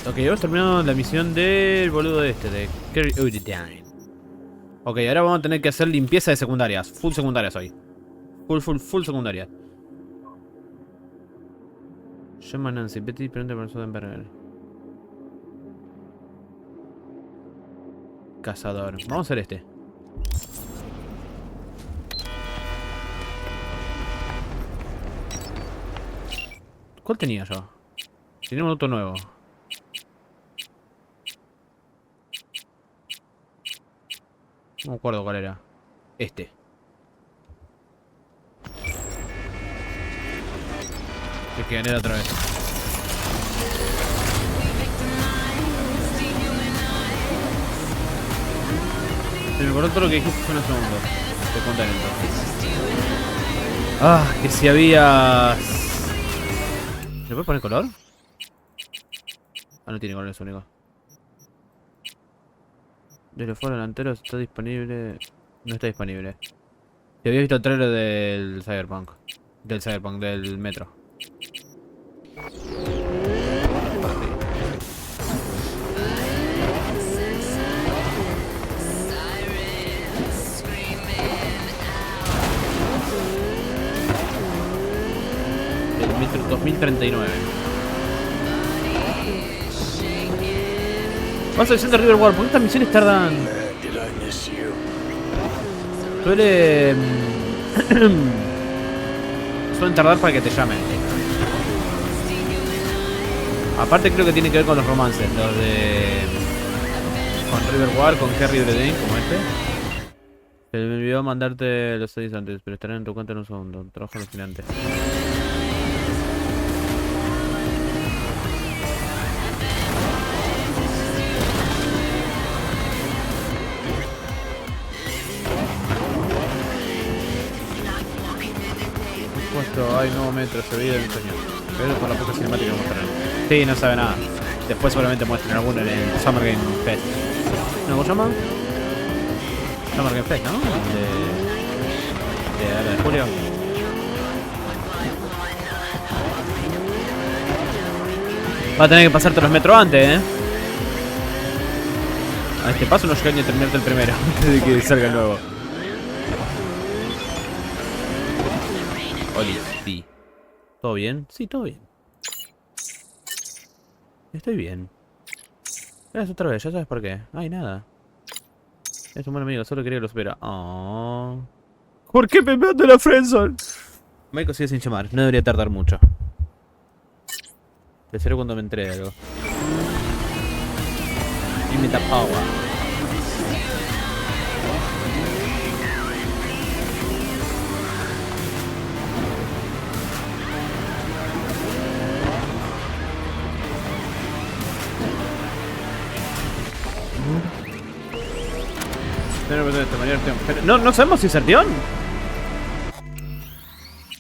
Ok, hemos terminado la misión del boludo este, de Carry Down. Ok, ahora vamos a tener que hacer limpieza de secundarias. Full secundarias hoy. Full secundarias. Llama a Nancy, Betty, pregunta por Soderbergh. Cazador. Vamos a hacer este. ¿Cuál tenía yo? Tenía un auto nuevo. No me acuerdo cuál era. Este. Hay que ganar otra vez. Se me acordó todo lo que dijiste hace unos segundos. Te contaré entonces. Ah, que si había... ¿Le puedes poner color? Ah, no tiene color, es único. De los foros delanteros está disponible... No está disponible. Si habías visto el trailer del Cyberpunk. Del metro. El metro 2039. Vamos a decir de Riverwalk, porque estas misiones tardan... Suelen tardar para que te llamen. Aparte creo que tiene que ver con los romances, los de... Con Riverwalk, con Kerry Bredin, como este. Se me olvidó mandarte los 6 antes, pero estarán en tu cuenta en un segundo. Trabajo alucinante. Hay nuevo metro, se veía de un sueño. Pero por la poca cinemática que mostraron. Sí, no sabe nada. Después seguramente muestren alguno en el Summer Game Fest. ¿No cómo se llama? Summer Game Fest, ¿no? De julio. Va a tener que pasarte los metros antes, A este paso no llega ni a terminarte el primero. Antes de que salga el nuevo. Oli, sí. ¿Todo bien? Sí, todo bien. Estoy bien. Gracias otra vez, ya sabes por qué. Ay, nada. Es un buen amigo, solo quería que lo supiera. Oh. ¿Por qué me mando la friendzone? Michael sigue sin llamar, no debería tardar mucho. Te seré cuando me entregue algo. Y me tapaba. No sabemos si es Arteón.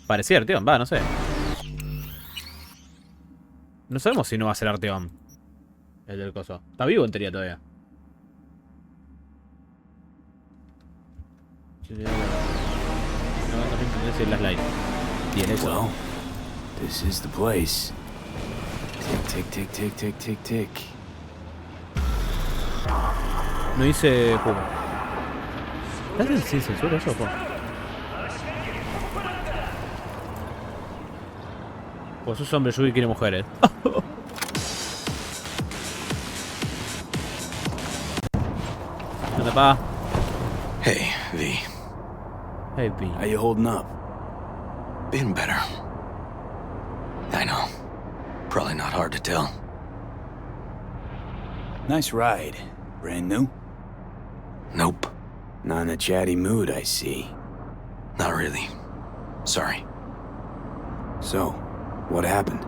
Parecía Arteón, no sé. No sabemos si no va a ser Arteón. El del coso. Está vivo en teoría todavía. Well, this is the place. Tick, tick, tick, tick, tick, tick. No hice jugo. ¿Estás sin censura eso, po? Pues sos hombre Yugi quiere mujeres. ¿Dónde pa? Hey, V. Hey, V. How you holding up? Been better. I know. Probably not hard to tell. Nice ride. Brand new? Nope. Not in a chatty mood, I see. Not really. Sorry. So, what happened?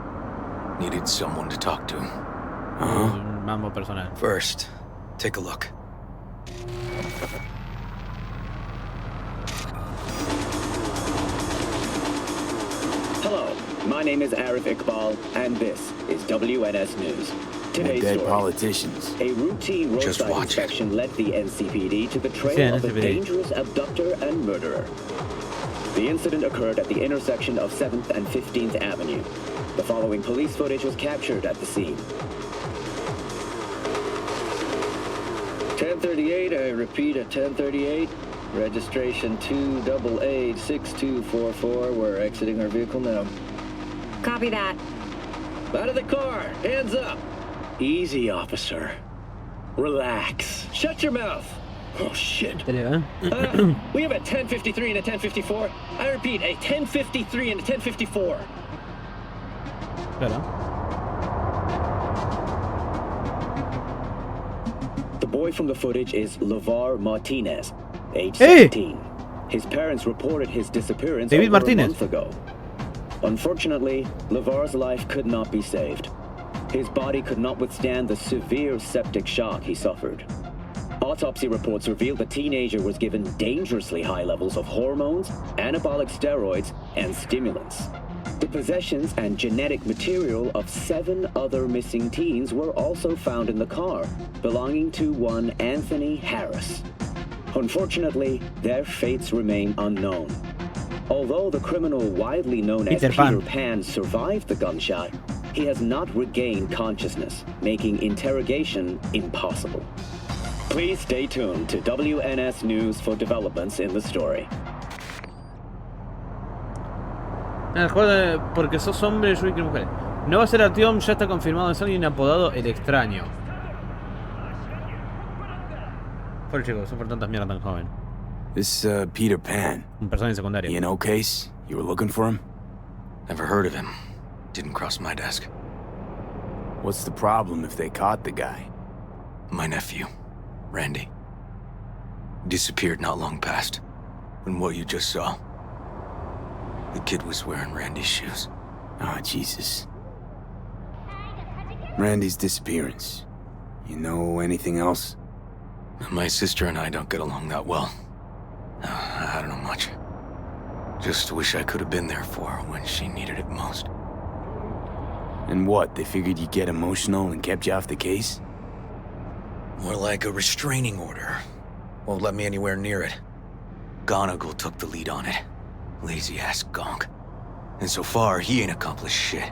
Needed someone to talk to. Uh-huh. Mambo personal. First, take a look. Hello, my name is Arif Iqbal, and this is WNS News. Today's Dead story. Politicians. A routine roadside inspection led the NCPD to the trail of a dangerous abductor and murderer. The incident occurred at the intersection of 7th and 15th Avenue. The following police footage was captured at the scene. 1038, I repeat at 1038. Registration 2AA6244. We're exiting our vehicle now. Copy that. Out of the car! Hands up! Easy, officer. Relax. Shut your mouth! Oh, shit. We have a 1053 and a 1054. I repeat, a 1053 and a 1054. Claro. The boy from the footage is LeVar Martinez, age 17. His parents reported his disappearance David over Martinez. a month ago. Unfortunately, LeVar's life could not be saved. His body could not withstand the severe septic shock he suffered. Autopsy reports revealed the teenager was given dangerously high levels of hormones, anabolic steroids, and stimulants. The possessions and genetic material of 7 other missing teens were also found in the car, belonging to one Anthony Harris. Unfortunately, their fates remain unknown. Although the criminal widely known as Peter Pan survived the gunshot, he has not regained consciousness, making interrogation impossible. Please stay tuned to WNS News for developments in the story. En el juego de porque sos hombre, yo quiero mujer. No va a ser Artyom, ya está confirmado, es alguien apodado El Extraño. Por chicos, son por tantas mierdas tan joven. This, Peter Pan. Un personaje secundario. You know, Case? You were looking for him? Never heard of him. Didn't cross my desk. What's the problem if they caught the guy? My nephew, Randy. Disappeared not long past. And what you just saw. The kid was wearing Randy's shoes. Oh, Jesus. Randy's disappearance. You know anything else? My sister and I don't get along that well. I don't know much. Just wish I could have been there for her when she needed it most. And what, they figured you'd get emotional and kept you off the case? More like a restraining order. Won't let me anywhere near it. Gonigal took the lead on it. Lazy-ass gonk. And so far, he ain't accomplished shit.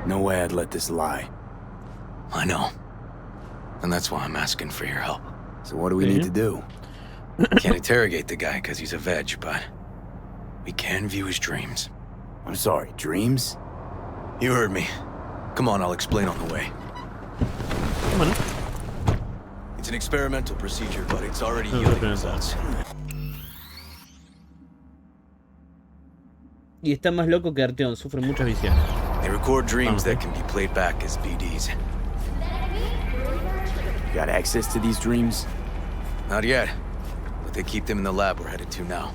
No way I'd let this lie. I know. And that's why I'm asking for your help. So what do we need to do? Can't interrogate the guy because he's a veg, but we can view his dreams. I'm sorry, dreams? You heard me. Come on, I'll explain on the way. Come on. It's an experimental procedure, but it's already yielding results. Y está más loco que Artyom, sufre muchas visiones. They record dreams that can be played back as BDs. You got access to these dreams? Not yet, but they keep them in the lab we're headed to now.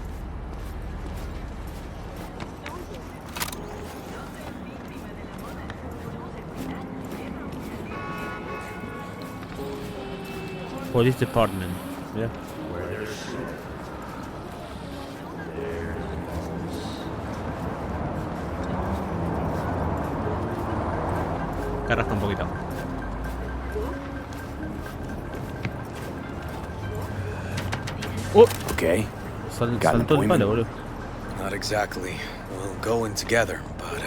Police Department. Yeah. Carrasca un poquito. Oh, Okay. Got an saltó el palo, appointment? boludo. Not exactly. We'll go in together, but,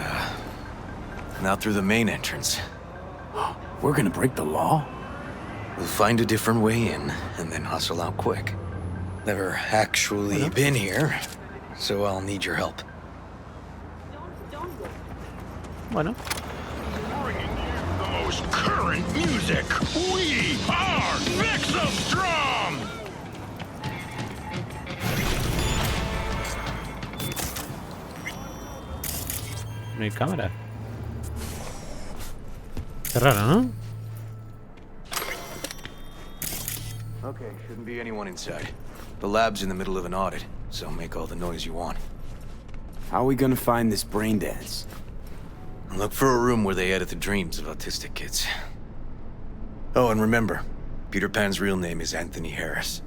not through the main entrance. We're gonna break the law? We'll find a different way in, and then hustle out quick. Never actually been here, so I'll need your help. Bueno. Bringing you the most current music. We are Vexostrom! No hay cámara. Qué raro, ¿no? Okay, shouldn't be anyone inside. The lab's in the middle of an audit, so make all the noise you want. How are we gonna find this brain dance? Look for a room where they edit the dreams of autistic kids. Oh, and remember, Peter Pan's real name is Anthony Harris.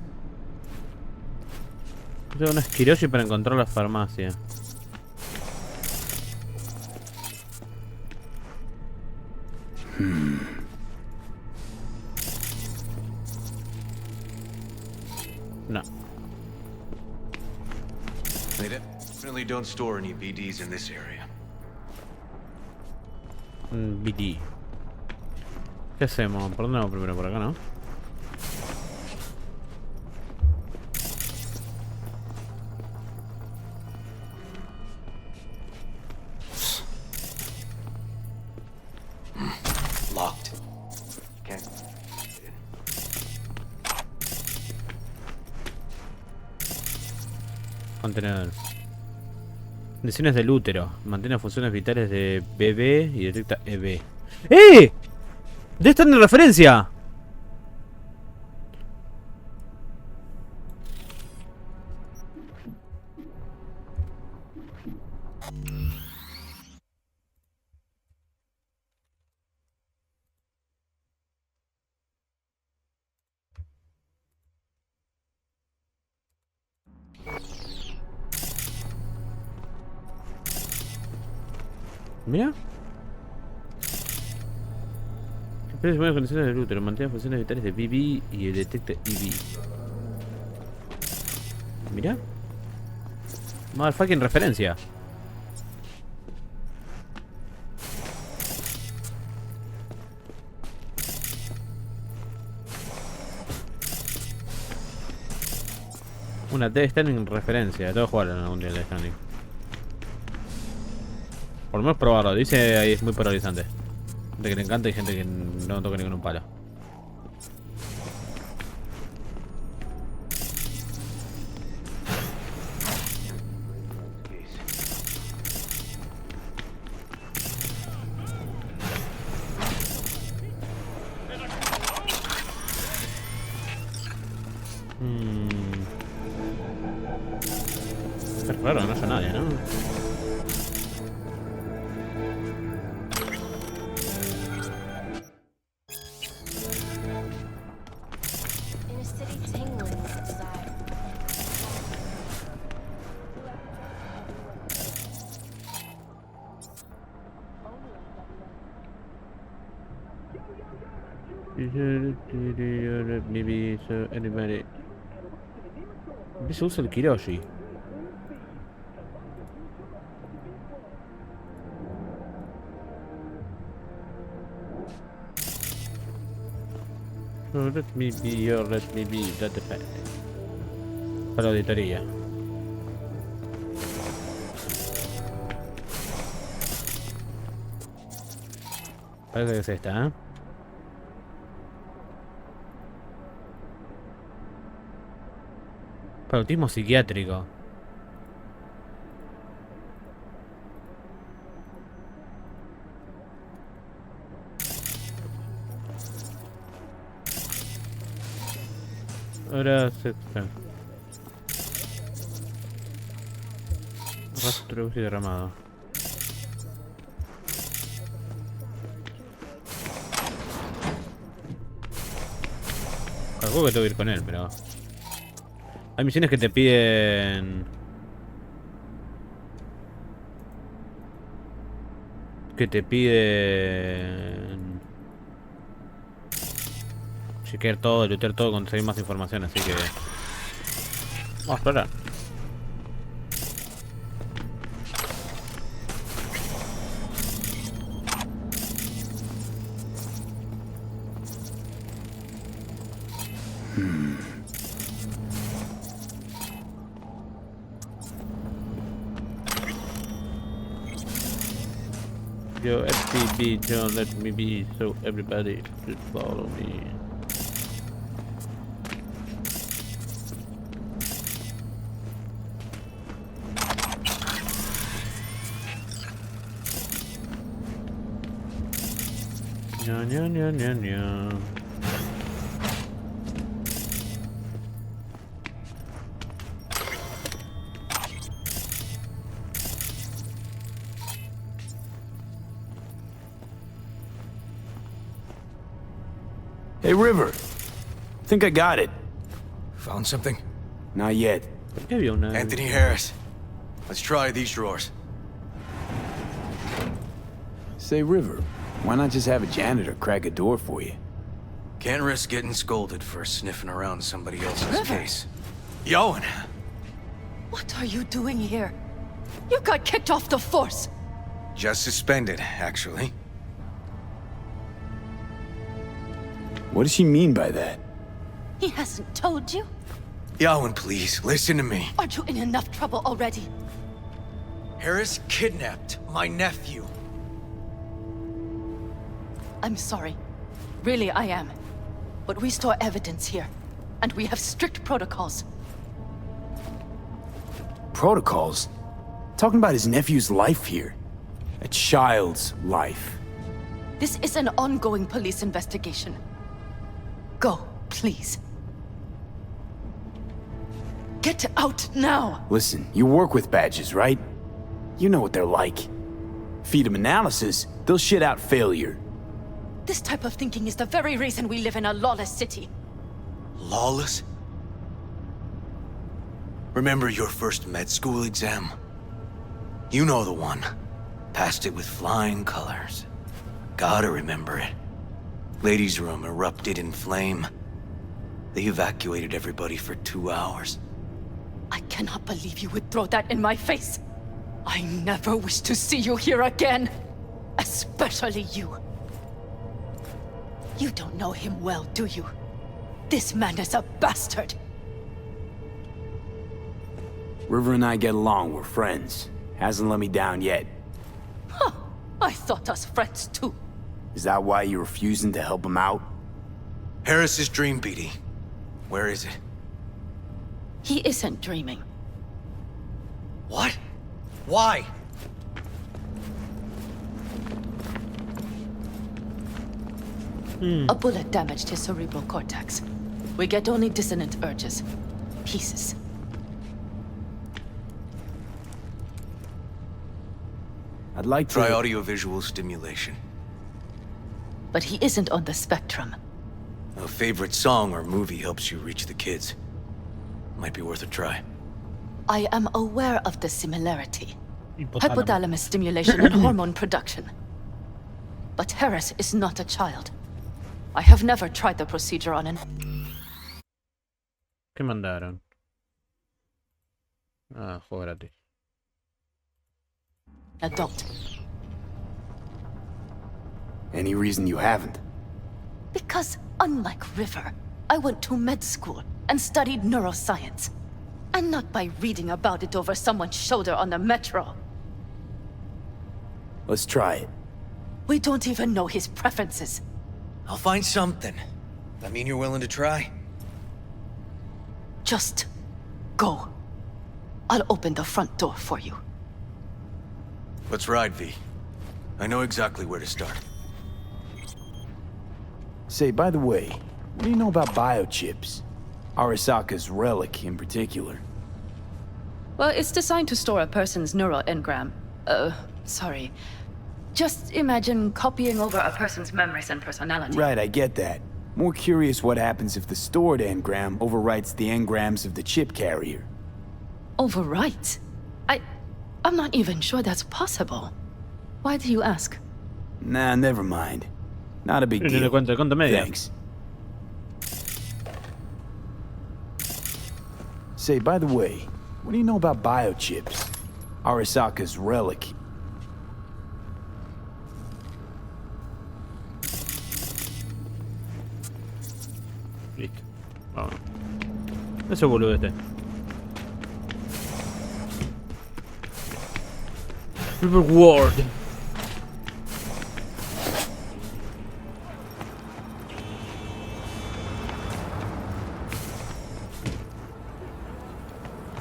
Tengo un esquiroshi para encontrar la farmacia. No. They definitely don't store any BDs in this area. BD. ¿Qué hacemos? ¿Por dónde vamos primero? Por acá, ¿no? Locked. Can't. Contener. Lesiones del útero. Mantiene funciones vitales de bebé y detecta EB. ¡Eh! ¡Ya están en referencia! Mira. Espera buenas condiciones del útero, mantiene funciones vitales de BB y detecta EB. Mira. Motherfucking referencia. Una Death Stranding referencia. Tengo que jugar en algún día de Death Stranding. Por lo menos probarlo. Dice ahí es muy polarizante. Gente que le encanta y gente que no toca ni con un palo. Es raro, no haya nadie, ¿no? In a city tingling with desire. Maybe so anybody. Se usa el Kiroshi. Oh, let me be, oh, let me be, that the fact. Para auditoría. Parece que es esta, ¿eh? Para autismo psiquiátrico. Ahora se... Rastro y derramado. Calculo que tengo que ir con él, pero... Hay misiones que te piden... chequear todo, lootear todo, conseguir más información, así que... Vamos a explorar. Yo, FTB, don't let me be, so everybody should follow me. Ña, ña, ña, ña, ña. Hey, River. Think I got it. Found something? Not yet. ¿Por qué había una...? Anthony Harris. Let's try these drawers. Say, River, why not just have a janitor crack a door for you? Can't risk getting scolded for sniffing around somebody else's case. Yoan! What are you doing here? You got kicked off the force. Just suspended, actually. What does she mean by that? He hasn't told you? Yawen, please, listen to me. Aren't you in enough trouble already? Harris kidnapped my nephew. I'm sorry. Really, I am. But we store evidence here, and we have strict protocols. Protocols? Talking about his nephew's life here. A child's life. This is an ongoing police investigation. Go, please. Get out now! Listen, you work with badges, right? You know what they're like. Feed them analysis, they'll shit out failure. This type of thinking is the very reason we live in a lawless city. Lawless? Remember your first med school exam? You know the one. Passed it with flying colors. Gotta remember it. Ladies' room erupted in flame. They evacuated everybody for 2 hours. I cannot believe you would throw that in my face. I never wish to see you here again. Especially you. You don't know him well, do you? This man is a bastard. River and I get along, we're friends. Hasn't let me down yet. Huh. I thought us friends too. Is that why you're refusing to help him out? Harris's dream, BD. Where is it? He isn't dreaming. What? Why? A bullet damaged his cerebral cortex. We get only dissonant urges. Pieces. I'd like to... Try audiovisual stimulation. But he isn't on the spectrum. A favorite song or movie helps you reach the kids. Might be worth a try. I am aware of the similarity. Hypothalamus stimulation and hormone production. But Harris is not a child. I have never tried the procedure on an... ¿Qué mandaron? Ah, juego gratis. adult. Any reason you haven't? Because, unlike River, I went to med school and studied neuroscience. And not by reading about it over someone's shoulder on the metro. Let's try it. We don't even know his preferences. I'll find something. That mean you're willing to try? Just go. I'll open the front door for you. Let's ride, V. I know exactly where to start. Say, by the way, what do you know about biochips? Arasaka's relic in particular. Well, it's designed to store a person's neural engram. Sorry. Just imagine copying over a person's memories and personality. Right, I get that. More curious what happens if the stored engram overwrites the engrams of the chip carrier. Overwrite? I'm not even sure that's possible. Why do you ask? Nah, never mind. Not a big Ni le deal. cuento, conta media. Thanks. Say, by the way, what do you know about biochips? Arasaka's relic. Listo. Vamos. Ese boludo este. Reward.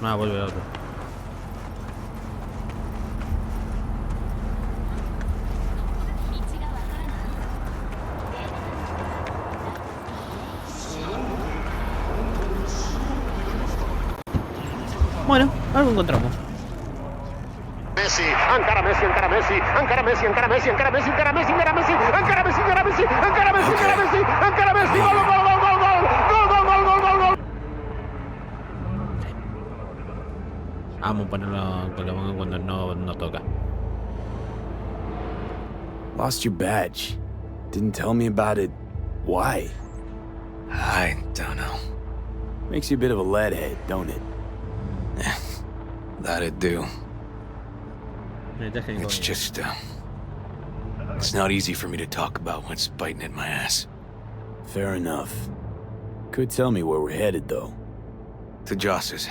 Ah, vuelve el otro. Bueno, algo encontramos. Messi, encara Messi, encara Messi, encara Messi, encara Messi, encara Messi, encara Messi, encara Messi, encara Messi, encara Messi, encara Messi, encara Messi, encara Messi, gol, gol, gol, gol, gol, gol, gol, gol, gol, gol, gol. Vamos a ponerlo con la mano cuando no toca. Lost your badge. Didn't tell me about it. Why? I don't know. Makes you a bit of a leadhead, don't it? That'd do. It's just, it's not easy for me to talk about what's biting at my ass. Fair enough. Could tell me where we're headed, though. To Joss's.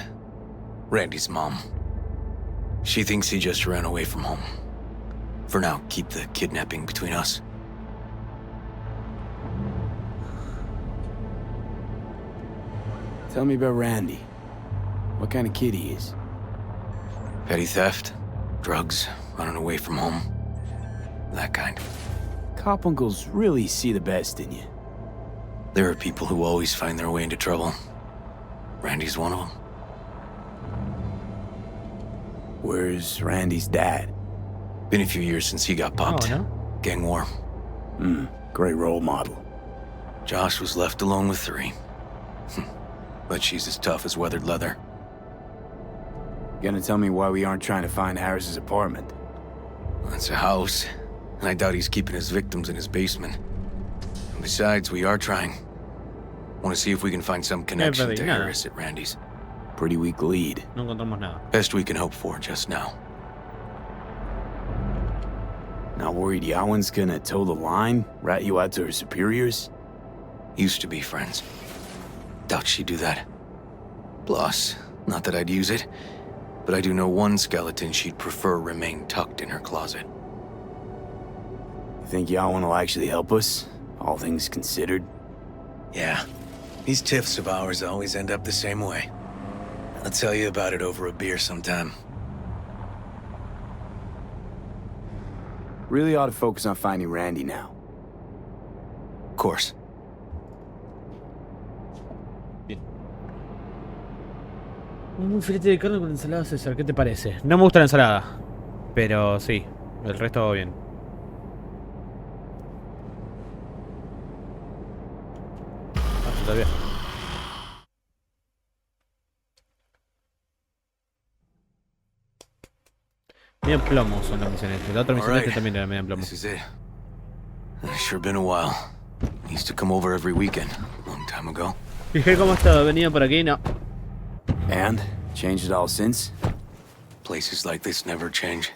Randy's mom. She thinks he just ran away from home. For now, keep the kidnapping between us. Tell me about Randy. What kind of kid he is? Petty theft, drugs, running away from home. That kind. Cop uncles really see the best in you. There are people who always find their way into trouble. Randy's one of them. Where's Randy's dad? Been a few years since he got popped. Oh, no? Gang war. Great role model. Josh was left alone with 3. But she's as tough as weathered leather. Gonna tell me why we aren't trying to find Harris's apartment? That's a house, and I doubt he's keeping his victims in his basement. And besides, we are trying. Want to see if we can find some connection to Harris at Randy's. Pretty weak lead. No encontramos nada. Best we can hope for just now. Not worried Yawen's gonna toe the line? Rat you out to her superiors? Used to be friends. Doubt she'd do that. Plus, not that I'd use it, but I do know one skeleton she'd prefer remain tucked in her closet. You think Yawen will actually help us? All things considered? Yeah. These tiffs of ours always end up the same way. I'll tell you about it over a beer sometime. Really ought to focus on finding Randy now. Of course. Un filete de carne con ensalada, César, ¿qué te parece? No me gusta la ensalada, pero sí, el resto va bien. Está bien. Medio plomo son las misiones. La otra misión también era medio plomo. This is it. Sure been a while. Used to come over every weekend, a long time ago. Fijé cómo estaba, venía por aquí, no. And? Changed it all since? Places like this never change.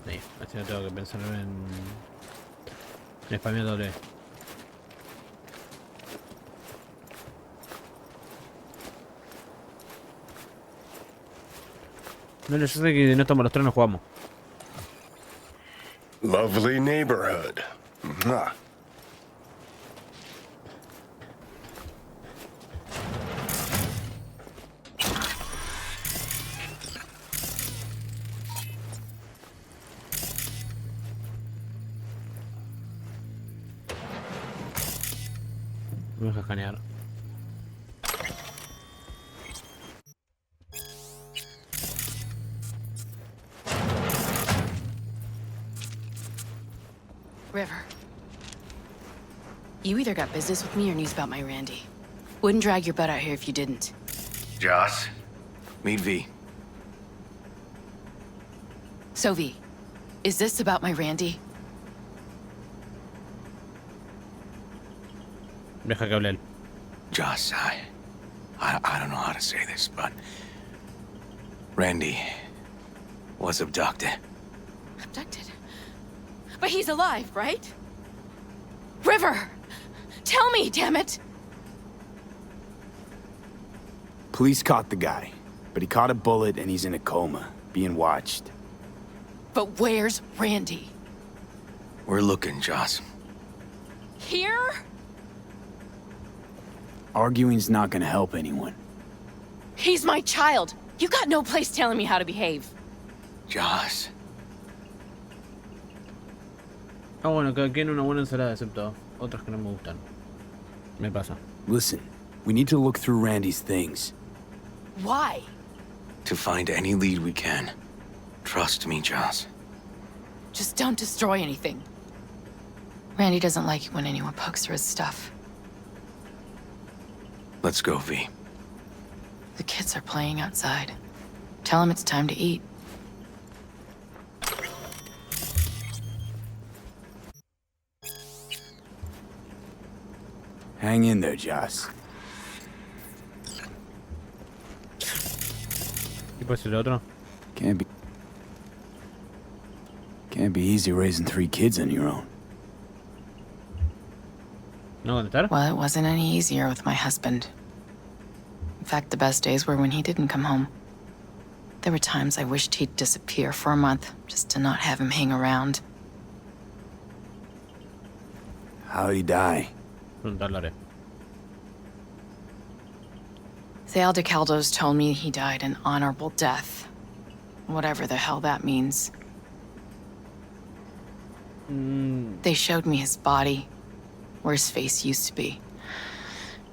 Sí, así no tengo que pensar en español doble. No, yo sé que no estamos los tres, no jugamos. Lovely neighborhood. Mwah. Me deja escanear. River. You either got business with me or news about my Randy. Wouldn't drag your butt out here if you didn't. Joss, meet V. So V, is this about my Randy? Deja que hable él. Joss, I don't know how to say this, but Randy was abducted. Abducted? But he's alive, right? River! Tell me, damn it! Police caught the guy, but he caught a bullet and he's in a coma, being watched. But where's Randy? We're looking, Joss. Here? Arguing's not gonna help anyone. He's my child. You got no place telling me how to behave. Joss. Ah, bueno, cada quien una buena ensalada, excepto otras que no me gustan. Me pasa. Listen, we need to look through Randy's things. Why? To find any lead we can. Trust me, Joss. Just don't destroy anything. Randy doesn't like it when anyone pokes through his stuff. Let's go, V. The kids are playing outside. Tell them it's time to eat. Hang in there, Joss. ¿Qué puede ser el otro? Can't be easy raising 3 kids on your own. ¿No contestar? Well, it wasn't any easier with my husband. In fact, the best days were when he didn't come home. There were times I wished he'd disappear for a month, just to not have him hang around. How'd he die? Preguntarlo haré. The ALCALDES told me he died an honorable death. Whatever the hell that means. They showed me his body, where his face used to be.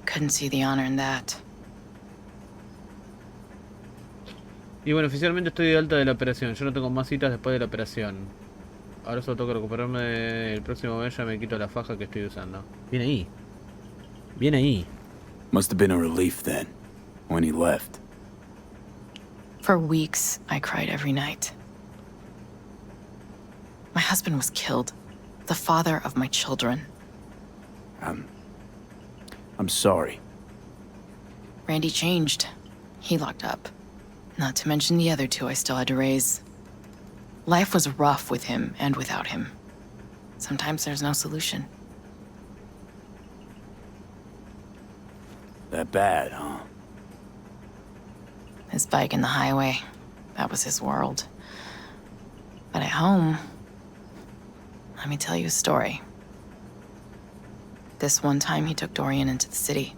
Couldn't see the honor in that. Y bueno, oficialmente estoy de alta de la operación. Yo no tengo más citas después de la operación. Ahora solo tengo que recuperarme el próximo mes. Ya me quito la faja que estoy usando. Bien ahí. Bien ahí. Must have been a relief then, when he left. For weeks, I cried every night. My husband was killed. The father of my children. I'm sorry. Randy changed. He locked up. Not to mention the other 2 I still had to raise. Life was rough with him and without him. Sometimes there's no solution. That bad, huh? His bike in the highway, that was his world. But at home, let me tell you a story. This one time he took Dorian into the city.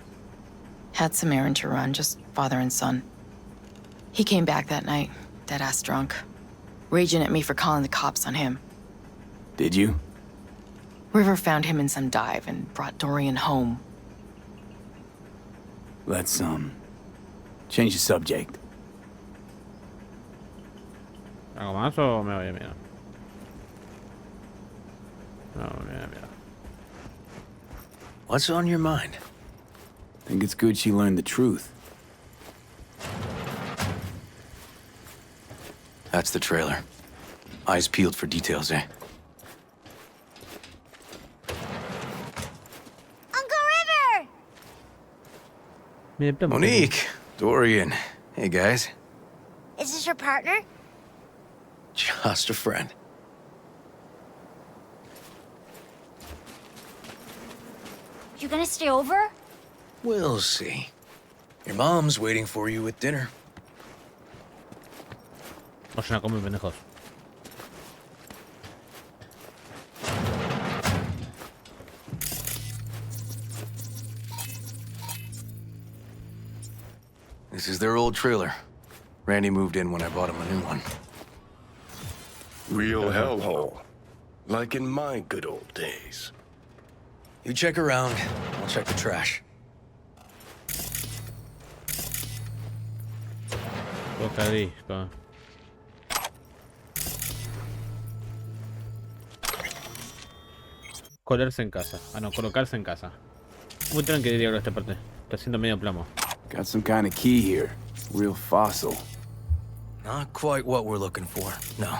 Had some errand to run, just father and son. He came back that night, dead-ass drunk, raging at me for calling the cops on him. Did you? River found him in some dive and brought Dorian home. Let's, change the subject. ¿Algo más o me voy a mirar? No, me voy a mirar. What's on your mind? Think it's good she learned the truth. That's the trailer. Eyes peeled for details, eh? Uncle River! Mira, el plan, Monique, Dorian. Hey, guys. Is this your partner? Just a friend. You gonna stay over? We'll see. Your mom's waiting for you with dinner. Vayan a comer, pendejos. This is their old trailer. Randy moved in when I bought him a new one. Real hellhole. Like in my good old days. You check around, I'll check the trash. Tocadisco. Colarse en casa. Ah, no, colocarse en casa. Muy tranquilo diría ahora esta parte. Está haciendo medio plomo. Got some kind of key here. Real fossil. Not quite what we're looking for, no.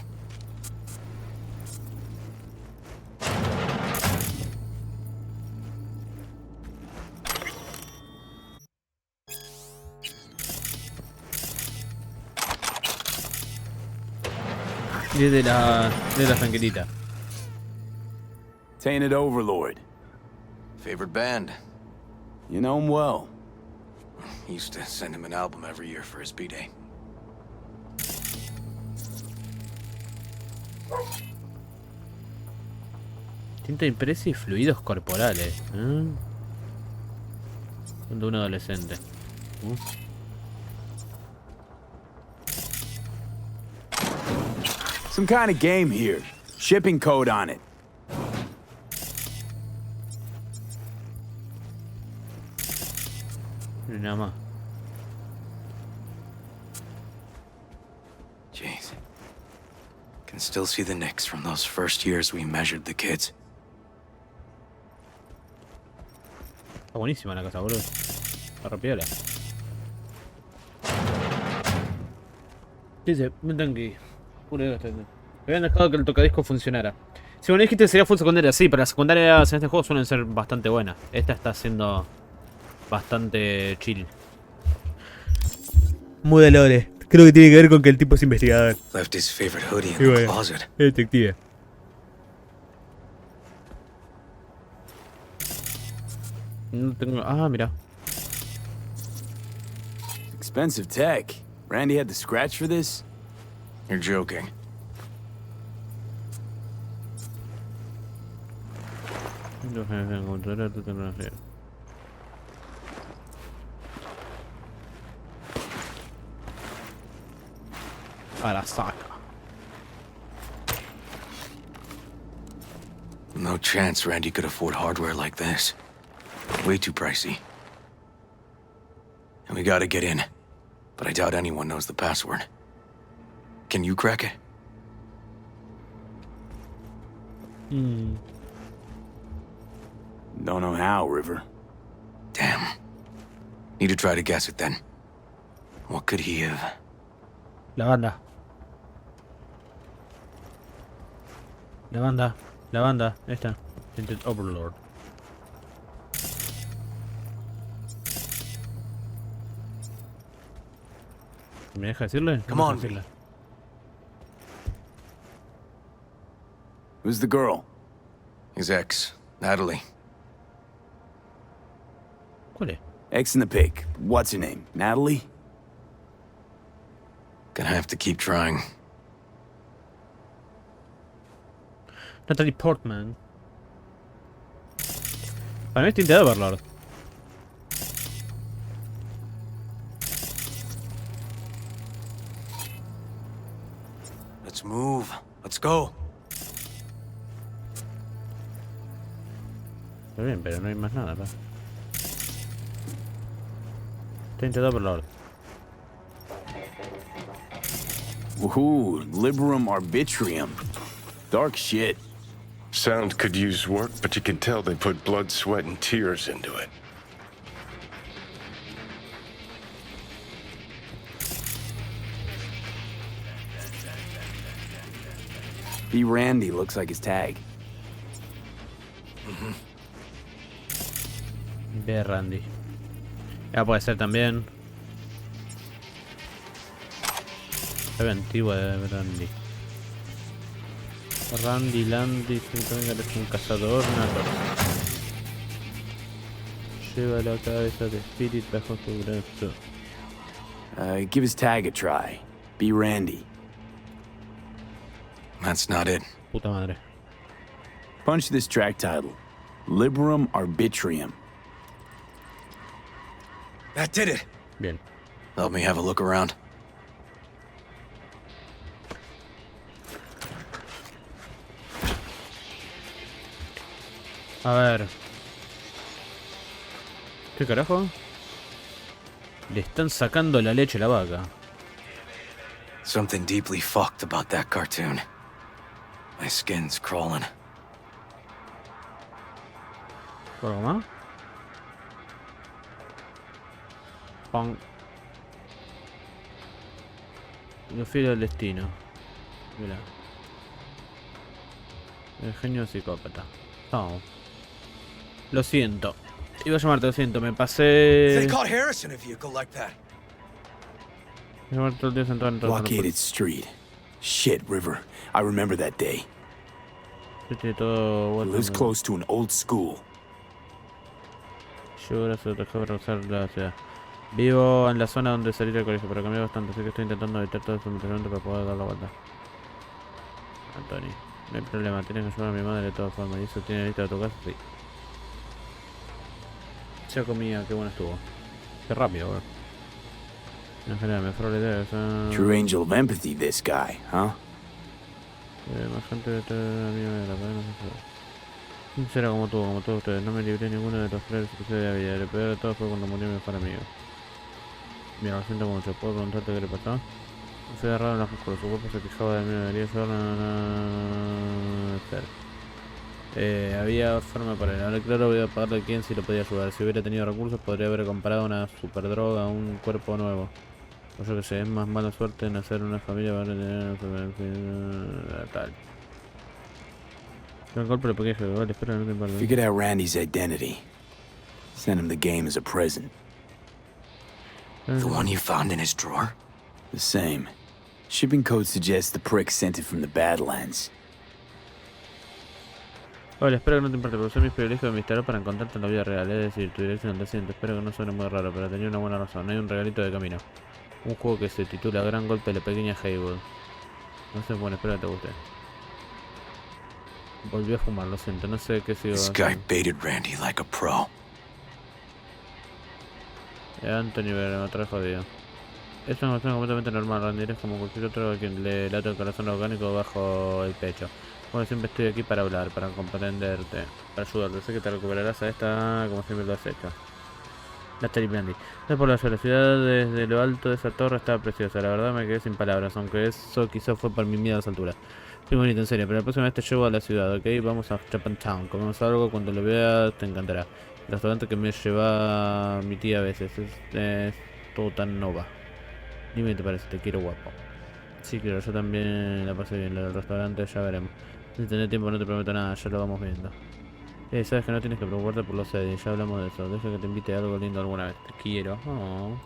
Y es de la franquerita. Tainted Overlord. Favorite band? You know him well. Used to send him an album every year for his B-Day. Tinta impresa y fluidos corporales. Son de un adolescente. Some kind of game here. Shipping code on it. Y nada más. Jeez. Can still see the nicks from those first years we measured the kids. Está buenísima la casa, boludo. Está repiola. Dice, muy tranqui. Puro gasto. Me habían dejado que el tocadisco funcionara. Si bueno, dijiste que sería full secundaria, sí, pero las secundarias en este juego suelen ser bastante buenas. Esta está siendo bastante chill. Muy de lore. Creo que tiene que ver con que el tipo es investigador. Left his favorite hoodie in Y the bueno, closet. detective. No tengo... Ah, mira. Expensive tech. Randy had to scratch for this? You're joking. A la saca. No chance Randy could afford hardware like this. Way too pricey. And we gotta get in. But I doubt anyone knows the password. Can you crack it? Don't know how, River. Damn. Need to try to guess it then. What could he have? La banda. La banda. La banda. Esta. Tinted Overlord. ¿Me deja decirle? Come on, decirle. Who's the girl? His ex, Natalie. ¿Cuál es? X in the pic. What's her name? Natalie? Gonna have to keep trying. Natalie Portman. Para mí es Tinted Overlord. Let's move. Let's go. Está bien, pero no hay más nada, pa. Tinted Overlord. Woohoo, Liberum Arbitrium. Dark shit. Sound could use work, but you could tell they put blood, sweat, and tears into it. B. Randy looks like his tag. De Randy. Ya puede ser también. Se ve antigua de Randy. Randy Landy, es un cazador nato. Lleva la cabeza de Spirit bajo su brazo. Give his tag a try. B. Randy. That's not it. Puta madre. Punch this track title. Liberum Arbitrium. That did it. Bien. Help me have a look around. A ver. ¿Qué carajo? Le están sacando la leche a la vaca. Something deeply fucked about that cartoon. My skin's crawling. ¿Algo más? Pong. Los fieles del destino. Mira. El genio psicópata. Vamos. Lo siento. Iba a llamarte, lo siento, me pasé. They caught Harris in a vehicle like that. Todo el día sentado en el Blockaded street. Shit, River. I remember that day. Todo He lives close to an old school. Yo gracias a cruzar la ciudad. Vivo en la zona donde salí del colegio, pero cambié bastante, así que estoy intentando evitar todo eso para poder dar la vuelta. Anthony, no hay problema, tienes que ayudar a mi madre de todas formas. ¿Y eso tiene lista de tu casa? Sí. Ya comía, qué bueno estuvo. Qué rápido, bro. En general, mejor la idea es... True angel of empathy, this guy, huh? Más gente de toda la mía de la cadena social. Sincera como todos ustedes, no me libré ninguno de los tres episodios de la vida. El peor de todo fue cuando murió mi mejor amigo. Mira, lo siento mucho, ¿puedo preguntarte qué le pasó? No se agarraron las músculos, su cuerpo se quejaba de mí, debería ser había forma para él. Ahora claro, voy a pagarle a quien si lo podía ayudar. Si hubiera tenido recursos podría haber comprado una super droga, un cuerpo nuevo. O yo que sé, es más mala suerte en hacer una familia para tener tal. Un golpe de pequeño, vale, espera, no te importa. Figured out Randy's identity. Sent him the game as a present. The one you found in his drawer? The same. Shipping code suggests the prick sent it from the Badlands. Hola, espero que no te importe, pero usé mis privilegios de misterio para encontrarte en la vida real. Es decir, tu dirección al asiento. Espero que no suene muy raro, pero tenía una buena razón. Hay un regalito de camino. Un juego que se titula Gran Golpe de la Pequeña Haywood. No sé, bueno, espero que te guste. Volví a fumar, lo siento, no sé qué sigo This guy baited Randy like a pro. Anthony Vera, otra vez jodido. Es una cuestión completamente normal, Randy, eres como cualquier otro a quien le late el corazón orgánico bajo el pecho. Bueno, siempre estoy aquí para hablar, para comprenderte, para ayudarte. Sé que te recuperarás a esta como siempre lo has hecho. Natalie Brandy. No por la ciudad desde lo alto de esa torre estaba preciosa. La verdad me quedé sin palabras, aunque eso quizás fue por mi miedo a las alturas. Muy bonito, en serio, pero la próxima vez te llevo a la ciudad, ¿ok? Vamos a Japantown, comemos algo, cuando lo veas te encantará. El restaurante que me lleva mi tía a veces es todo tan nova. Dime qué te parece, te quiero guapo. Sí, claro, yo también la pasé bien, lo del restaurante ya veremos. Si tenés tiempo no te prometo nada, ya lo vamos viendo. Sabes que no tienes que preocuparte por los CDs, ya hablamos de eso. Deja que te invite a algo lindo alguna vez, te quiero. Oh.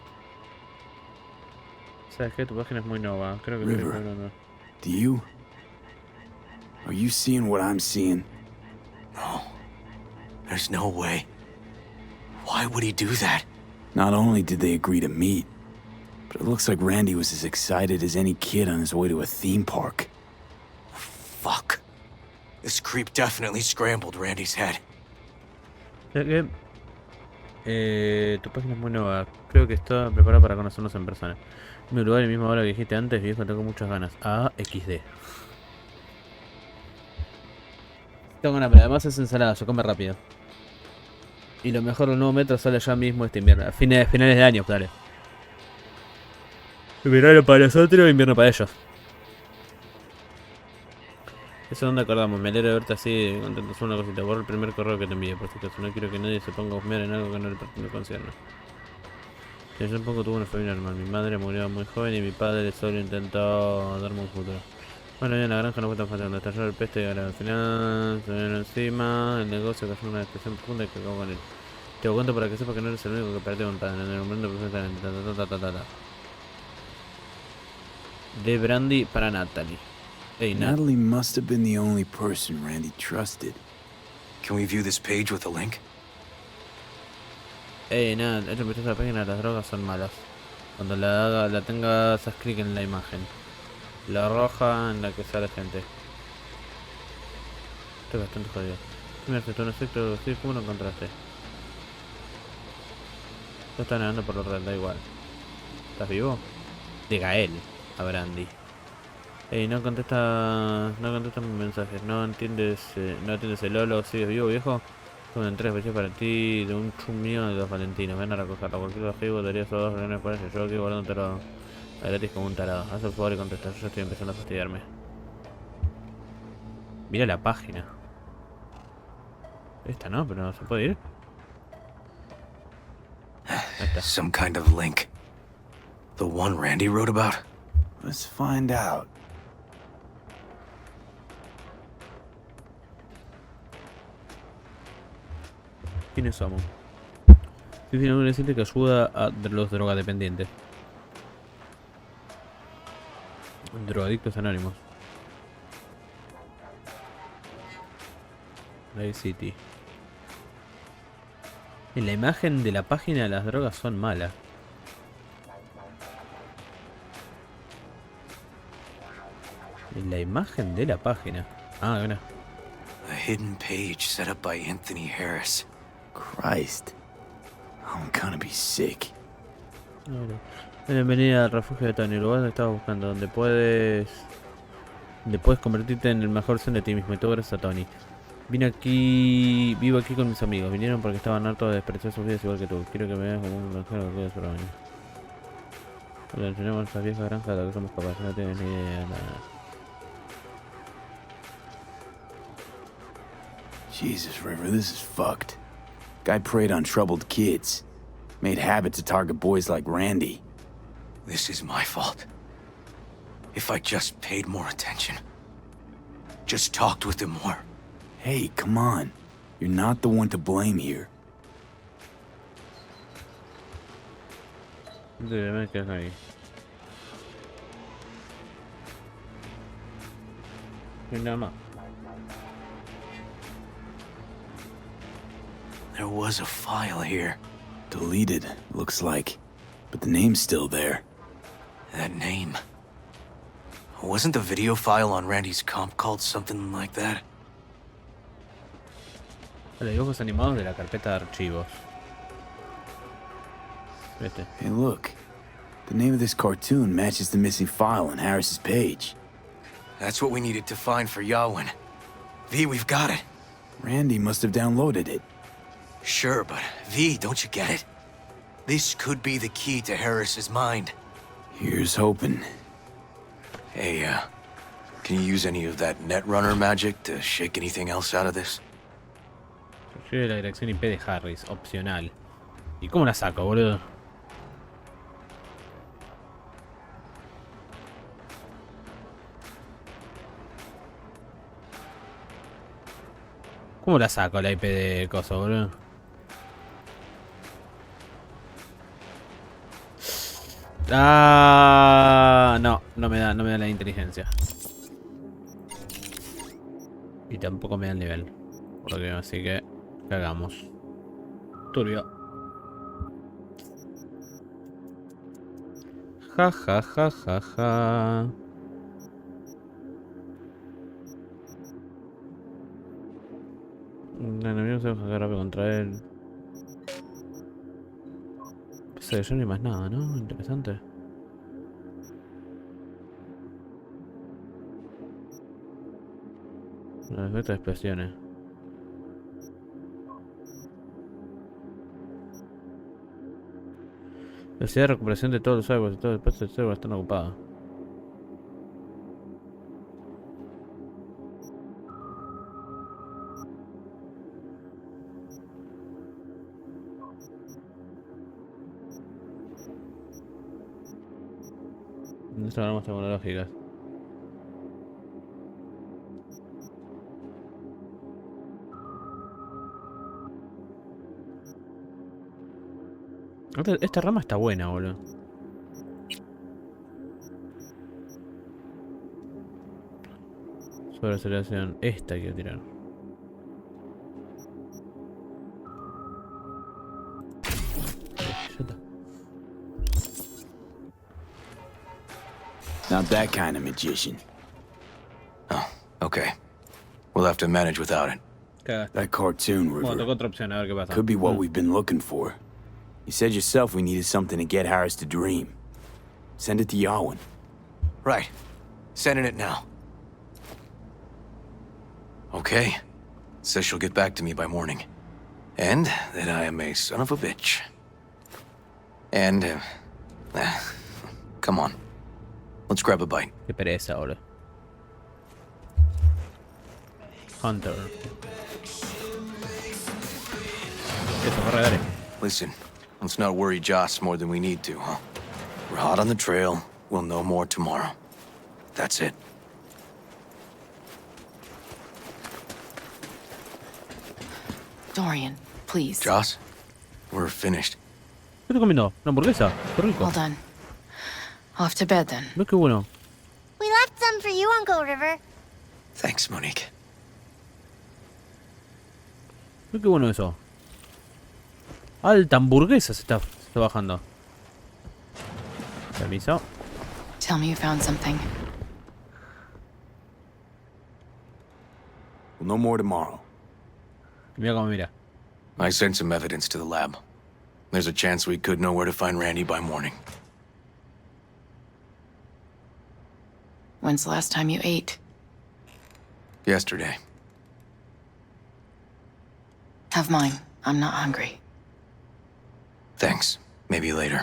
Sabes que tu página es muy nova, creo que River, do you? Are you seeing what I'm seeing? No. There's no way. Why would he do that? Not only did they agree to meet, but it looks like Randy was as excited as any kid on his way to a theme park. Fuck. This creep definitely scrambled Randy's head. Tu página es muy nueva. Creo que está preparada para conocernos en persona. Mi lugar y misma hora que dijiste antes, viejo, tengo muchas ganas. XD. Tengo ganas, pero además es ensalada, se come rápido. Y lo mejor, el nuevo metro sale ya mismo este invierno. A finales de año, dale. Verano para nosotros, invierno para ellos. Eso es donde acordamos, me alegro de verte así, contento. Es una cosita, borro el primer correo que te envié, por si acaso. No quiero que nadie se ponga a husmear en algo que no le concierne. Yo un poco tuve una familia normal. Mi madre murió muy joven y mi padre solo intentó darme un futuro. Bueno, ya en la granja no fue tan fácil, donde estalló el peste y ahora al final se vino encima, el negocio cayó en una depresión profunda y que acabó con él. Te lo cuento para que sepas que no eres el único que perdió un padre, en el mundo perfectamente. De Brandy para Natalie. Hey, Natalie must have been the only person Randy trusted. Can we view this page with a link? Nat, hecho que la página de las drogas son malas. Cuando la tengas, haz clic en la imagen. La roja en la que sale gente. Estoy bastante jodido. Si me afectó un efecto, sí, ¿cómo lo encontraste? No está nadando por la red, da igual. ¿Estás vivo? Diga él a Brandy. No contestas mis mensajes. No entiendes el Lolo. ¿Sigues vivo, viejo? Tengo una entrega especial para ti de un chum mío de los Valentinos. Ven a recogerlo. Cualquier objetivo daría esos 2 reuniones por eso. Yo aquí guardándotelo a gratis como un tarado. Haz el favor y contesta. Yo ya estoy empezando a fastidiarme. Mira la página. Esta no, pero no se puede ir. Some kind of link. The one Randy wrote about? Let's find out. ¿Quiénes somos? Soy un adolescente que ayuda a los drogadependientes. Drogadictos anónimos. Night City. En la imagen de la página las drogas son malas. En la imagen de la página. Mira. A hidden page set up by Anthony Harris. Christ. I'm gonna be sick. Bienvenida al refugio de Tony, el lugar donde estabas buscando, donde puedes convertirte en el mejor versión de ti mismo, y todo gracias a Tony. Vivo aquí con mis amigos, vinieron porque estaban hartos de desperdiciar sus vidas igual que tú. Quiero que me veas como un granjero que cuida de su rebaño. Cuando enseñamos a esas viejas granjas de lo que somos capaces, no tienes ni idea de nada. Jesus, River, this is fucked. Guy preyed on troubled kids. Made habit to target boys like Randy. This is my fault. If I just paid more attention. Just talked with him more. Hey, come on. You're not the one to blame here. No hay nada más. There was a file here. Deleted, looks like. But the name's still there. That name. Wasn't the video file on Randy's comp called something like that? Vale, dibujos animados de la carpeta de archivos. Este. Hey, look. The name of this cartoon matches the missing file on Harris's page. That's what we needed to find for Yawin. V, we've got it. Randy must have downloaded it. Sure, but V, don't you get it? This could be the key to Harris's mind. Here's hoping. Hey, can you use any of that Netrunner magic to shake anything else out of this? Escribe la dirección IP de Harris, opcional. ¿Y cómo la saco, boludo? ¿Cómo la saco la IP de coso, boludo? Ah, no me da la inteligencia. Y tampoco me da el nivel. Porque así que cagamos. Turbio. Ja ja ja ja ja. El enemigo se va a jugar rápido contra él. Pasa que yo no hay más nada, ¿no? Interesante. Los efectos de explosiones. La ciudad de recuperación de todos los árboles y todo el paso del server están ocupados. Estas armas tecnológicas. Esta rama está buena, boludo. Sobre aceleración. Esta hay que tirar. Ya está. Not that kind of magician. Oh, okay. We'll have to manage without it. Cagaste. That cartoon, Bueno, River, toca otra opción, a ver qué pasa. could be what we've been looking for. You said yourself we needed something to get Harris to dream. Send it to Yawin. Right. Sending it now. Okay. Says she'll get back to me by morning. And that I am a son of a bitch. And, come on. Let's grab a bite. Qué pereza, boludo. Hunter. Eso, corre, dale. Listen, let's not worry Joss more than we need to, huh? We're hot on the trail. We'll know more tomorrow. That's it. Dorian, please. Joss, we're finished. ¿Qué estoy comiendo? ¿Una hamburguesa? Qué rico. Well done. Off to bed then. Ve qué bueno. We left some for you, Uncle River. Thanks, Monique. Ve qué bueno eso. Alta hamburguesa se está bajando. Permiso. Tell me you found something. We'll know more tomorrow. Mira cómo mira. I sent some evidence to the lab. There's a chance we could know where to find Randy by morning. When's the last time you ate? Yesterday. Have mine. I'm not hungry. Thanks. Maybe later.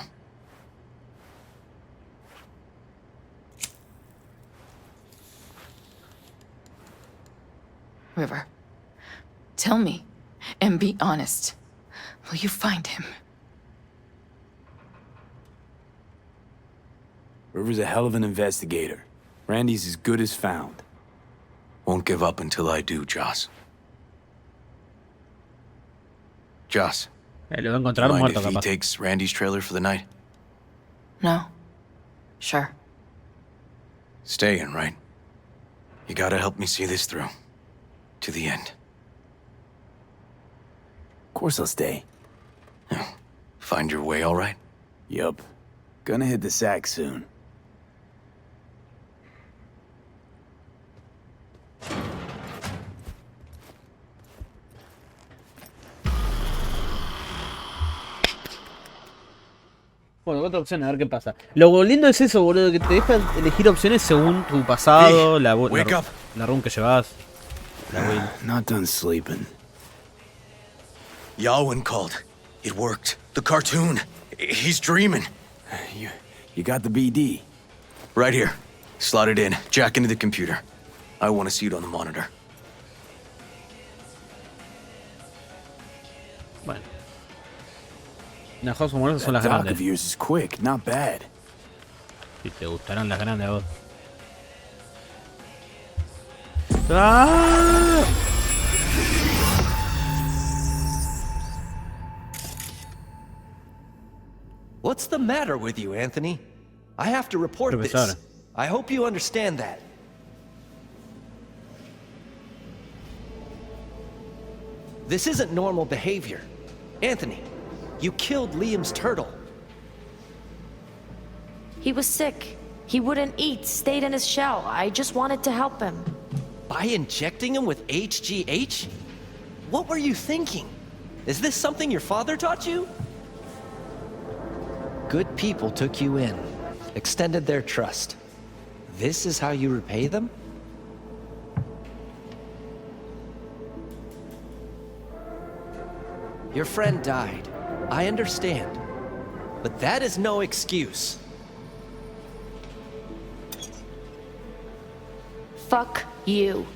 River, tell me, and be honest. Will you find him? River's a hell of an investigator. Randy's as good as found. Won't give up until I do, Joss. Joss, Lo va a encontrar mind muerto, if he capaz. takes Randy's trailer for the night? No? Sure. Staying, right? You gotta help me see this through. To the end. Of course I'll stay. Find your way all right? Yup. Gonna hit the sack soon. Bueno, otra opción, a ver qué pasa. Lo lindo es eso, boludo, que te dejan elegir opciones según tu pasado, la run que llevas. Not done sleeping. Yawen called. It worked. The cartoon. He's dreaming. You got the BD? Right here. Slot it in. Jack into the computer. I want to see it on the monitor. Bueno. Las cosas famosas son las That doc grandes. of yours is quick, not bad. Si te gustarán las grandes a vos. ¡Ah! What's the matter with you, Anthony? I have to report Profesor. this. I hope you understand that. This isn't normal behavior. Anthony, you killed Liam's turtle. He was sick. He wouldn't eat, stayed in his shell. I just wanted to help him. By injecting him with HGH? What were you thinking? Is this something your father taught you? Good people took you in, extended their trust. This is how you repay them? Your friend died. I understand. But that is no excuse. Fuck you.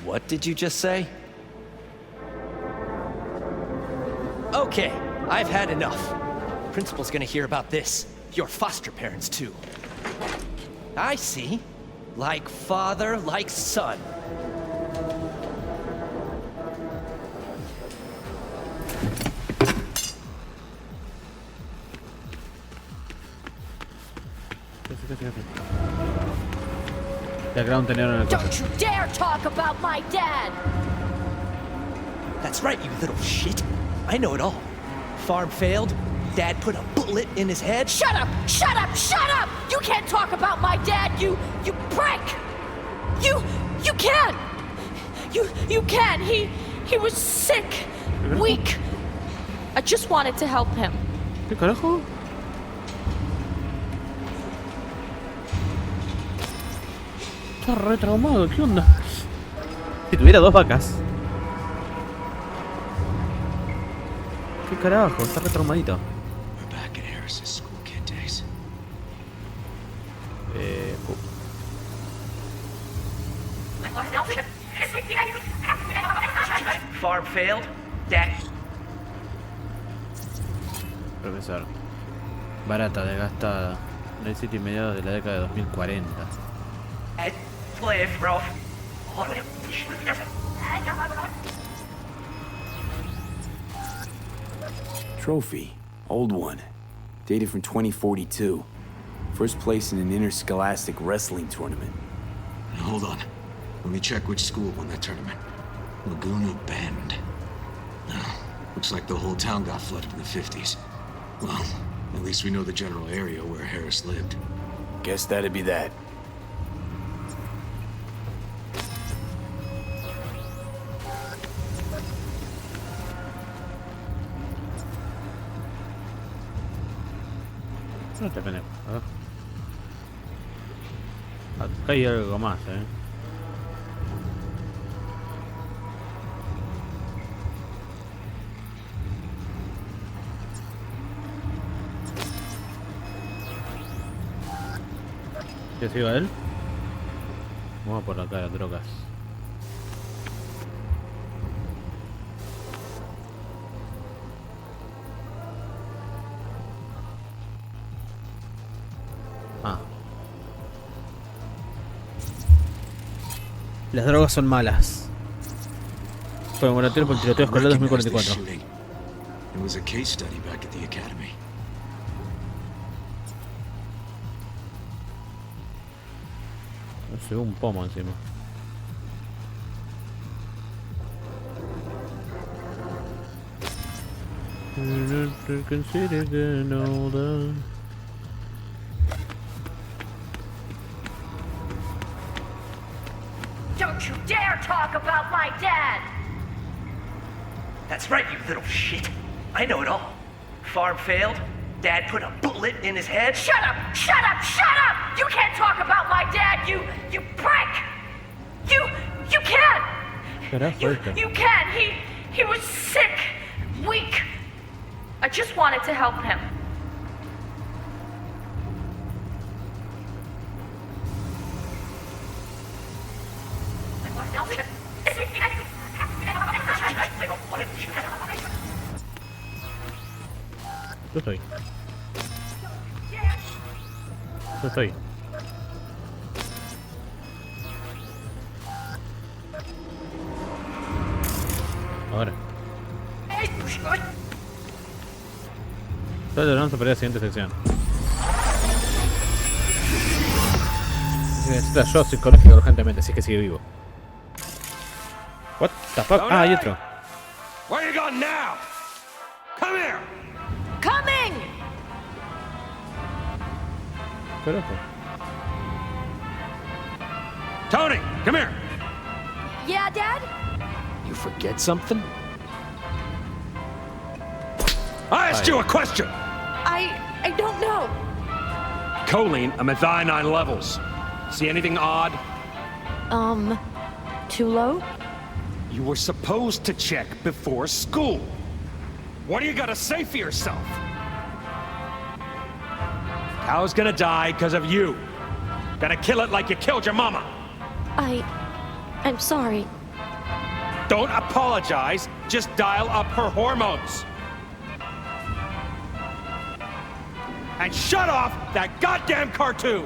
What did you just say? Okay, I've had enough. Principal's gonna hear about this. Your foster parents, too. I see. Like father, like son. Don't you dare talk about my dad! That's right, you little shit. I know it all. Farm failed. Dad put a bullet in his head. Shut up! Shut up! Shut up! You can't talk about my dad, you prick! You can't! You can't! He was sick, weak. I just wanted to help him. ¿Qué carajo? Está re traumado, ¿qué onda? Si tuviera 2 vacas. ¿Qué carajo? Está re traumadito. We're back at Harris's school kid days. Farm failed. Dad. Profesor. Barata, desgastada. No existe mediados de la década de 2040. Play, bro. Trophy. Old one. Dated from 2042. First place in an interscholastic wrestling tournament. Now, hold on. Let me check which school won that tournament. Laguna Bend. Now, looks like the whole town got flooded in the 50s. Well, at least we know the general area where Harris lived. Guess that'd be that. No te pendejo. Acá hay algo más, ¿Qué sigue él? Vamos por acá las drogas. Las drogas son malas. Fue moratorio por el tiroteo escolar 2044. It was a case study back at the academy. Se ve un pomo encima. Don't you dare talk about my dad! That's right, you little shit. I know it all. Farm failed. Dad put a bullet in his head. Shut up! Shut up! Shut up! You can't talk about my dad, you prick! You can't! You can't! He was sick, weak. I just wanted to help him. Yo estoy. Yo estoy. Ahora. Estoy logrando superar la siguiente sección. Necesita ayuda psicológica urgentemente, si es que sigue vivo. What the fuck? Ah, hay otro. Where you going now? Come here! Coming! Carajo. Tony, come here! Yeah, Dad? You forget something? I asked you a question! I don't know. Choline, methionine levels. See anything odd? Too low? You were supposed to check before school. What do you gotta say for yourself? Cow's gonna die because of you. Gonna kill it like you killed your mama. I'm sorry. Don't apologize, just dial up her hormones. And shut off that goddamn cartoon!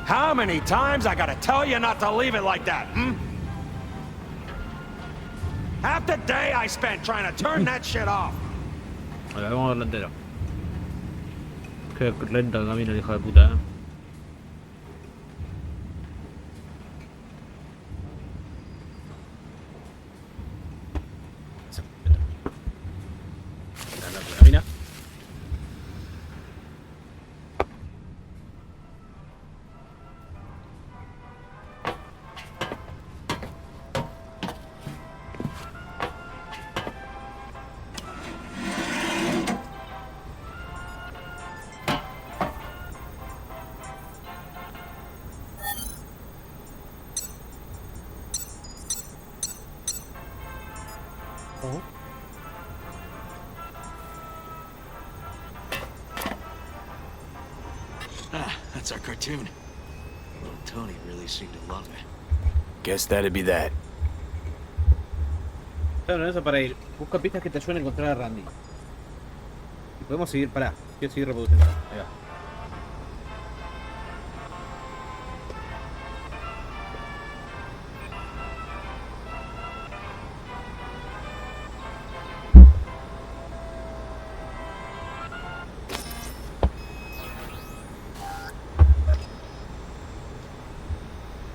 How many times I gotta tell you not to leave it like that, hmm? Half the day I spent trying to turn that shit off. Vale, vamos a verlo entero. Qué lento el camino el hijo de puta, Camina. That's our cartoon. Little Tony really seemed to love it. Guess that'd be that. Claro, eso para ir. Busca pistas que te ayuden a encontrar a Randy. Y podemos seguir, pará. Quiero seguir reproduciendo. Ahí va.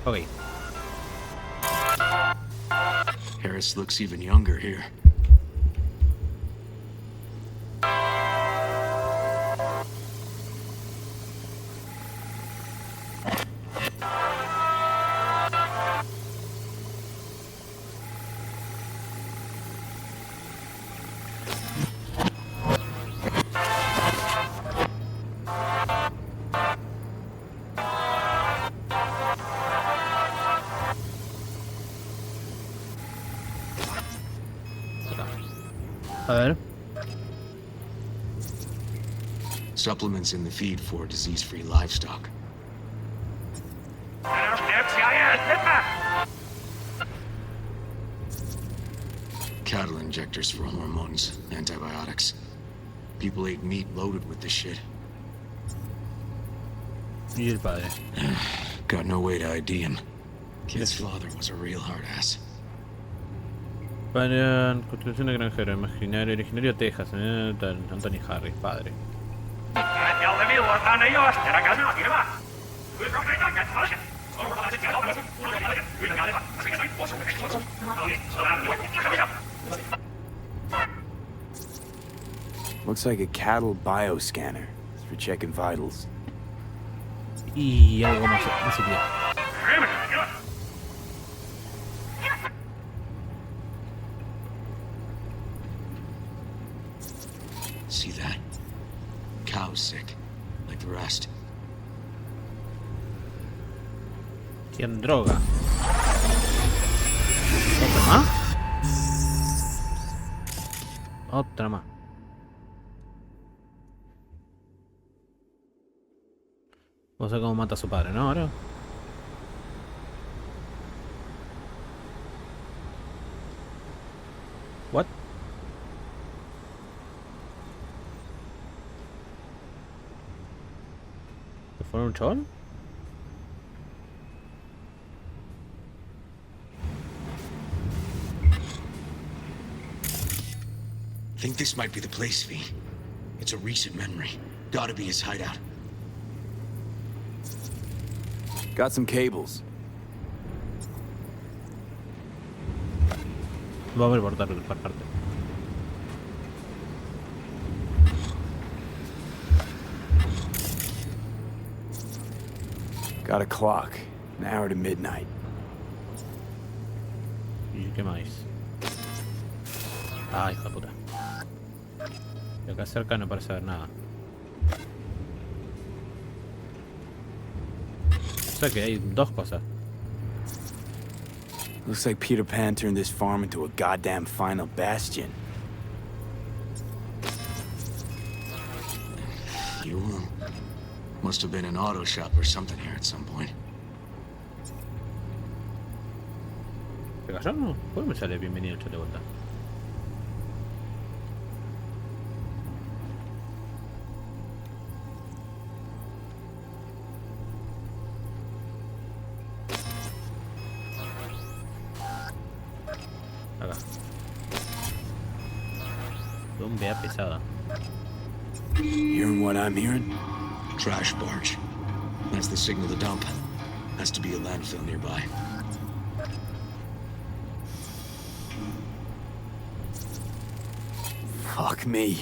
Okay. Harris looks even younger here. A ver. Supplements in the feed for disease-free livestock. Cattle injectors for hormones, antibiotics. People ate meat loaded with this shit. Y el padre. Got no way to ID him. Kid's father was a real hard ass. Para construcción de granjero, imaginario, originario Texas, Anthony Harris, padre. Looks like a cattle bioscanner. It's for checking vitals. Y algo más en su pie. See that? Cow's sick, like the rest. ¿Quién droga? ¿Otra más? Otra más. Vamos a ver cómo mata a su padre, ¿no? Ahora. What? ¿Se fue un chaval? Think this might be the place, V. It's a recent memory. Gotta be his hideout. Got some cables. Vamos a ver por parte. Got a clock. An hour to midnight. ¿Y qué más? Ay, hijo de puta. De acá cerca no parece haber nada. O sea que hay dos cosas. Looks like Peter Pan turned this farm into a goddamn final bastion. You must have been an auto shop or something here at some point. ¿Se cayó? No. ¿Por qué me sale bienvenido el chat de vuelta? Acá. Donde pesada. Hearing what I'm hearing? Trash barge. That's the signal to dump. Has to be a landfill nearby. Fuck me.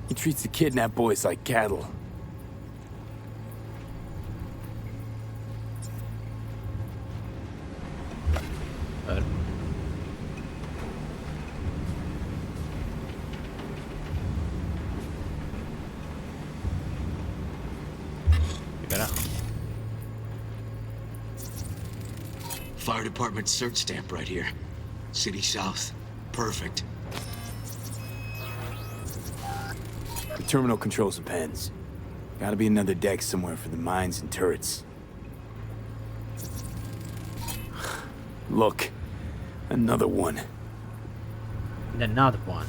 He treats the kidnapped boys like cattle. A ver. ¿Qué carajo? Fire department search stamp right here. City South. Perfect. The terminal controls some pens. Gotta be another deck somewhere for the mines and turrets. Look. Another one. And another one.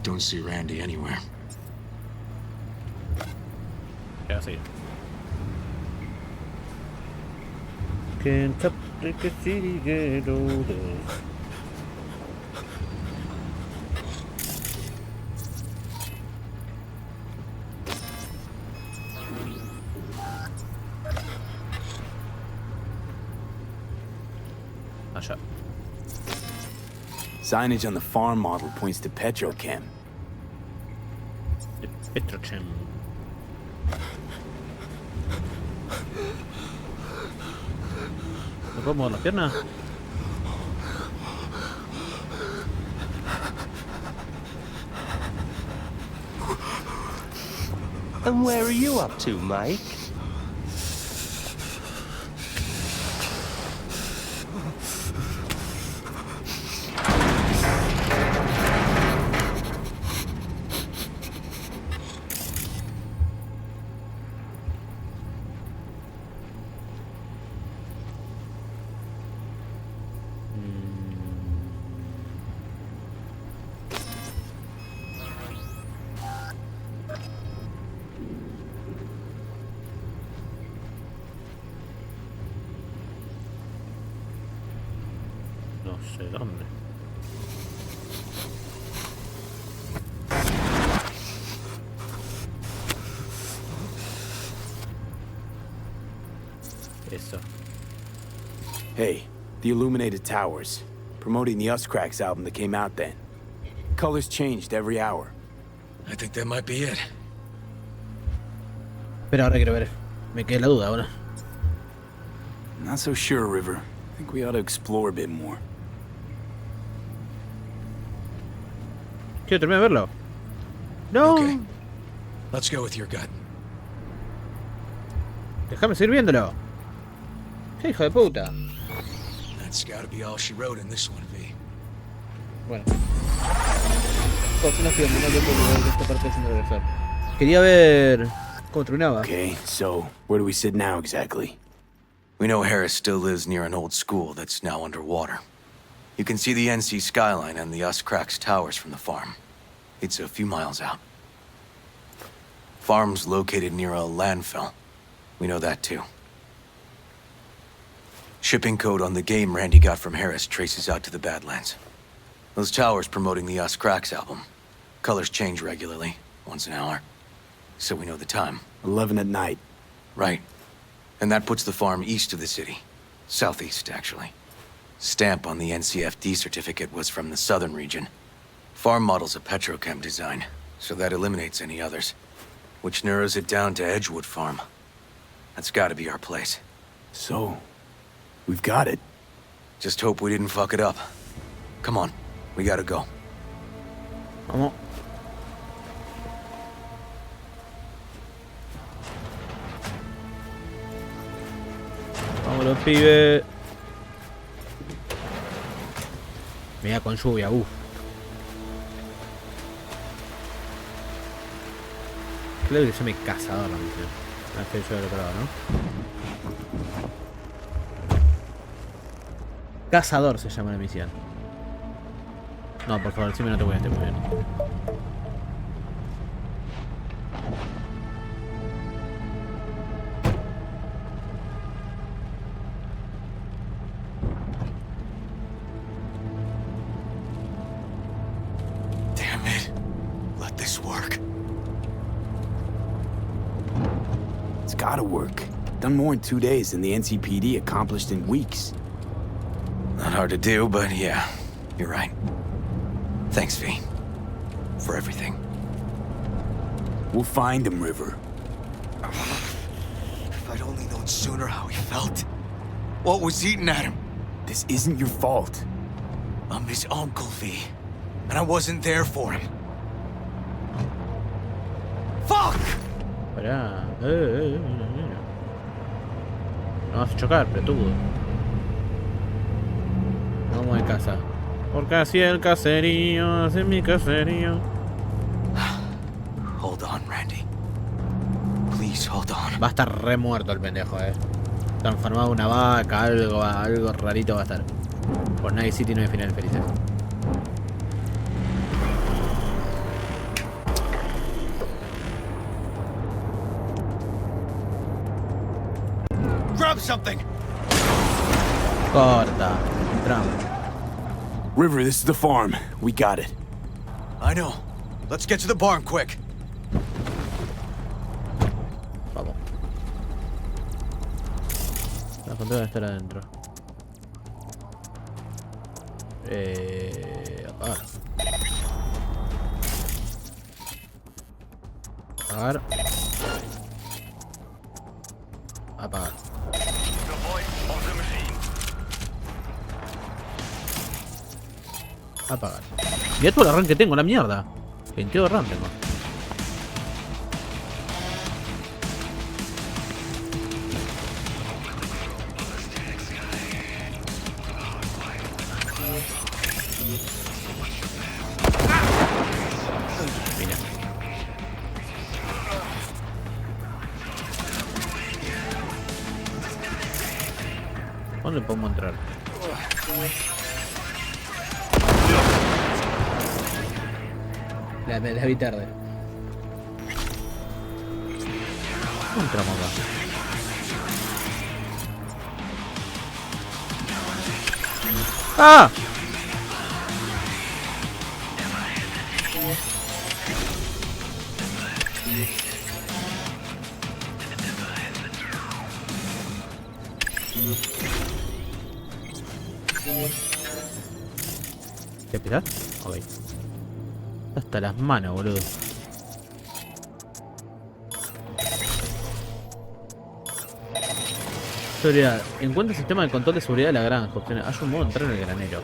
Don't see Randy anywhere. ¿Qué va a seguir? Can't stop the city get older. Allá. Signage on the farm model points to Petrochem. De Petrochem. ¿Me puedo mover las piernas? And where are you up to, Mike? No sé dónde. Eso. Hey, the illuminated towers. Promoting the Us Cracks album that came out then. Colors changed every hour. I think that might be it. Pero ahora quiero ver. Me queda la duda ahora. Not so sure, River. I think we ought to explore a bit more. Quiero terminar de verlo. No. Okay. Let's go with your gut. Déjame seguir viéndolo. ¡Qué hijo de puta! That's gotta be all she wrote in this one, V. Bueno. Esta parte sin regresar. Quería ver cómo terminaba. Okay, so where do we sit now exactly? We know Harris still lives near an old school that's now underwater. You can see the NC skyline and the Us Cracks towers from the farm. It's a few miles out. Farm's located near a landfill. We know that too. Shipping code on the game Randy got from Harris traces out to the Badlands. Those towers promoting the Us Cracks album. Colors change regularly, once an hour. So we know the time. 11 at night. Right. And that puts the farm east of the city. Southeast, actually. Stamp on the NCFD certificate was from the southern region. Farm model's a petrochem design, so that eliminates any others. Which narrows it down to Edgewood Farm. That's gotta be our place. So, we've got it. Just hope we didn't fuck it up. Come on, we gotta go. Vamos. Vámonos, pibe. Mira con lluvia, Creo que se llame cazador la misión. Ah, estoy yo del otro lado, ¿no? Cazador se llama la misión. No, por favor, decime no te voy a estar muy bien. Damn it. Let this work. It's gotta work. Done more in 2 days than the NCPD accomplished in weeks. Not hard to do, but yeah, you're right. Thanks, V. For everything. We'll find him, River. If I'd only known sooner how he felt. What was eating at him? This isn't your fault. I'm his uncle, V. And I wasn't there for him. Fuck! Pará. No vas a chocar, petudo. Vamos de casa. Porque así el caserío, así mi caserío. Hold on, Randy. Please hold on. Va a estar re muerto el pendejo, Transformado en una vaca, algo rarito va a estar. Por Night City no hay finales felices. Grab something! Corta. Entramos. River, this is the farm. We got it. I know. Let's get to the barn quick. Vamos. La control debe estar adentro. Apagar. Apagar. Apagar. Apagar. Mira todo el RAM que tengo, la mierda. 22 RAM tengo. Mira. ¿Dónde podemos entrar? La vi tarde. ¿Cómo entramos acá? ¡Ah! ¿Qué pisar? Ok. Hasta las manos, boludo. Seguridad. Encuentra el sistema de control de seguridad de la granja. Hay un modo de entrar en el granero.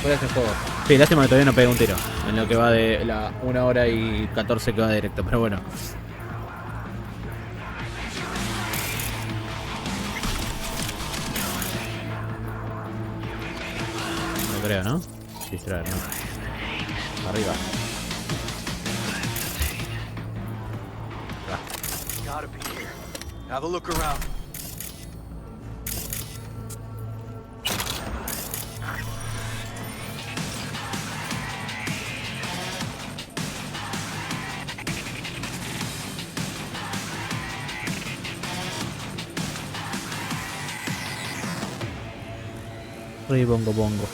Por ese juego. Sí, lástima que todavía no pegué un tiro. En lo que va de la 1 hora y 14 que va directo, pero bueno. No creo, ¿no? Distraer, ¿no? Arriba. Gotta be here. Have a look around. Rey bongo bongo.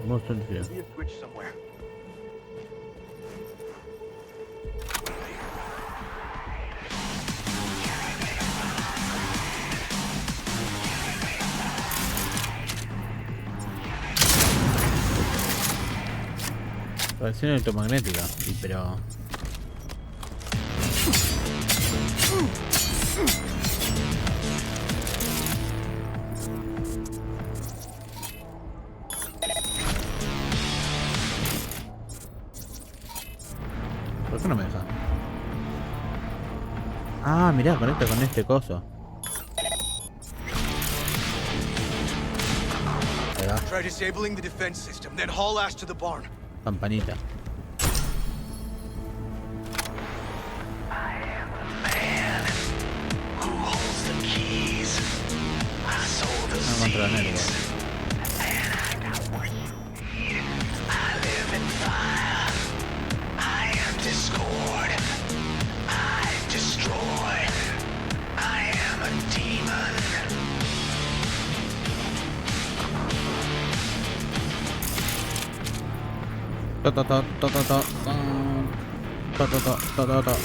Vamos a ver. See a switch somewhere. Radiación electromagnética. Y pero... ¿Por qué no me deja? Ah, mirá, conecta con este coso. Ahí va. Try disabling the defense system, then haul ass to the barn. Campanita. No contra la nerva. Ta ta ta ta ta ta ta ta ta ta ta ta.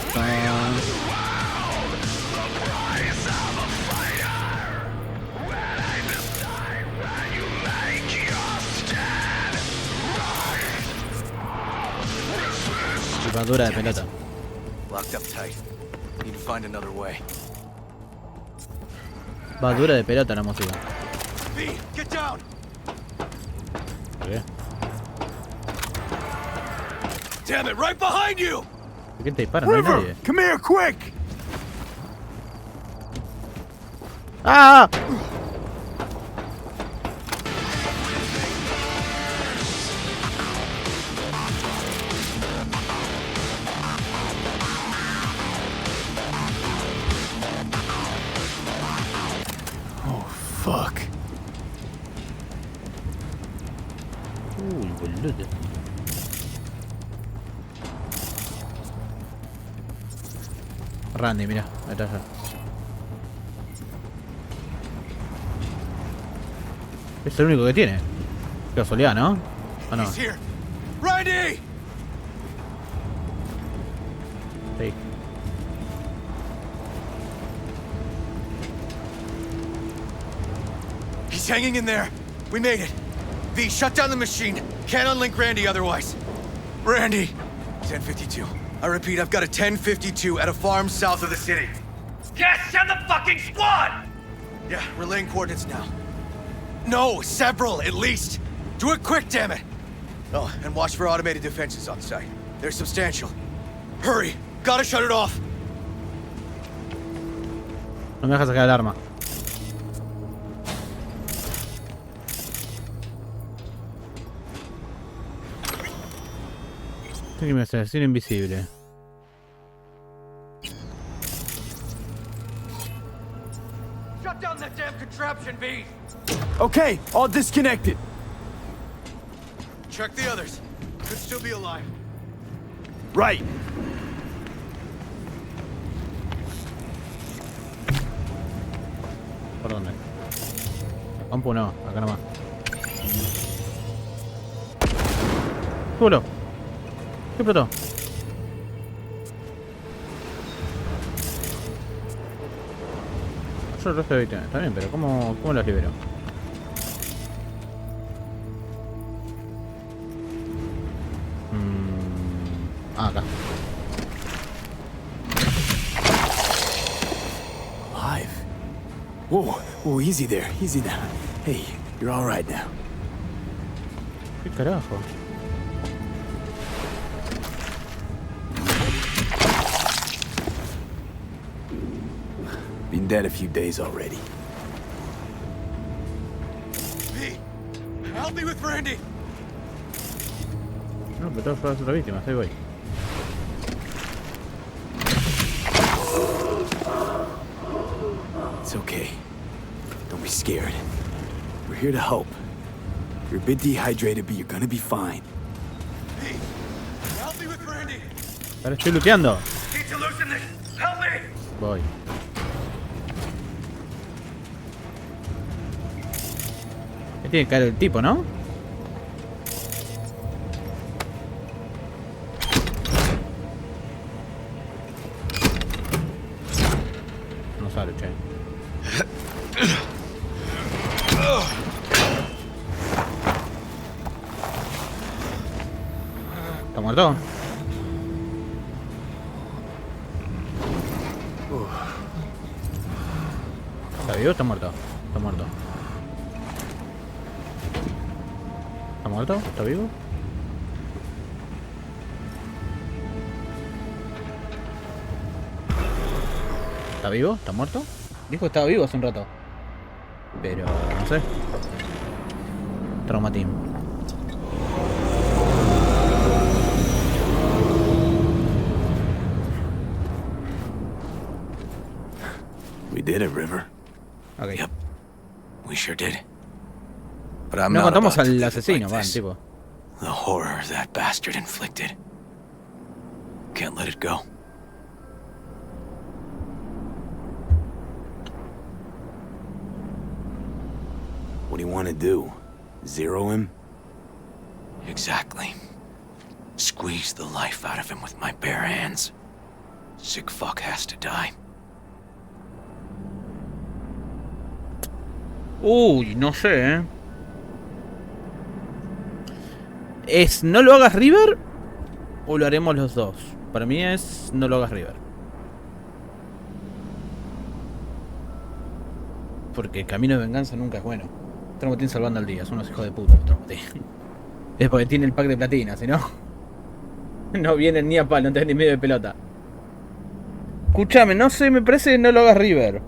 Dura de pelota. Locked up tight. Need to find another way. Va dura de pelota la música. V, get down. ¿Qué? Damn it, right behind you. ¿Por qué te disparan? No hay nadie. Come here, quick! ¡Ah! Fuck. Uy, boludo. Randy, mira, ahí está ya. Es el único que tiene. Qué casualidad, ¿no? ¿O no? He's here. Randy! Sí. He's hanging in there. We made it. V, shut down the machine. Can't unlink Randy otherwise. Randy! 1052. I repeat, I've got a 1052 at a farm south of the city. Yes, send the fucking squad! Yeah, relaying coordinates now. No, several, at least. Do it quick, damn it! Oh, and watch for automated defenses on site. They're substantial. Hurry! Gotta shut it off! No me dejas sacar el arma. ¿Qué me hace? Ser invisible. Shut Lock down that damn contraption, V! Okay, all disconnected. Check the others. Could still be alive. Right. ¿Por dónde? La compu no, acá nomás. ¡Súbelo! ¿Qué explotó? Yo el resto de víctimas. Está bien, pero ¿cómo las libero? Acá. Alive. Whoa, easy there, easy now. Hey, you're all right now. ¿Qué carajo? Been dead a few days already. V, help me with Randy. No, pero tengo que las otras víctimas, ahí voy. It's okay. Don't be scared. We're here to help. You're a bit dehydrated, but you're gonna be fine. V, help me with Randy. Ahora estoy looteando. Need to loosen this. Help me. Voy. Tiene que caer el tipo, ¿no? No sale, che. ¿Está muerto? ¿Está vivo o está muerto? Está muerto. ¿Está muerto? ¿Está vivo? ¿Está vivo? ¿Está muerto? Dijo que estaba vivo hace un rato. Pero no sé. Traumatismo. We did it, River. Okay. Yep, we sure did. But I'm No not contamos about to al leave it asesino, like van, this. tipo. The horror that bastard inflicted. Can't let it go. What do you want to do? Zero him? Exactly. Squeeze the life out of him with my bare hands. Sick fuck has to die. Uy, no sé, ¿Es no lo hagas River o lo haremos los dos? Para mí es no lo hagas River. Porque el camino de venganza nunca es bueno. Traumatín salvando al día, son unos hijos de puta, Traumatín. Es porque tiene el pack de platina, si no, no vienen ni a palo, no tenés ni medio de pelota. Escúchame, no sé, me parece que no lo hagas River.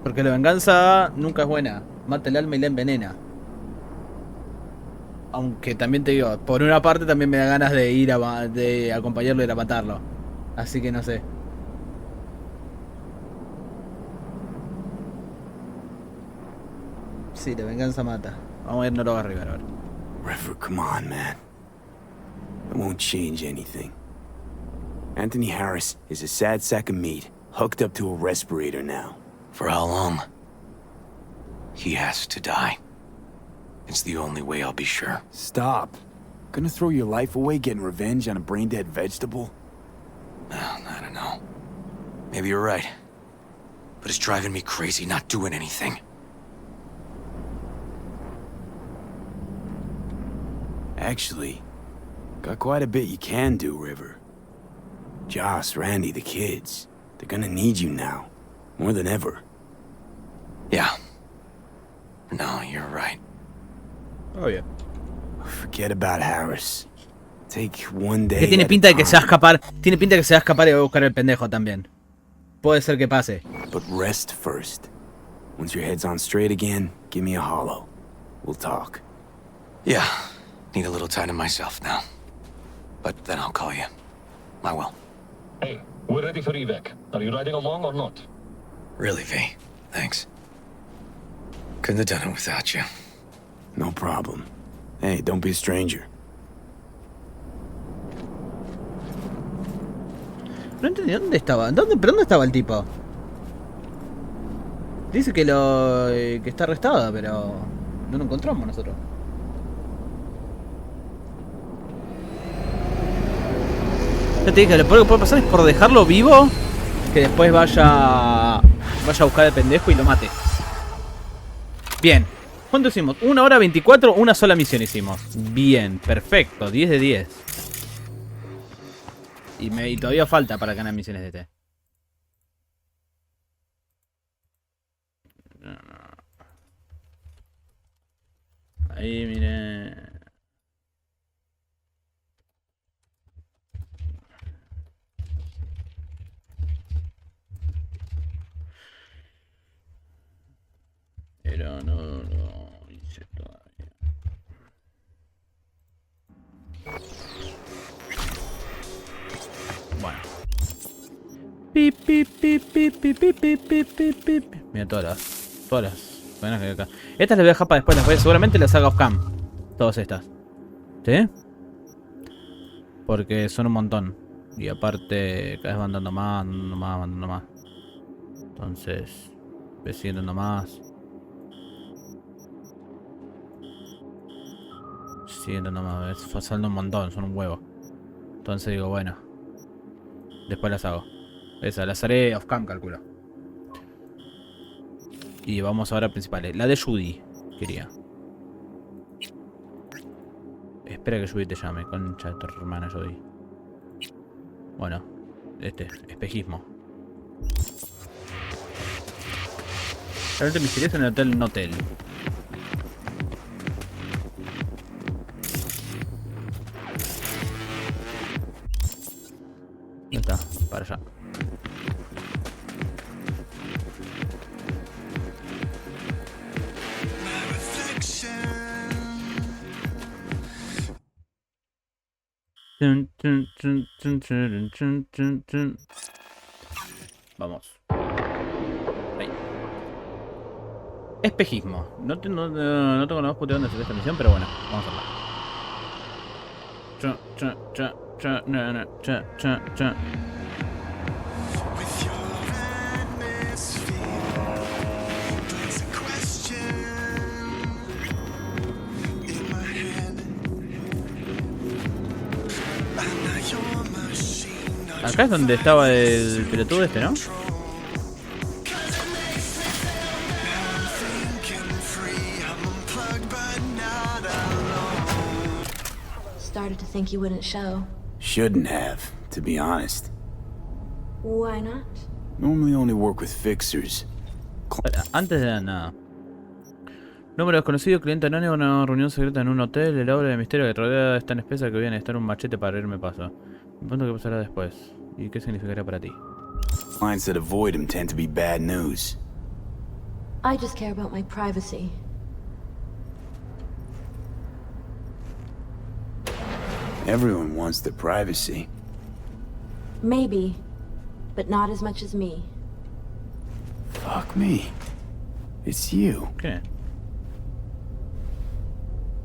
Porque la venganza nunca es buena. Mata el alma y la envenena. Aunque también te digo, por una parte también me da ganas de ir de acompañarlo y ir a matarlo. Así que no sé. Sí, la venganza mata. Vamos a ir, no lo hagas River, a ver. River, come on, man. It won't change anything. Anthony Harris is a sad sack of meat, hooked up to a respirator now. For how long? He has to die. It's the only way I'll be sure. Stop. Gonna throw your life away getting revenge on a brain-dead vegetable? I don't know. Maybe you're right. But it's driving me crazy not doing anything. Actually, got quite a bit you can do, River. Joss, Randy, the kids. They're gonna need you now. More than ever. Yeah. No, you're right. Oh, yeah. Forget about Harris. Take one day. Que tiene at pinta a de que se va a time. escapar. Tiene pinta de que se va a escapar y va a buscar el pendejo también. Puede ser que pase. But rest first. Once your head's on straight again, give me a hollow. We'll talk. Yeah. Need a little time to myself now. But then I'll call you. I will. Hey, we're ready for evac. Are you riding along or not? Really, V? Thanks. Couldn't have done it without you. No problem. Hey, don't be a stranger. No entendí, ¿dónde estaba? ¿Dónde estaba el tipo? Dice que que está arrestado, pero no lo encontramos nosotros. Ya te dije, lo peor que puede pasar es por dejarlo vivo, que después vaya a buscar al pendejo y lo mate. Bien. ¿Cuánto hicimos? 1 hora 24, una sola misión hicimos. Bien, perfecto, 10 de 10. Y todavía falta para ganar misiones de este. Ahí, mire. Pero no hice todavía. Bueno. Pip, pip, pip, pip, pip, pip, pip, pip, pip. Mira todas las buenas que hay acá. Estas las voy a dejar para después, seguramente las haga off-cam. Todas estas. ¿Sí? Porque son un montón. Y aparte, cada vez van dando más, van dando más. Entonces, me siguen dando más. Siguen dando más, pasando un montón, son un huevo. Entonces digo, bueno. Después las hago. Esas, las haré off-cam, calculo. Y vamos ahora a principales. La de Judy, quería. Espera que Judy te llame, concha de tu hermana Judy. Bueno, espejismo. Realmente misterioso en el hotel Notel. Ya está, para allá. Vamos. Ahí. Espejismo. No tengo la voz puta dónde hacer esta misión, pero bueno, vamos a hacerla. Acá es donde estaba el pelotudo este, ¿no? Started to think you wouldn't show. Shouldn't have, to be honest. Why not? Normally only work with fixers. Antes de nada. Número desconocido, cliente anónimo, una reunión secreta en un hotel. El aura de misterio que rodea es tan espesa que voy a necesitar un machete para abrirme paso. Me pregunto qué pasará después. ¿Y qué significará para ti? Clients that avoid him tend to be bad news. I just care about my privacy. Everyone wants their privacy. Maybe, but not as much as me. Fuck me. It's you. ¿Qué?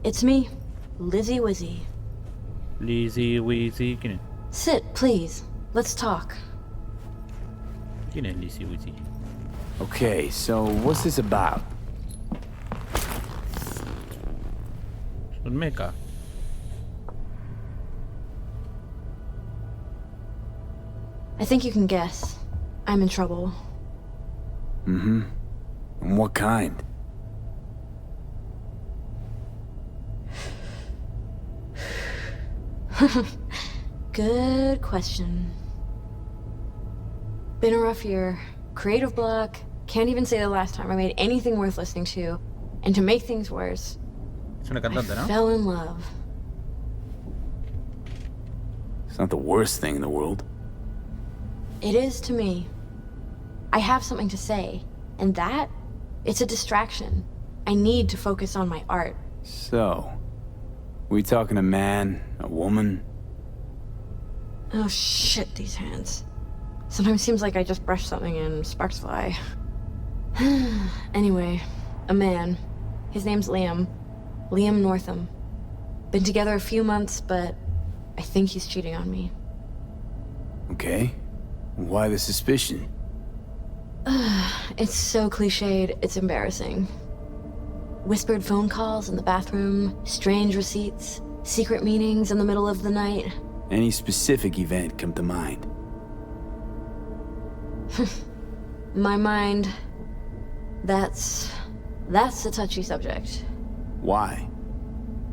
It's me, Lizzie Wizzy. Lizzie Wizzy, ¿quién es? Sit, please. Let's talk. ¿Quién es Lizzie Wizzy? Okay, so what's this about? Un mecha. I think you can guess. I'm in trouble. Mm-hmm. And what kind? Good question. Been a rough year. Creative block. Can't even say the last time I made anything worth listening to. And to make things worse, Es una cantante, ¿no? I fell in love. It's not the worst thing in the world. It is to me. I have something to say, and that, it's a distraction. I need to focus on my art. So, we talking a man, a woman? Oh shit, these hands. Sometimes seems like I just brush something and sparks fly. Anyway, a man. His name's Liam. Liam Northam. Been together a few months, but I think he's cheating on me. Okay. Why the suspicion? It's so cliched, it's embarrassing. Whispered phone calls in the bathroom, strange receipts, secret meetings in the middle of the night. Any specific event come to mind? My mind... That's a touchy subject. Why?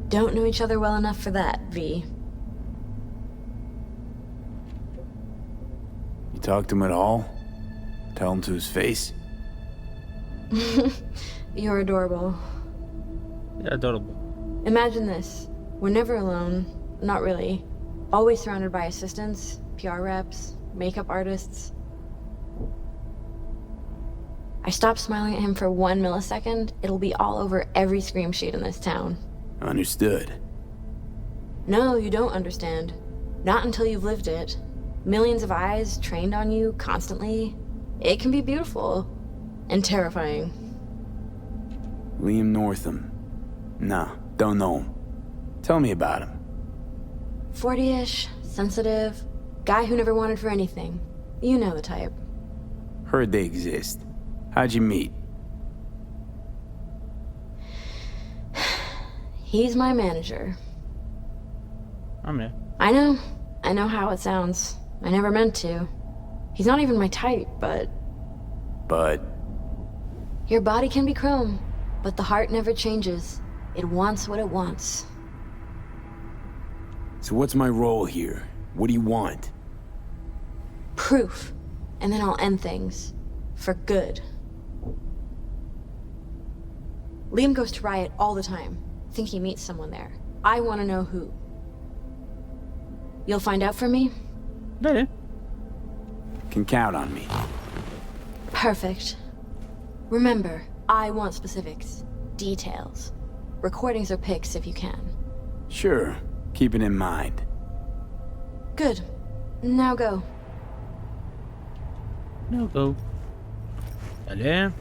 Don't know each other well enough for that, V. You talk to him at all? Tell him to his face? You're adorable. Yeah, adorable. Imagine this. We're never alone. Not really. Always surrounded by assistants, PR reps, makeup artists. I stop smiling at him for 1 millisecond, it'll be all over every scream sheet in this town. Understood. No, you don't understand. Not until you've lived it. Millions of eyes trained on you constantly. It can be beautiful. And terrifying. Liam Northam. Nah, don't know him. Tell me about him. 40-ish, sensitive, guy who never wanted for anything. You know the type. Heard they exist. How'd you meet? He's my manager. I'm here. I know how it sounds. I never meant to. He's not even my type, but... But... Your body can be chrome, but the heart never changes. It wants what it wants. So what's my role here? What do you want? Proof. And then I'll end things. For good. Liam goes to Riot all the time. Think he meets someone there. I want to know who. You'll find out for me? Dale. Can count on me. Perfect. Remember, I want specifics. Details. Recordings or pics if you can. Sure. Keep it in mind. Good. Now go. No go. Dale.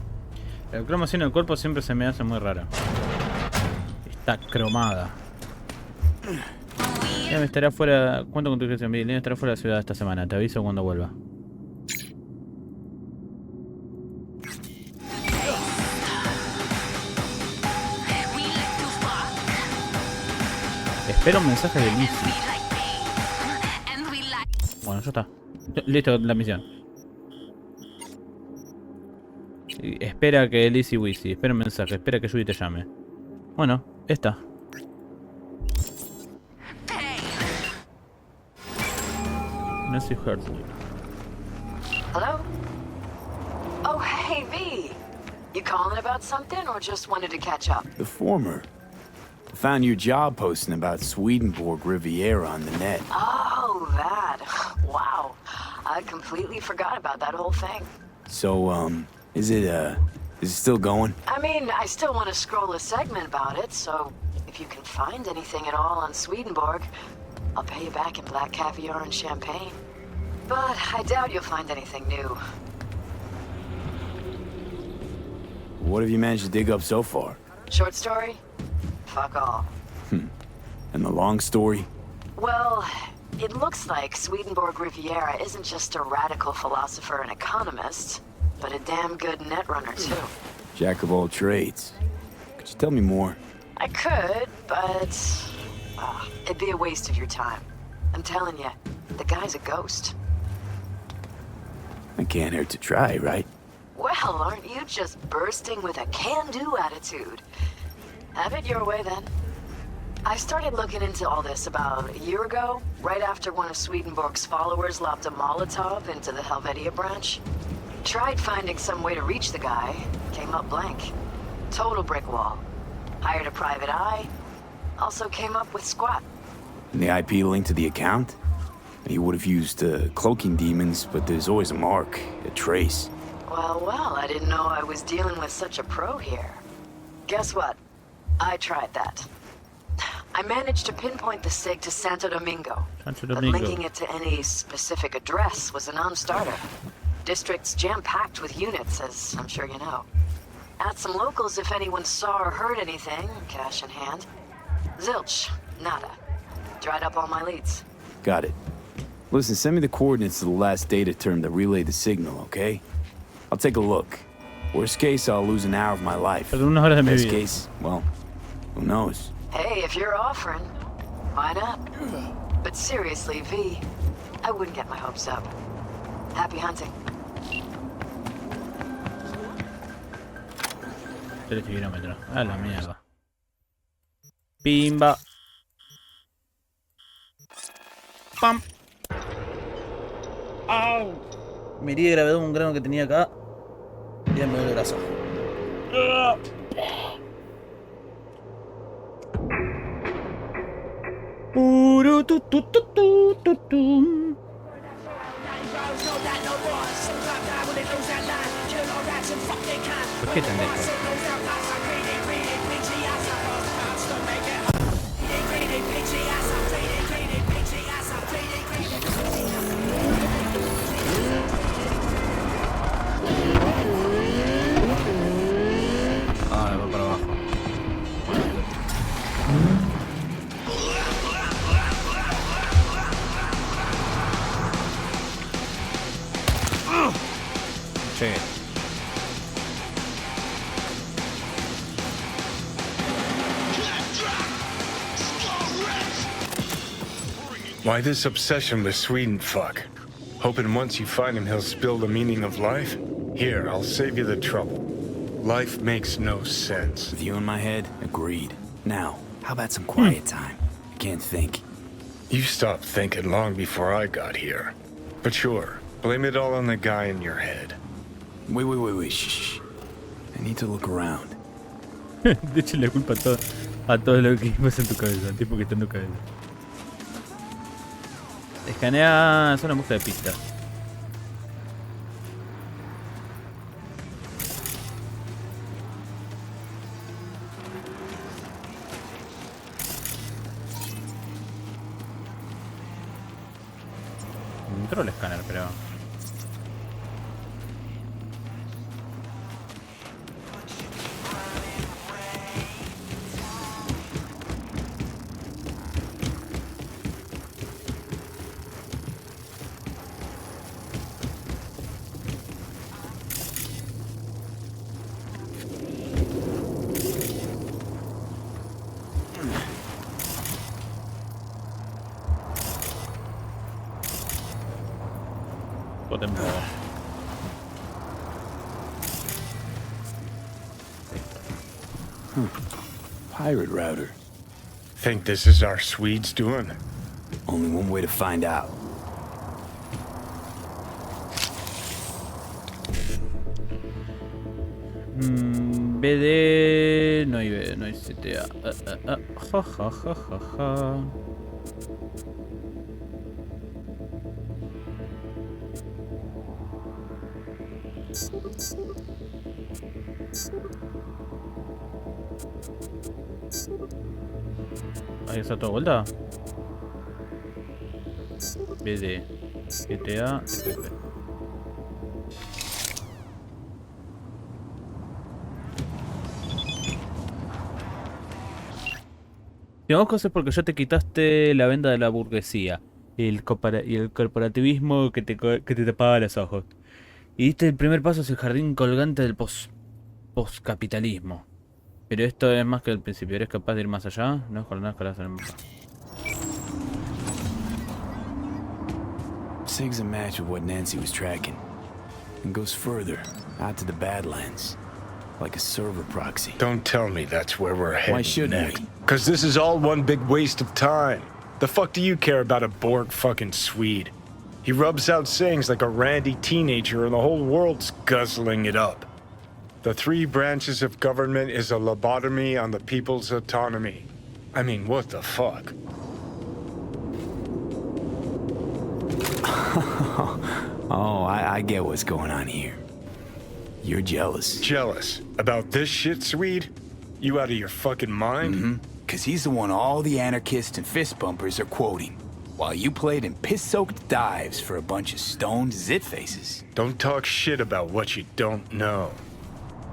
La cromación del cuerpo siempre se me hace muy rara. Está cromada. Ya me estará fuera. Cuento con tu creación, Billy. Estará fuera de la ciudad esta semana. Te aviso cuando vuelva. Espero un mensaje de Lizzie. Bueno, ya está. Listo la misión. Espera que Lizzie Wizzy. Espera un mensaje. Espera que Judy te llame. Bueno, esta. No sé hurt. Hello? Oh, hey, V. You calling about something or just wanted to catch up? The former. I found your job posting about Swedenborg Riviera on the net. Oh, that. Wow. I completely forgot about that whole thing. So, is it still going? I mean, I still want to scroll a segment about it, so if you can find anything at all on Swedenborg, I'll pay you back in black caviar and champagne. But I doubt you'll find anything new. What have you managed to dig up so far? Short story? Fuck all. And the long story? Well, it looks like Swedenborg Riviera isn't just a radical philosopher and economist, but a damn good netrunner too. Jack of all trades. Could you tell me more? I could, but it'd be a waste of your time. I'm telling you, the guy's a ghost. It can't hurt to try, right? Well, aren't you just bursting with a can-do attitude? Have it your way, then. I started looking into all this about a year ago, right after one of Swedenborg's followers lobbed a Molotov into the Helvetia branch. Tried finding some way to reach the guy, came up blank. Total brick wall. Hired a private eye, also came up with squat. And the IP link to the account? He would have used cloaking demons, but there's always a mark, a trace. Well, I didn't know I was dealing with such a pro here. Guess what? I tried that. I managed to pinpoint the SIG to Santo Domingo. But linking it to any specific address was a non-starter. District's jam-packed with units, as I'm sure you know. Asked some locals if anyone saw or heard anything, cash in hand. Zilch, nada. Dried up all my leads. Got it. Listen, send me the coordinates to the last data term that relayed the signal, okay? I'll take a look. Worst case, I'll lose an hour of my life. Best case, well, who knows? Hey, if you're offering, why not? But seriously, V, I wouldn't get my hopes up. Happy hunting. 3 kilómetros. A la mierda. Pimba. Pam. ¡Au! Me herí de gravedad un grano que tenía acá. Y ya me duele el brazo. ¿Por qué tan lejos? Ah, va para abajo. Llegué. Why this obsession with Sweden fuck? Hoping once you find him he'll spill the meaning of life? Here, I'll save you the trouble. Life makes no sense. With you in my head, agreed. Now, how about some quiet time? I can't think. You stopped thinking long before I got here. But sure, blame it all on the guy in your head. Wait, shh. I need to look around. De hecho, le culpa a todo lo que pasa en tu cabeza, tipo que está en tu cabeza. Escanea zona en busca de pistas. Entró el escáner, pero... Pirate router. Think this is our Swedes doing? Only one way to find out. BD... No hay BD, no hay CTA. Ja, ja, ja, ja, ja. Ahí está toda vuelta. BD, GTA, FP. Digamos cosas porque ya te quitaste la venda de la burguesía y el corporativismo que te tapaba los ojos. Y diste el primer paso hacia el jardín colgante del postcapitalismo. Pero esto es más que el principio. ¿Eres capaz de ir más allá? No es jornadas que las hacen. Sig's a match with what Nancy was tracking. And goes further, out to the Badlands. Like a server proxy. Don't tell me that's where we're headed. Why shouldn't we? Because this is all one big waste of time. The fuck do you care about a Borg fucking Swede? He rubs out sayings like a randy teenager and the whole world's guzzling it up. The 3 branches of government is a lobotomy on the people's autonomy. I mean, what the fuck? Oh, I get what's going on here. You're jealous. Jealous? About this shit, Swede? You out of your fucking mind? Mm-hmm. Cause he's the one all the anarchists and fist bumpers are quoting. While you played in piss-soaked dives for a bunch of stoned zit faces. Don't talk shit about what you don't know.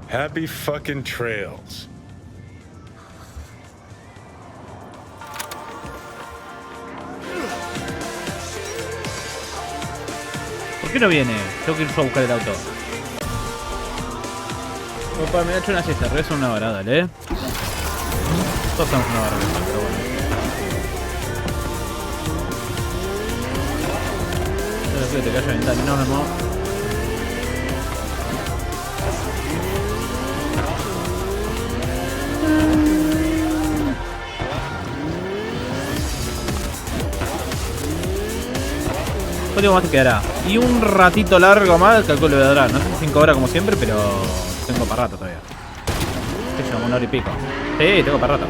Happy fucking trails. ¿Por qué no viene? Tengo que ir a buscar el auto. Opa, me ha hecho una siesta, regresa una hora, dale. Todos estamos una hora, pero bueno. Espero que te caiga la ventana, no, no. ¿Cuánto más te quedará? Y un ratito largo más, calculo que dará. No sé si 5 horas como siempre, pero tengo para rato todavía. ¿Qué llevo? 1 hora y pico. Sí, tengo para rato.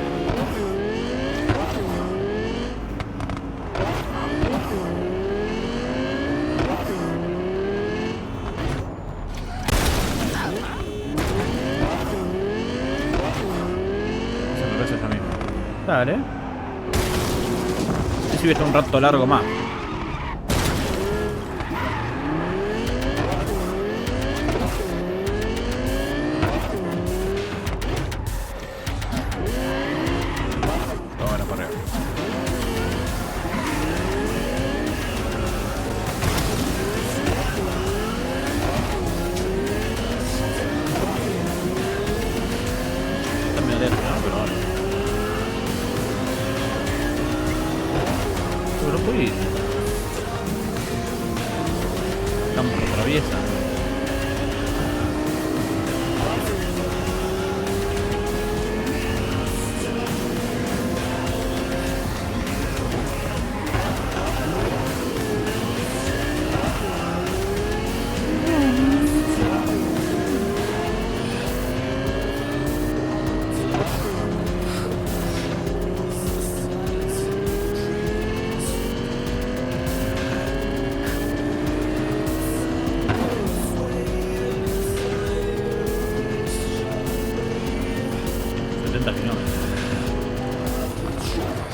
Gracias a mí. Dale. Y si un rato largo más.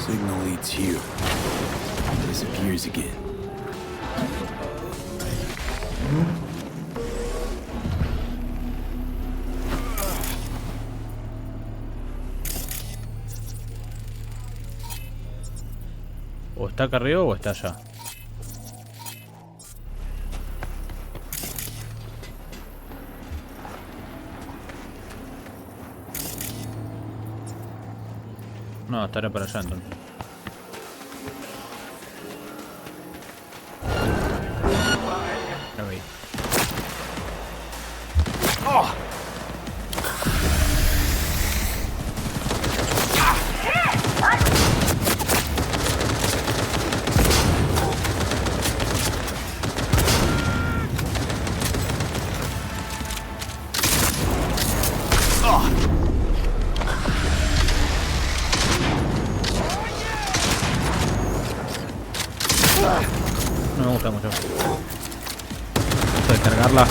Signal leads here. Disappears again. O está acá arriba o está allá. No, estará para allá entonces. Ya vi. ¡Oh! No me gusta mucho esto de cargarla.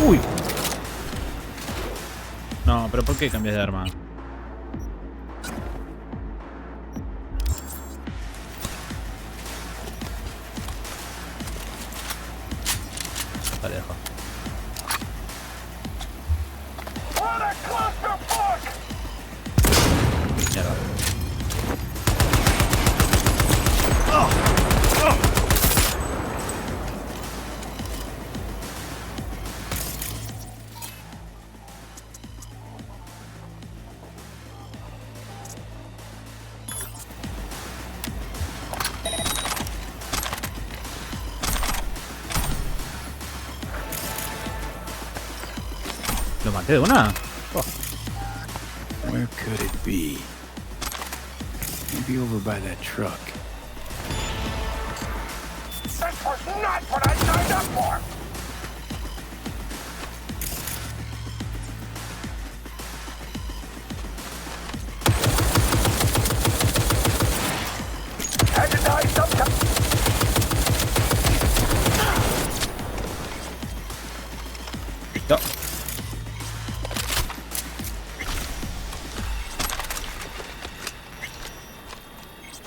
Uy. No, pero ¿por qué cambias de arma? Vale, dejo. Mierda. ¿Lo maté de una? Oh. Where could it be? Maybe over by that truck. That was not what I signed up for! Had to die somewhere. Listo.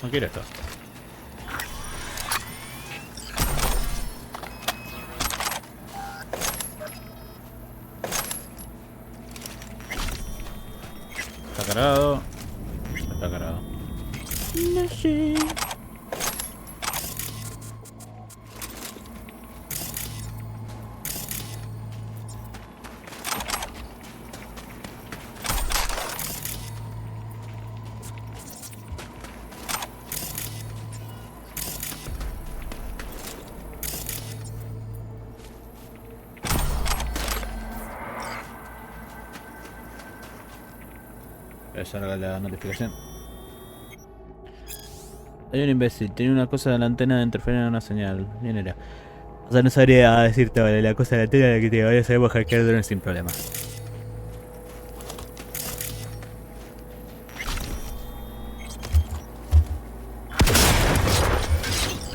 No quiero esto. Está cargado. Está cargado. No sé. Esa era la notificación. Hay un imbécil, tenía una cosa de la antena de interferir en una señal. ¿Quién era? O sea, no sabría decirte ahora la cosa de la antena de la que te vaya a saber hackear drones sin problema.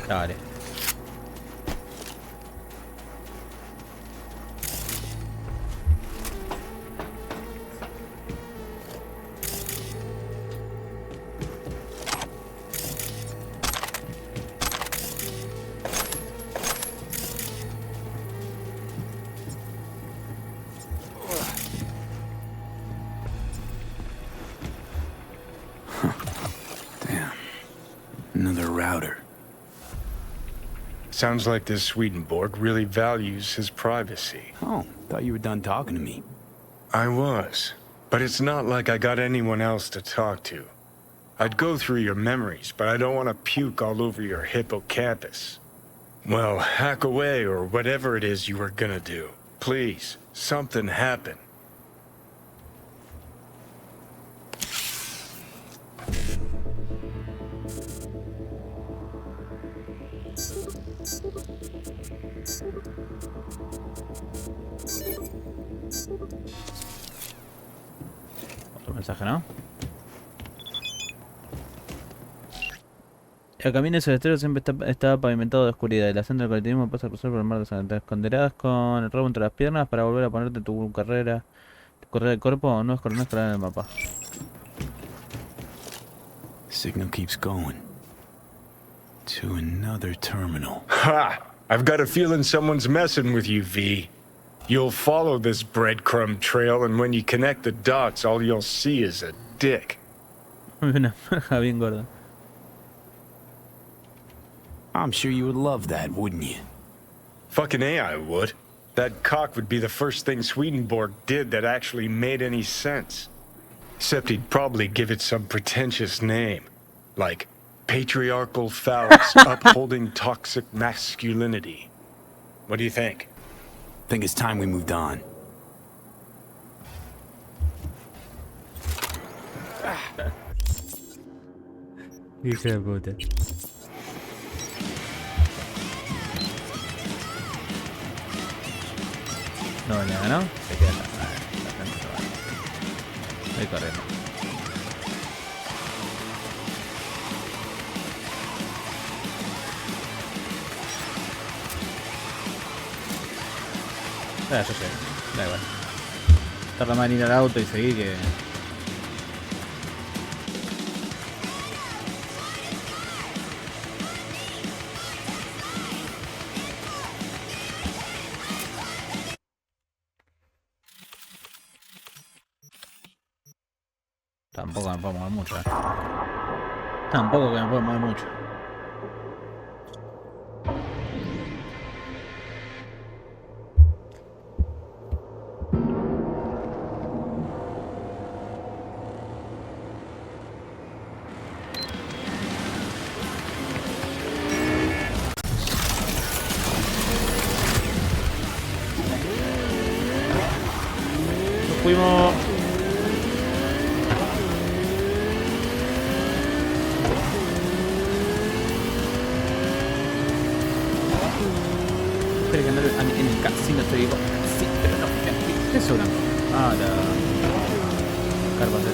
Vale. Another router. Sounds like this Swedenborg really values his privacy. Oh, thought you were done talking to me. I was, but it's not like I got anyone else to talk to. I'd go through your memories, but I don't want to puke all over your hippocampus. Well, hack away or whatever it is you were gonna do. Please, something happen. Otro mensaje, ¿no? El camino hacia el estudio siempre está pavimentado de oscuridad y la senda del colectivismo pasa a cruzar por el mar de sangre. Te esconderás con el rabo entre las piernas para volver a ponerte tu carrera de cuerpo o nuevas coordenadas claras en el mapa. Signal keeps going to another terminal. Ha! I've got a feeling someone's messing with you, V. You'll follow this breadcrumb trail, and when you connect the dots, all you'll see is a dick. Una verga bien gorda. I'm sure you would love that, wouldn't you? Fucking A, I would. That cock would be the first thing Swedenborg did that actually made any sense. Except he'd probably give it some pretentious name. Like, patriarchal phallus upholding toxic masculinity. What do you think? Think it's time we moved on. Hijo de puta. No, ¿no? Se queda la gente se va. Ahí corriendo. Yo sé, da igual. Tarda más en ir al auto y seguir que... Tampoco me puedo mover mucho, Tampoco que me puedo mover mucho. Nos fuimos. Espera que andar en el casino te digo. Sí, pero no. ¿Qué es eso blanco? Ah, la carpa de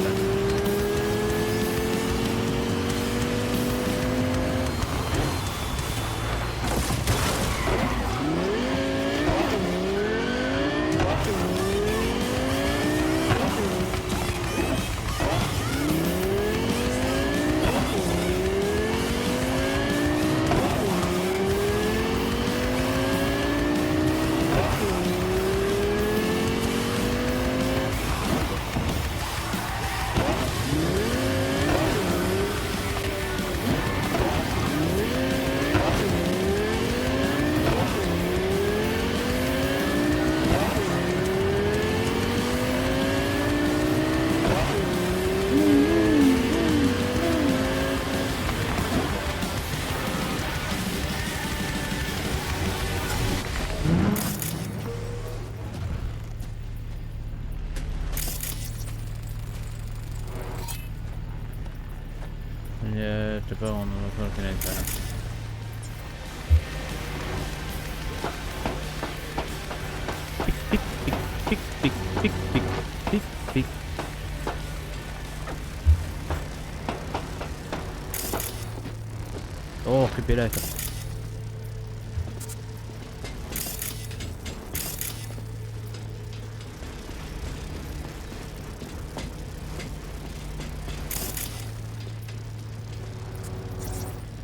Espera esto.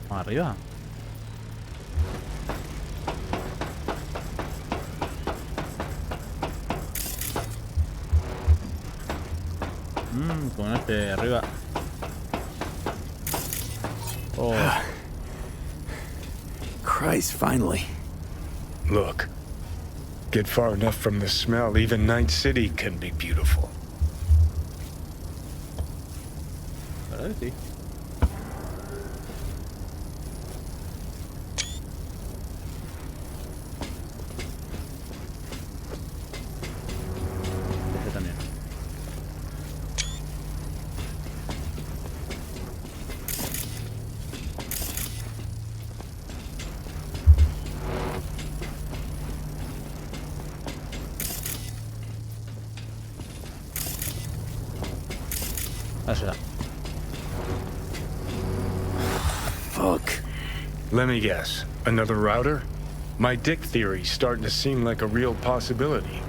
Vamos arriba. Con este arriba. Oh. Christ, finally. Look. Get far enough from the smell, even Night City can be beautiful. ¿Verdad que sí? Este también. Allá. Fuck. Let me guess. Another router? My dick theory's starting to seem like a real possibility.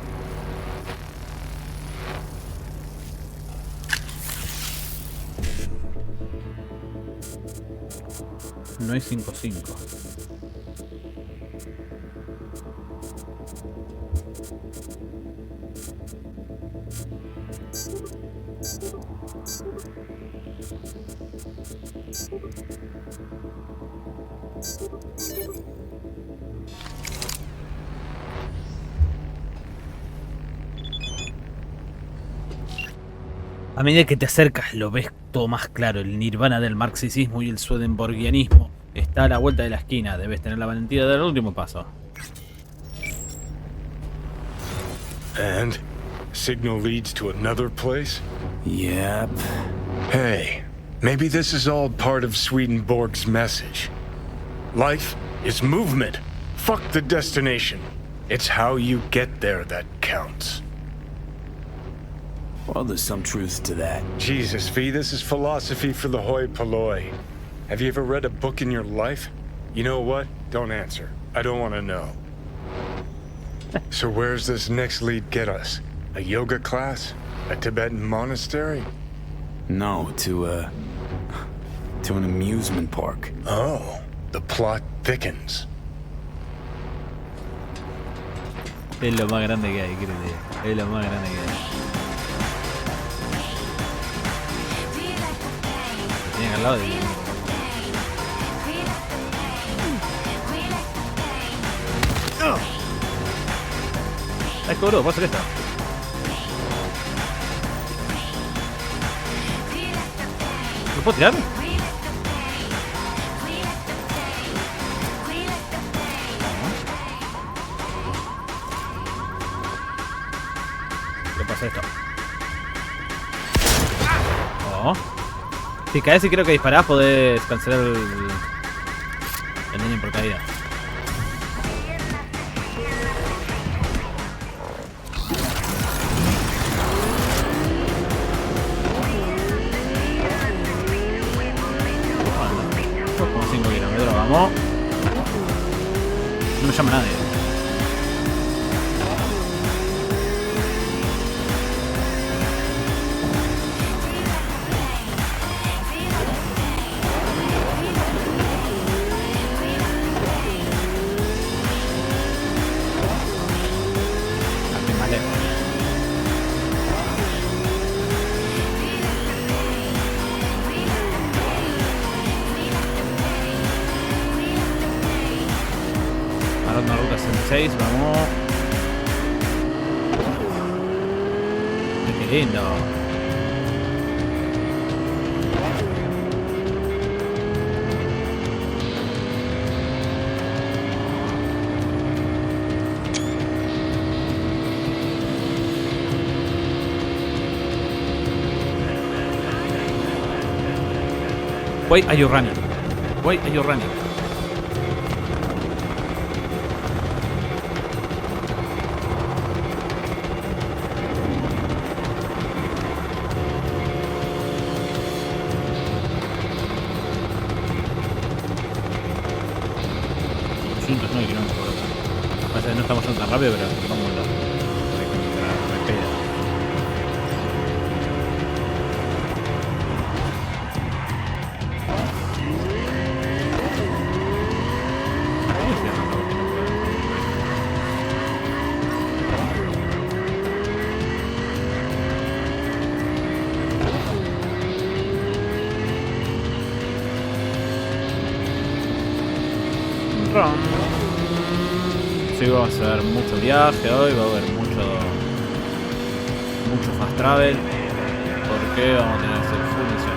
No hay 5-5. A medida que te acercas lo ves todo más claro. El nirvana del marxismo y el swedenborgianismo está a la vuelta de la esquina. Debes tener la valentía de dar el último paso. And? Signal leads to another place? Yep. Hey, maybe this is all part of Swedenborg's message. Life is movement. Fuck the destination. It's how you get there that counts. Well, there's some truth to that. Jesus, V, this is philosophy for the hoi polloi. Have you ever read a book in your life? You know what? Don't answer. I don't want to know. So where's this next lead get us? A yoga class? A Tibetan monastery? No, to an amusement park. Oh, the plot thickens. Es lo más grande que hay, creo. Es lo más grande que hay. Tienen al lado de mí. Es que bro, ¿puedo hacer esto? ¿Lo puedo tirar? ¿Qué pasa esto? Oh. Si caes y creo que disparás, podés cancelar el daño por caída. Como 5 kilómetros, vamos. No me llama nadie. Una ruta 66, vamos. Qué lindo. Why are you running? Why are you running? juntos, ¿no? Y kilómetros por hora. O sea, no estamos yendo tan rápido, pero vamos la rapida. Sí, vamos a hacer mucho viaje hoy, va a haber mucho fast travel, porque vamos a tener que hacer full misión.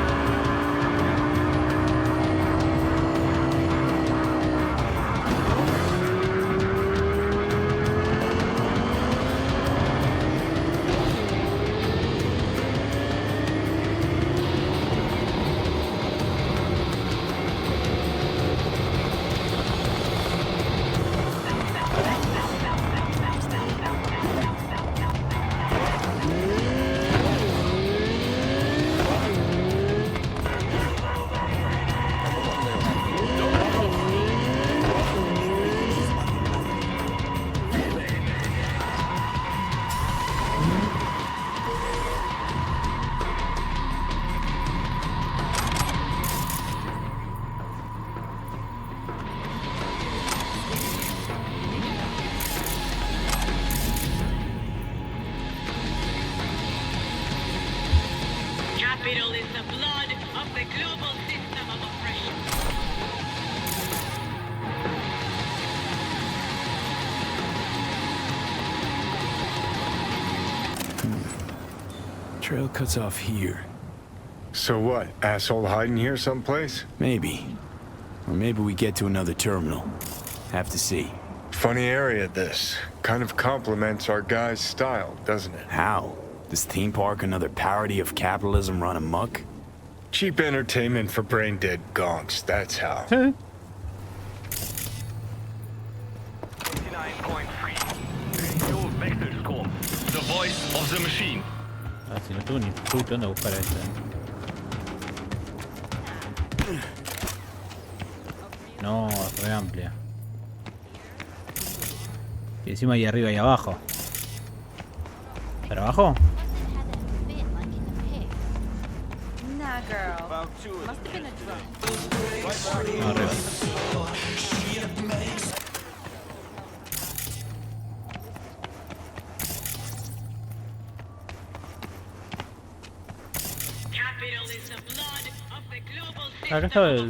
Capital is the blood of the global system of oppression. Trail cuts off here. So what? Asshole hiding here someplace? Maybe. Or maybe we get to another terminal. Have to see. Funny area, this. Kind of complements our guy's style, doesn't it? How? This theme park another parody of capitalism run amok? Cheap entertainment for brain-dead gonks, that's how. 99.3. Radio Wechselstrom. The voice of the machine. Ah, si no tengo ni puta onda buscar esta. No, es re amplia. Y encima ahí arriba y abajo. ¿Para abajo? Nah, girl. Must have been a drunk. No, arriba. Acá estaba el...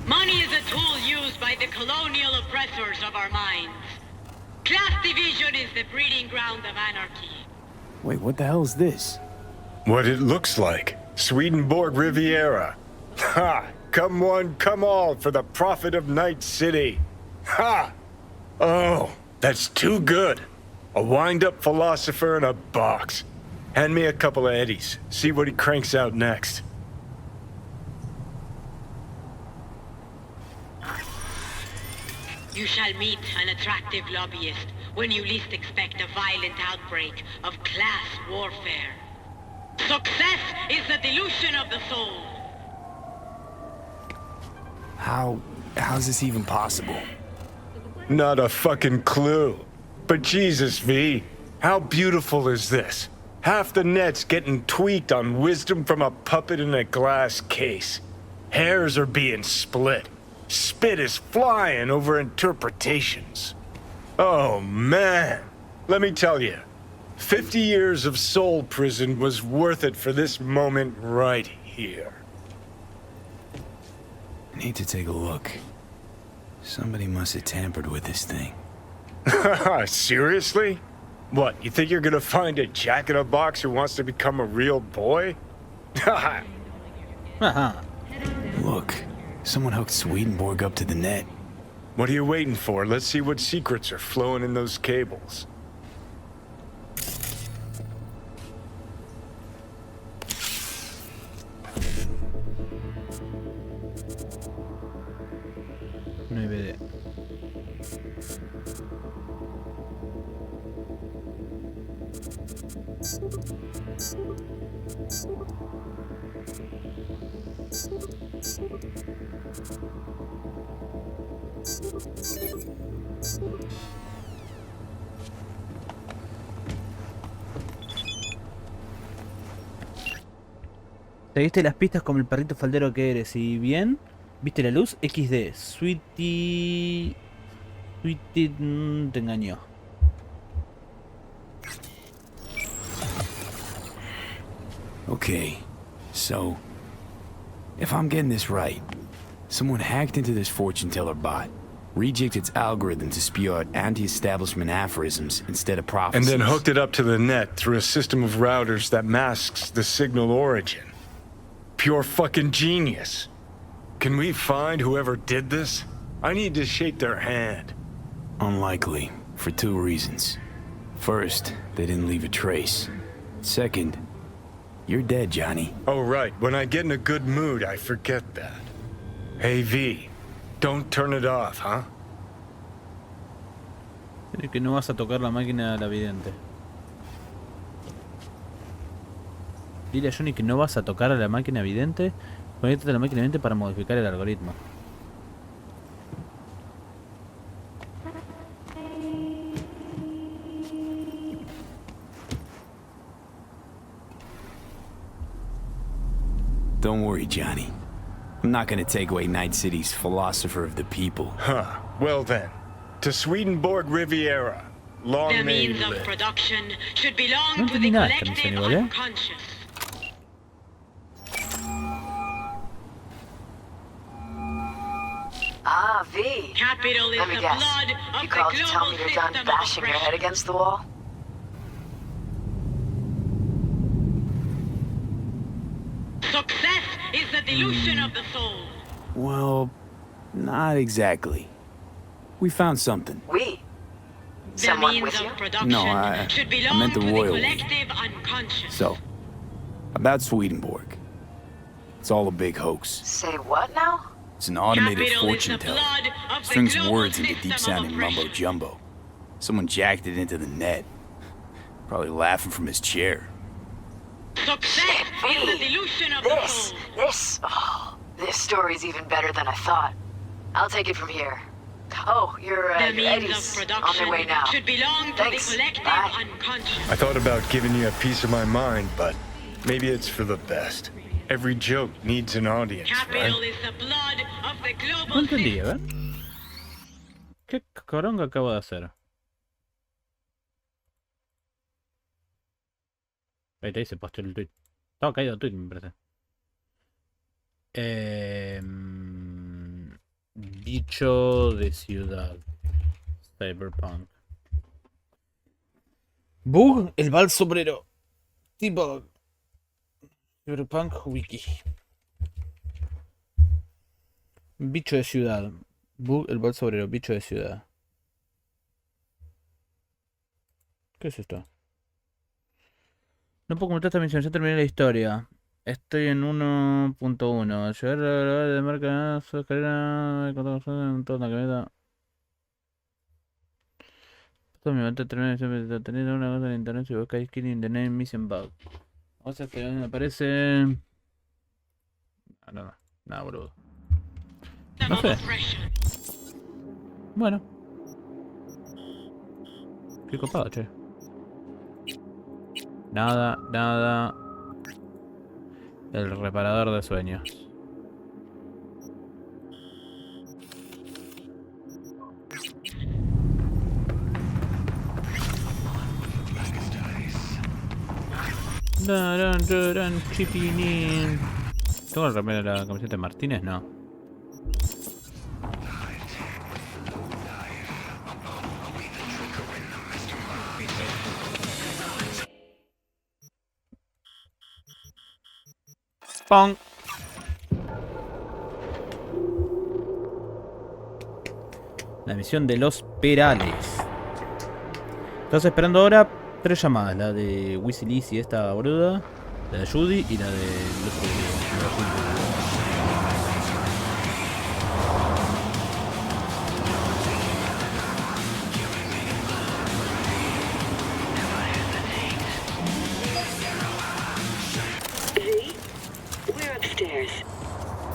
Money is a tool used by the colonial oppressors of our minds. Class division is the breeding ground of anarchy. Wait, what the hell is this? What it looks like. Swedenborg Riviera. Ha! Come one, come all for the profit of Night City. Ha! Oh, that's too good. A wind-up philosopher in a box. Hand me a couple of eddies. See what he cranks out next. You shall meet an attractive lobbyist when you least expect a violent outbreak of class warfare. Success is the delusion of the soul. How's this even possible? Not a fucking clue. But Jesus, V, how beautiful is this? Half the net's getting tweaked on wisdom from a puppet in a glass case. Hairs are being split. Spit is flying over interpretations. Oh, man. Let me tell you, 50 years of soul prison was worth it for this moment right here. I need to take a look. Somebody must have tampered with this thing. Seriously? What, you think you're gonna find a jack-in-a-box who wants to become a real boy? Look, someone hooked Swedenborg up to the net. What are you waiting for? Let's see what secrets are flowing in those cables. Seguiste las pistas como el perrito faldero que eres. Y bien, viste la luz. XD. Sweetie te engañó. Okay, so if I'm getting this right, someone hacked into this fortune teller bot, rejigged its algorithm to spew out anti-establishment aphorisms instead of prophecies. And then hooked it up to the net through a system of routers that masks the signal origin. Pure fucking genius. Can we find whoever did this? I need to shake their hand. Unlikely, for two reasons. First, they didn't leave a trace. Second, you're dead, Johnny. Oh, right. When I get in a good mood, I forget that. Hey, V. Don't turn it off, huh? Creo que no vas a tocar la máquina de la vidente. Dile a Johnny que no vas a tocar a la máquina vidente. Conéctate a la máquina vidente para modificar el algoritmo. Don't worry, Johnny. I'm not gonna take away Night City's philosopher of the people. Huh. Well then, to Swedenborg Riviera. Long The may means you of live. production should belong No to the entendí nada de esta collective misión igual, ¿eh? unconscious. Ah, V. Capital is Let me the guess. blood of You the called to tell global me you're done system of bashing your head oppression. against the wall? Success is the delusion of the soul. Well, not exactly. We found something. We? The Someone means with you? of production No, I should belong meant the to the royal we. collective unconscious. So, about Swedenborg. It's all a big hoax. Say what now? It's an automated Capital is fortune the teller. blood of the Strings global words into system of deep-sounding oppression. mumbo-jumbo. Someone jacked it into the net. Probably laughing from his chair. Success is the delusion of the soul. This story's even better than I thought. I'll take it from here. Oh, your The means Eddies of on production their way now. should belong to Thanks. the collective Bye. unconscious. I thought about giving you a piece of my mind, but maybe it's for the best. Every joke needs an audience, Capital right? is the blood of the No global entendí, system. a ver. ¿Qué coronga acabo de hacer? Ahí te dice, posteó el tweet. Estaba caído el tweet, me parece. Bicho de ciudad. Cyberpunk. Bug, el vals obrero. Tipo. Cyberpunk Wiki. Bicho de ciudad. Bug, el vals obrero. Bicho de ciudad. ¿Qué es esto? No puedo completar esta misión, ya terminé la historia. Estoy en 1.1. Llegar a la de marca, su escalera, en toda la camioneta. Todo mi mente termina siempre teniendo una cosa en internet si buscáis Killing the Name Mission Bug. O sea, que me aparece. Nada, boludo. No sé. Bueno. Qué copado, che. Nada. El reparador de sueños. Chipinin. ¿Tengo el remero de la camiseta de Martínez? No. Pong. La misión de los perales. Estás esperando ahora 3 llamadas. La de Wizzy Lizzy, esta boluda. La de Judy y la de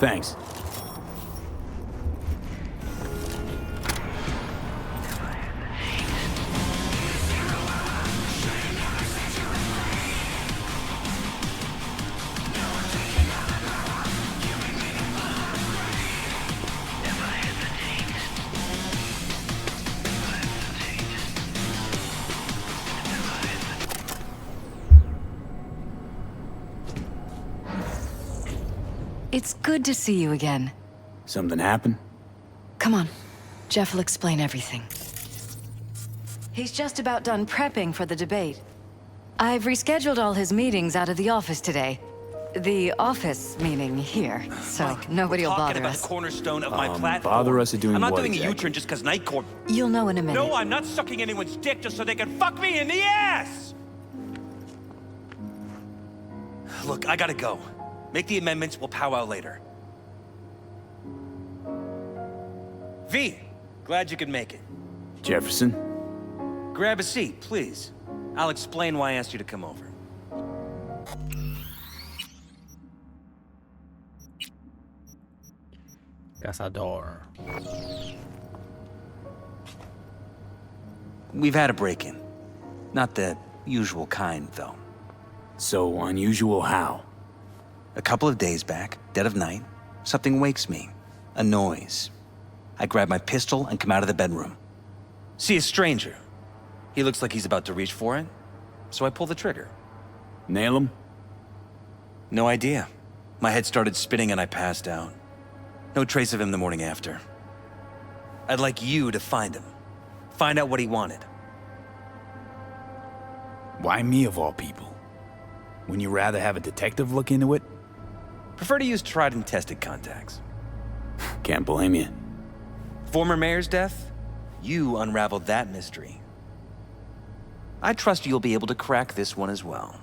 Thanks. It's good to see you again. Something happened? Come on. Jeff will explain everything. He's just about done prepping for the debate. I've rescheduled all his meetings out of the office today. The office meaning here, so nobody will bother us. The cornerstone of my platform. Bother us at doing what? I'm not doing exactly? a U-turn just because Night Court. You'll know in a minute. No, I'm not sucking anyone's dick just so they can fuck me in the ass! Look, I gotta go. Make the amendments, we'll powwow later. V, glad you could make it. Jefferson? Grab a seat, please. I'll explain why I asked you to come over. Cazador. We've had a break-in. Not the usual kind, though. So unusual how? A couple of days back, dead of night, something wakes me. A noise. I grab my pistol and come out of the bedroom. See a stranger. He looks like he's about to reach for it, so I pull the trigger. Nail him? No idea. My head started spinning and I passed out. No trace of him the morning after. I'd like you to find him. Find out what he wanted. Why me of all people? Wouldn't you rather have a detective look into it? Prefer to use tried and tested contacts. Can't blame you. Former mayor's death? You unraveled that mystery. I trust you'll be able to crack this one as well.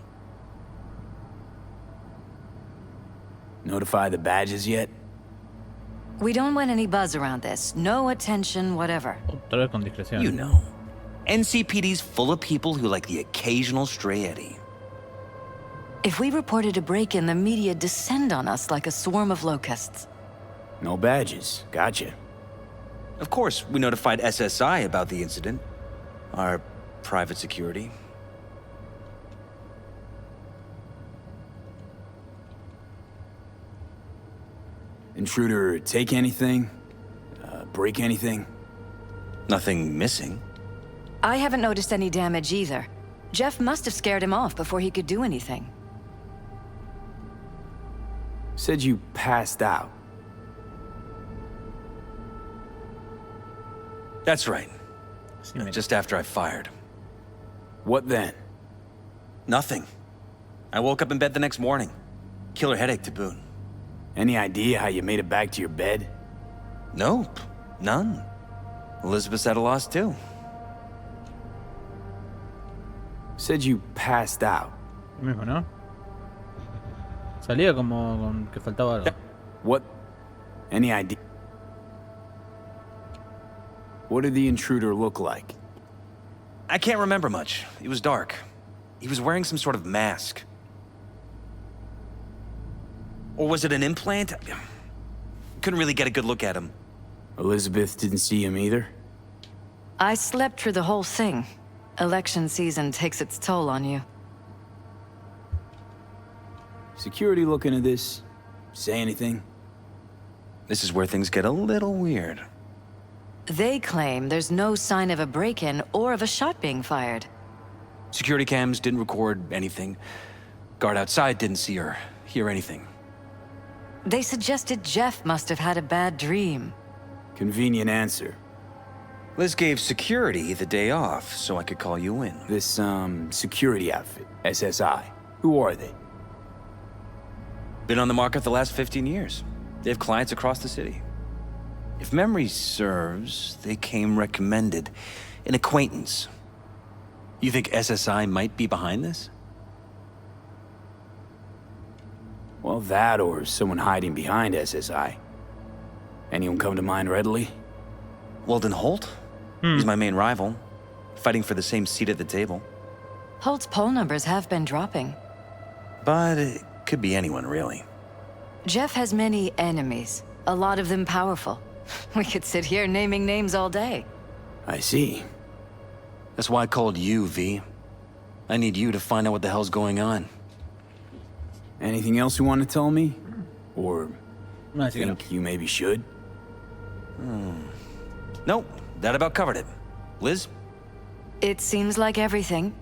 Notify the badges yet? We don't want any buzz around this. No attention, whatever. You know. NCPD's full of people who like the occasional stray eddy. If we reported a break-in, the media descend on us like a swarm of locusts. No badges. Gotcha. Of course, we notified SSI about the incident. Our private security. Intruder take anything? Break anything? Nothing missing. I haven't noticed any damage either. Jeff must have scared him off before he could do anything. Said you passed out. That's right. Just after I fired. What then? Nothing. I woke up in bed the next morning. Killer headache to boot. Any idea how you made it back to your bed? Nope. None. Elizabeth's at a loss too. Said you passed out. Lo mismo, ¿no? Salía como con que faltaba algo. What? Any idea? What did the intruder look like? I can't remember much. It was dark. He was wearing some sort of mask. Or was it an implant? Couldn't really get a good look at him. Elizabeth didn't see him either? I slept through the whole thing. Election season takes its toll on you. Security looking at this? Say anything? This is where things get a little weird. They claim there's no sign of a break-in or of a shot being fired. Security cams didn't record anything. Guard outside didn't see or hear anything. They suggested Jeff must have had a bad dream. Convenient answer. Liz gave security the day off so I could call you in. This, security outfit, SSI. Who are they? Been on the market the last 15 years. They have clients across the city. If memory serves, they came recommended. An acquaintance. You think SSI might be behind this? Well, that or someone hiding behind SSI. Anyone come to mind readily? Weldon Holt? He's my main rival. Fighting for the same seat at the table. Holt's poll numbers have been dropping. But it could be anyone, really. Jeff has many enemies, a lot of them powerful. We could sit here naming names all day. I see. That's why I called you, V. I need you to find out what the hell's going on. Anything else you want to tell me? Or think you maybe should? Nope, that about covered it. Liz? It seems like everything.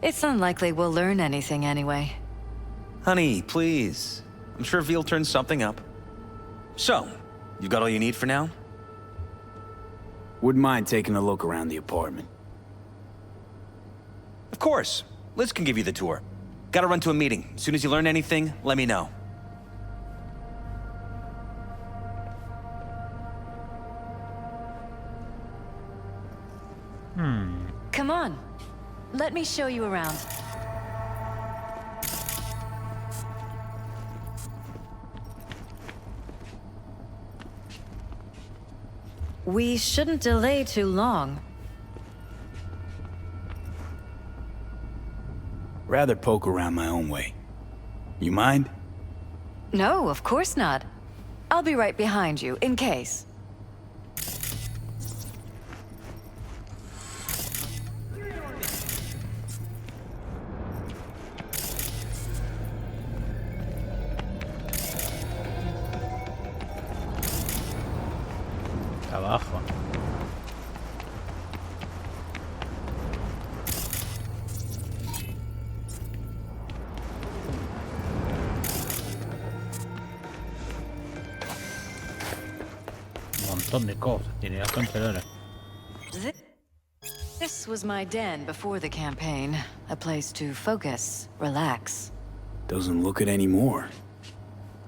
It's unlikely we'll learn anything anyway. Honey, please. I'm sure Veal turns something up. So, you got all you need for now? Wouldn't mind taking a look around the apartment. Of course. Liz can give you the tour. Gotta run to a meeting. As soon as you learn anything, let me know. Come on. Let me show you around. We shouldn't delay too long. Rather poke around my own way. You mind? No, of course not. I'll be right behind you, in case. Abajo. Un montón de cosas, tiene la concha de hora. This was my den before the campaign. A place to focus, relax. Doesn't look it anymore.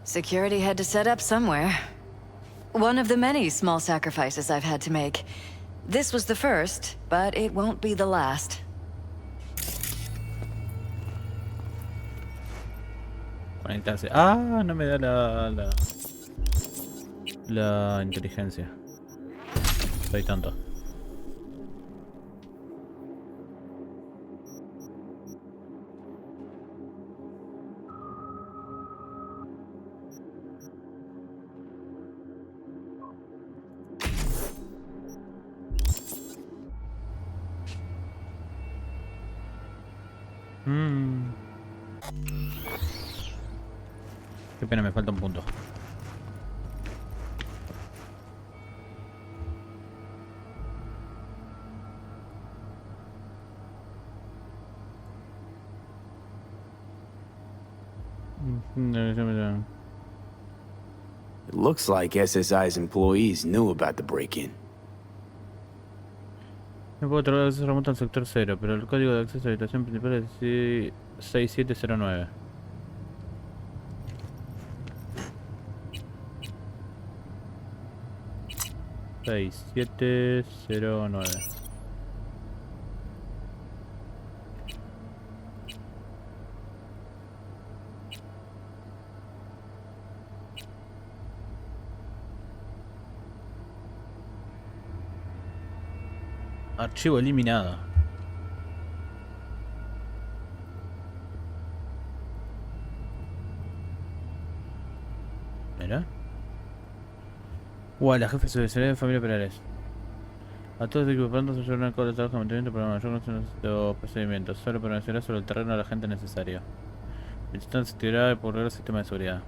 Security had to set up somewhere. One of the many small sacrifices I've had to make. This was the first, but it won't be the last. Conectarse. Ah, no me da la inteligencia. Soy tonto. Qué pena, me falta un punto. It looks like SSI's employees knew about the break-in. No puedo tratar de acceso remoto al sector 0, pero el código de acceso a la habitación principal es 6709. Seis, 7, 0, 9. Archivo eliminado. Mira. La jefe de seguridad de familia Perales. A todos los equipos pronto se llevan al cabo de trabajo de mantenimiento para mayor conocimiento de los procedimientos. Solo permanecerá sobre el terreno a la gente necesaria. Visitan se activará por el sistema de seguridad.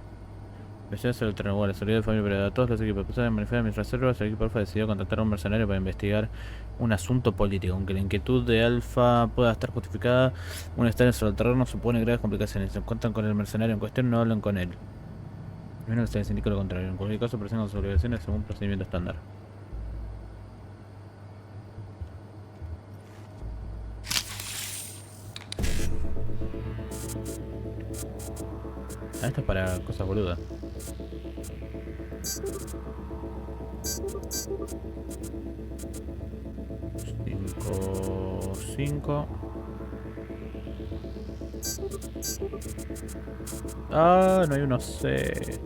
Visitar sobre el terreno. La seguridad de familia Perales. A todos los equipos que manifiestan mis reservas, el equipo Alfa decidió contratar a un mercenario para investigar un asunto político. Aunque la inquietud de Alfa pueda estar justificada, un estadio sobre el terreno supone graves complicaciones. Si encuentran con el mercenario en cuestión, no hablan con él. Menos que se les indique lo contrario. En cualquier caso, presentan sus obligaciones según procedimiento estándar. Ah, esto es para cosas boludas. 5. Ah, no hay uno C.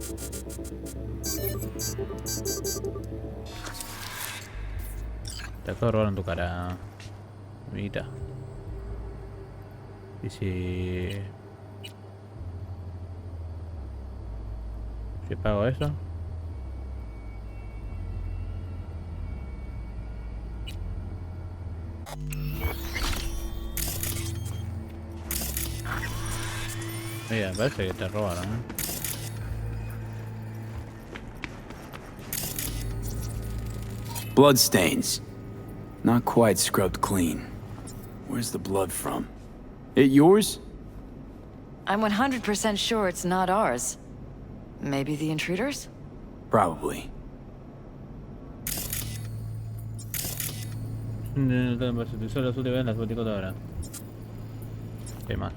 Te acabo de robar en tu cara, amiguita. Y si pago eso. Mira, parece que te robaron, ¿eh? Bloodstains. Not quite scrubbed clean. Where's the blood from? It yours? I'm 100% sure it's not ours. Maybe the intruders? Probably. Solo las últimas 24 horas. ¿Qué más?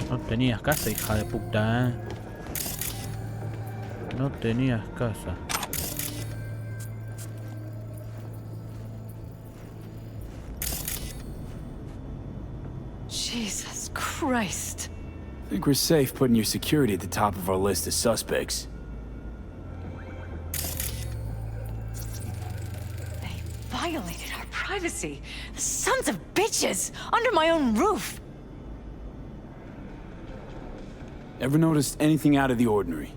No tenías casa, hija de puta, ¿eh? No tenías casa. Jesus Christ. I think we're safe putting your security at the top of our list of suspects. They violated our privacy. The sons of bitches! Under my own roof! Ever noticed anything out of the ordinary?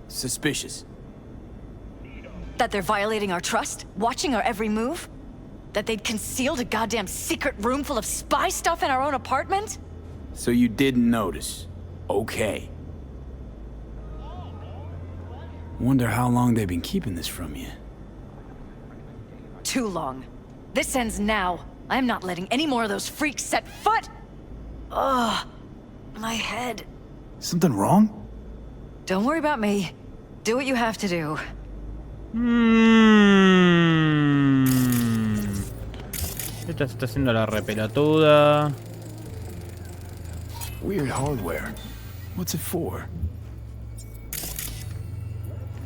Suspicious? That they're violating our trust? Watching our every move? That they'd concealed a goddamn secret room full of spy stuff in our own apartment? So you didn't notice. Okay. Wonder how long they've been keeping this from you. Too long. This ends now. I'm not letting any more of those freaks set foot! Ugh. My head. Something wrong? Don't worry about me. Do what you have to do. Esta se está haciendo la repelotuda. Weird hardware. What's it for?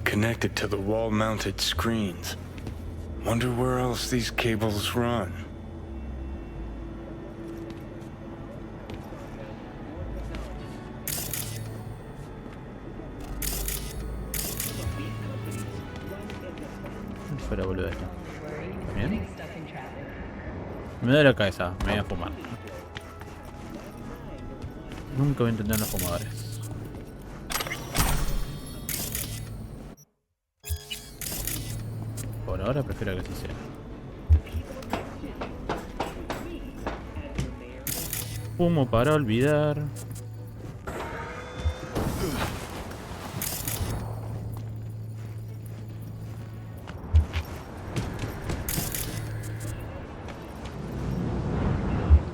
Connected to the wall-mounted screens. Wonder where else these cables run. Fuera, boludo, esto. ¿Bien? Me da la cabeza, me voy a fumar. Nunca voy a entender a los fumadores. Por ahora prefiero que así sea. Fumo para olvidar.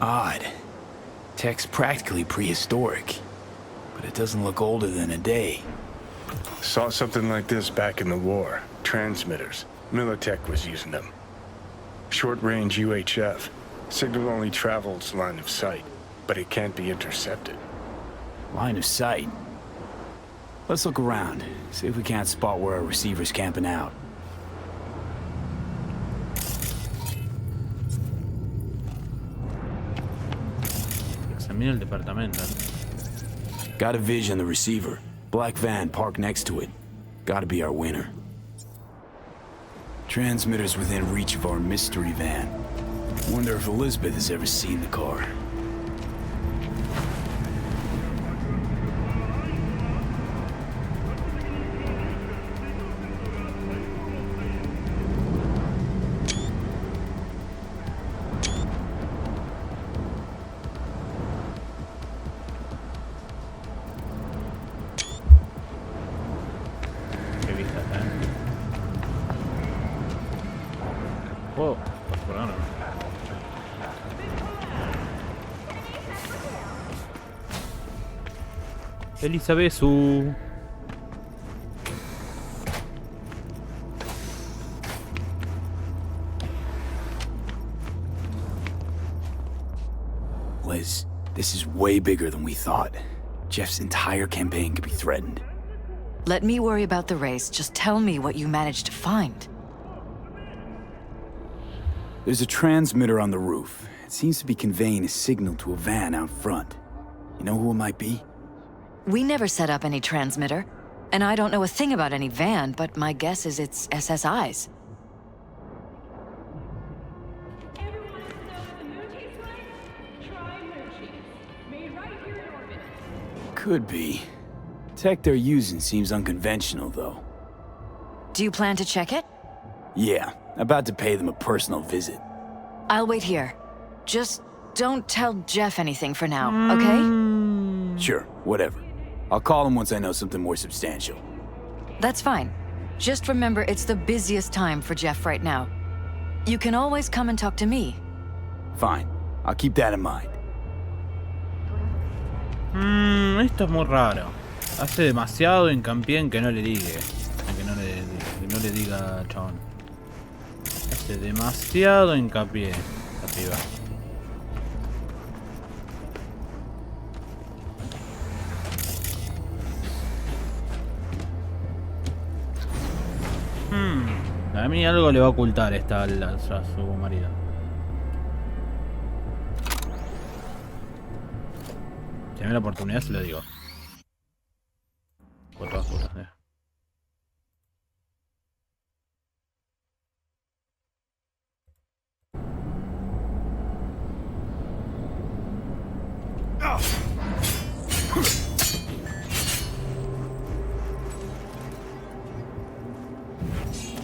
Odd. Tech's practically prehistoric, but it doesn't look older than a day. Saw something like this back in the war. Transmitters. Militech was using them. Short-range UHF. Signal only travels line of sight, but it can't be intercepted. Line of sight? Let's look around, see if we can't spot where our receiver's camping out. Examina el departamento. Got a vision on the receiver. Black van parked next to it. Gotta be our winner. Transmitter's within reach of our mystery van. Wonder if Elizabeth has ever seen the car. Wow, por ahora no. Elizabeth. Liz, this is way bigger than we thought. Jeff's entire campaign could be threatened. Let me worry about the race. Just tell me what you managed to find. There's a transmitter on the roof. It seems to be conveying a signal to a van out front. You know who it might be? We never set up any transmitter. And I don't know a thing about any van, but my guess is it's SSI's. Could be. Tech they're using seems unconventional, though. Do you plan to check it? Yeah, about to pay them a personal visit. I'll wait here. Just don't tell Jeff anything for now, okay? Sure, whatever. I'll call him once I know something more substantial. That's fine. Just remember it's the busiest time for Jeff right now. You can always come and talk to me. Fine. I'll keep that in mind. Esto es muy raro. Hace demasiado hincapié en que no le diga. En que no le diga, chabón. Hace demasiado hincapié la piba. A mí algo le va a ocultar esta a su marido. Si me da la oportunidad se lo digo. Por todas putas,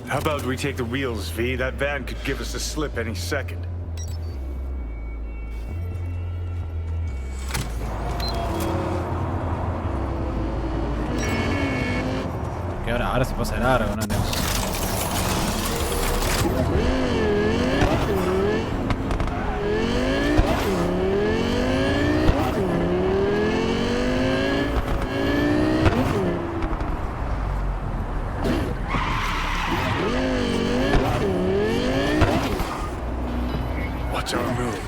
How about we take the wheels, V? That van could give us a slip any second. Que ahora se pasa largo, no entiendo. What's our move?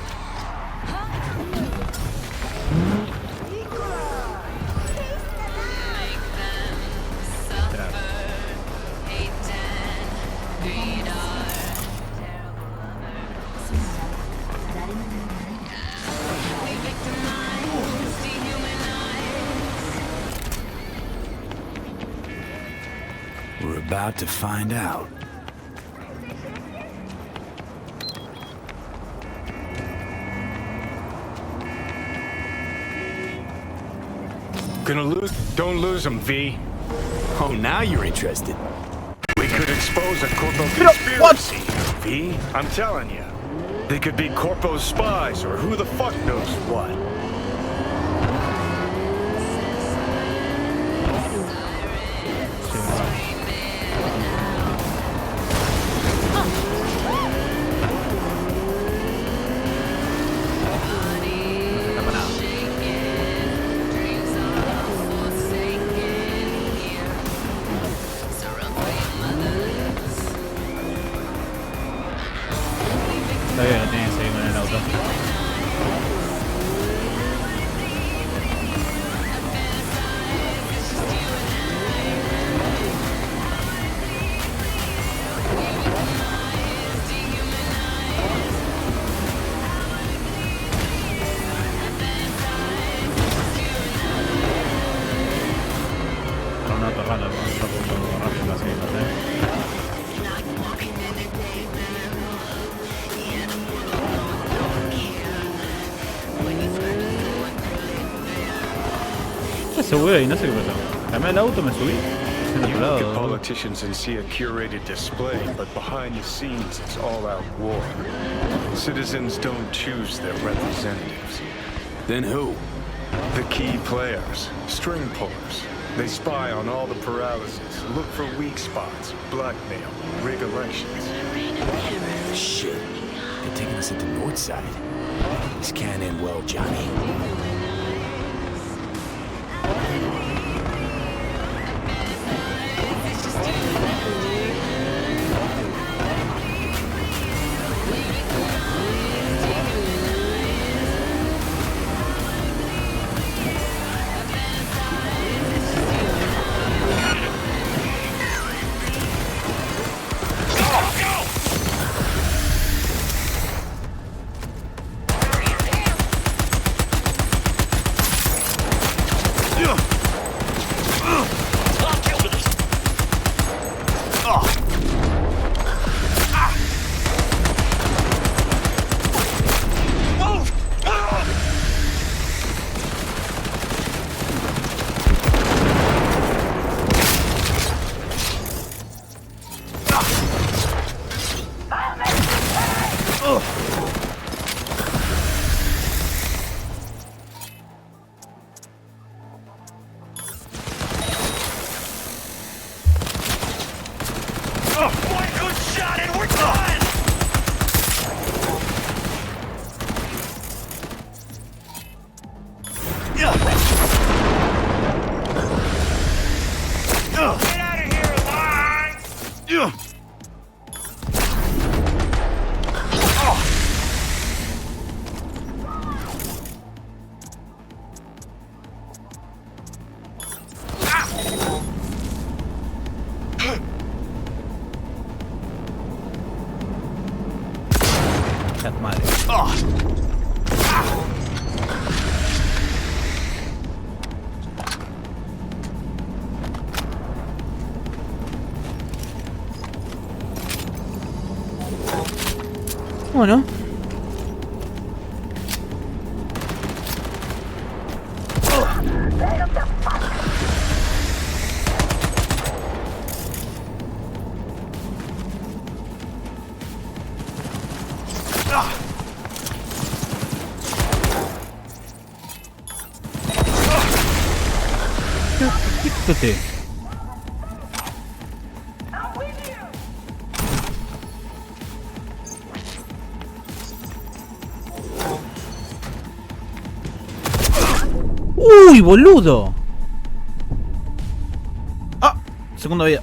We're about to find out. Gonna lose? Don't lose them, V. Oh, now you're interested. We could expose a Corpo conspiracy, V. I'm telling you. They could be Corpo's spies, or who the fuck knows what. Todavía lo tiene que seguir con el auto. Con un auto rápido así, no sé. Se fue y no sé qué pasó. Cambié el auto, me subí. You look at politicians and see a curated display, but behind the scenes it's all-out war. Citizens don't choose their representatives. Then who? The key players, string pullers. They spy on all the paralysis, look for weak spots, blackmail, rig elections. Shit. They're taking us at the north side. This can't end well, Johnny. concha tu madre. Bueno. Quítate. ¡Uy, boludo! ¡Ah! Segunda vida.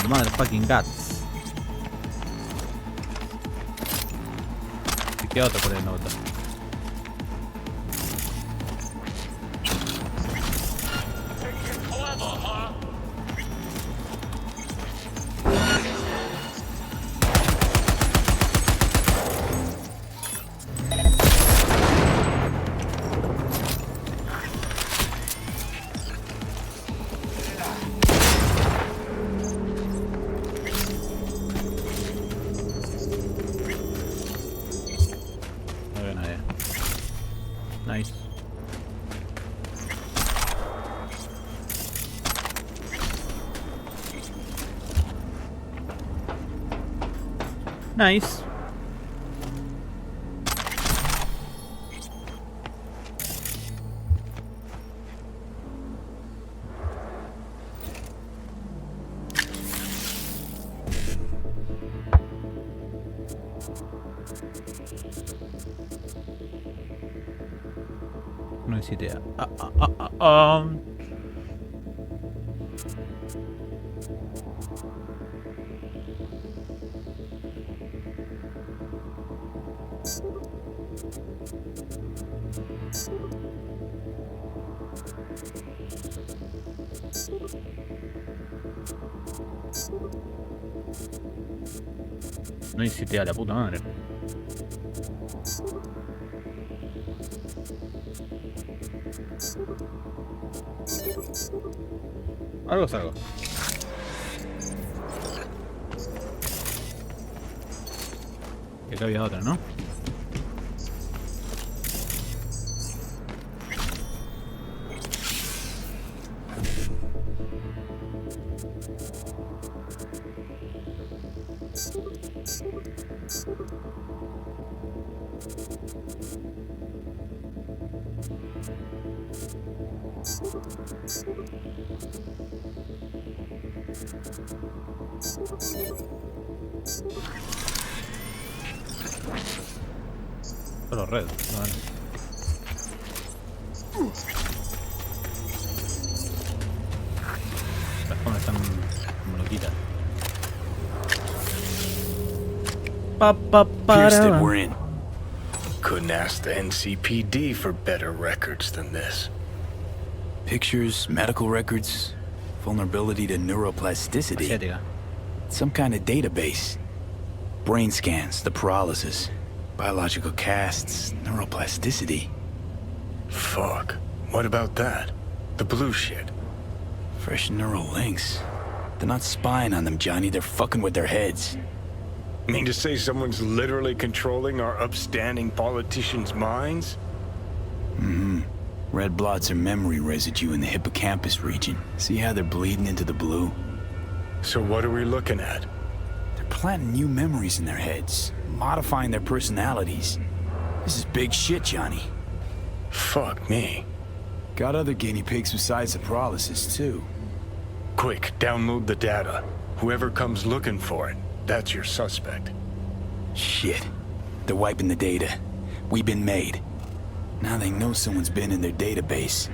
La motherfucking guts. Y queda otro por el nota. Nice. Nice. No es idea. No hice idea, la puta madre. Algo es algo. Y acá había otra, ¿no? Solo red, vale. Las comas están como loquitas. Houston, we're in. Couldn't ask the NCPD for better records than this. Pictures, medical records, vulnerability to neuroplasticity. Some kind of database. Brain scans, the paralysis, biological casts, neuroplasticity. Fuck. What about that? The blue shit. Fresh neural links. They're not spying on them, Johnny. They're fucking with their heads. Mean to say someone's literally controlling our upstanding politicians' minds? Mm-hmm. Red blots are memory residue in the hippocampus region. See how they're bleeding into the blue? So what are we looking at? They're planting new memories in their heads, modifying their personalities. This is big shit, Johnny. Fuck me. Got other guinea pigs besides the paralysis, too. Quick, download the data. Whoever comes looking for it, that's your suspect. Shit. They're wiping the data. We've been made. Now they know someone's been in their database.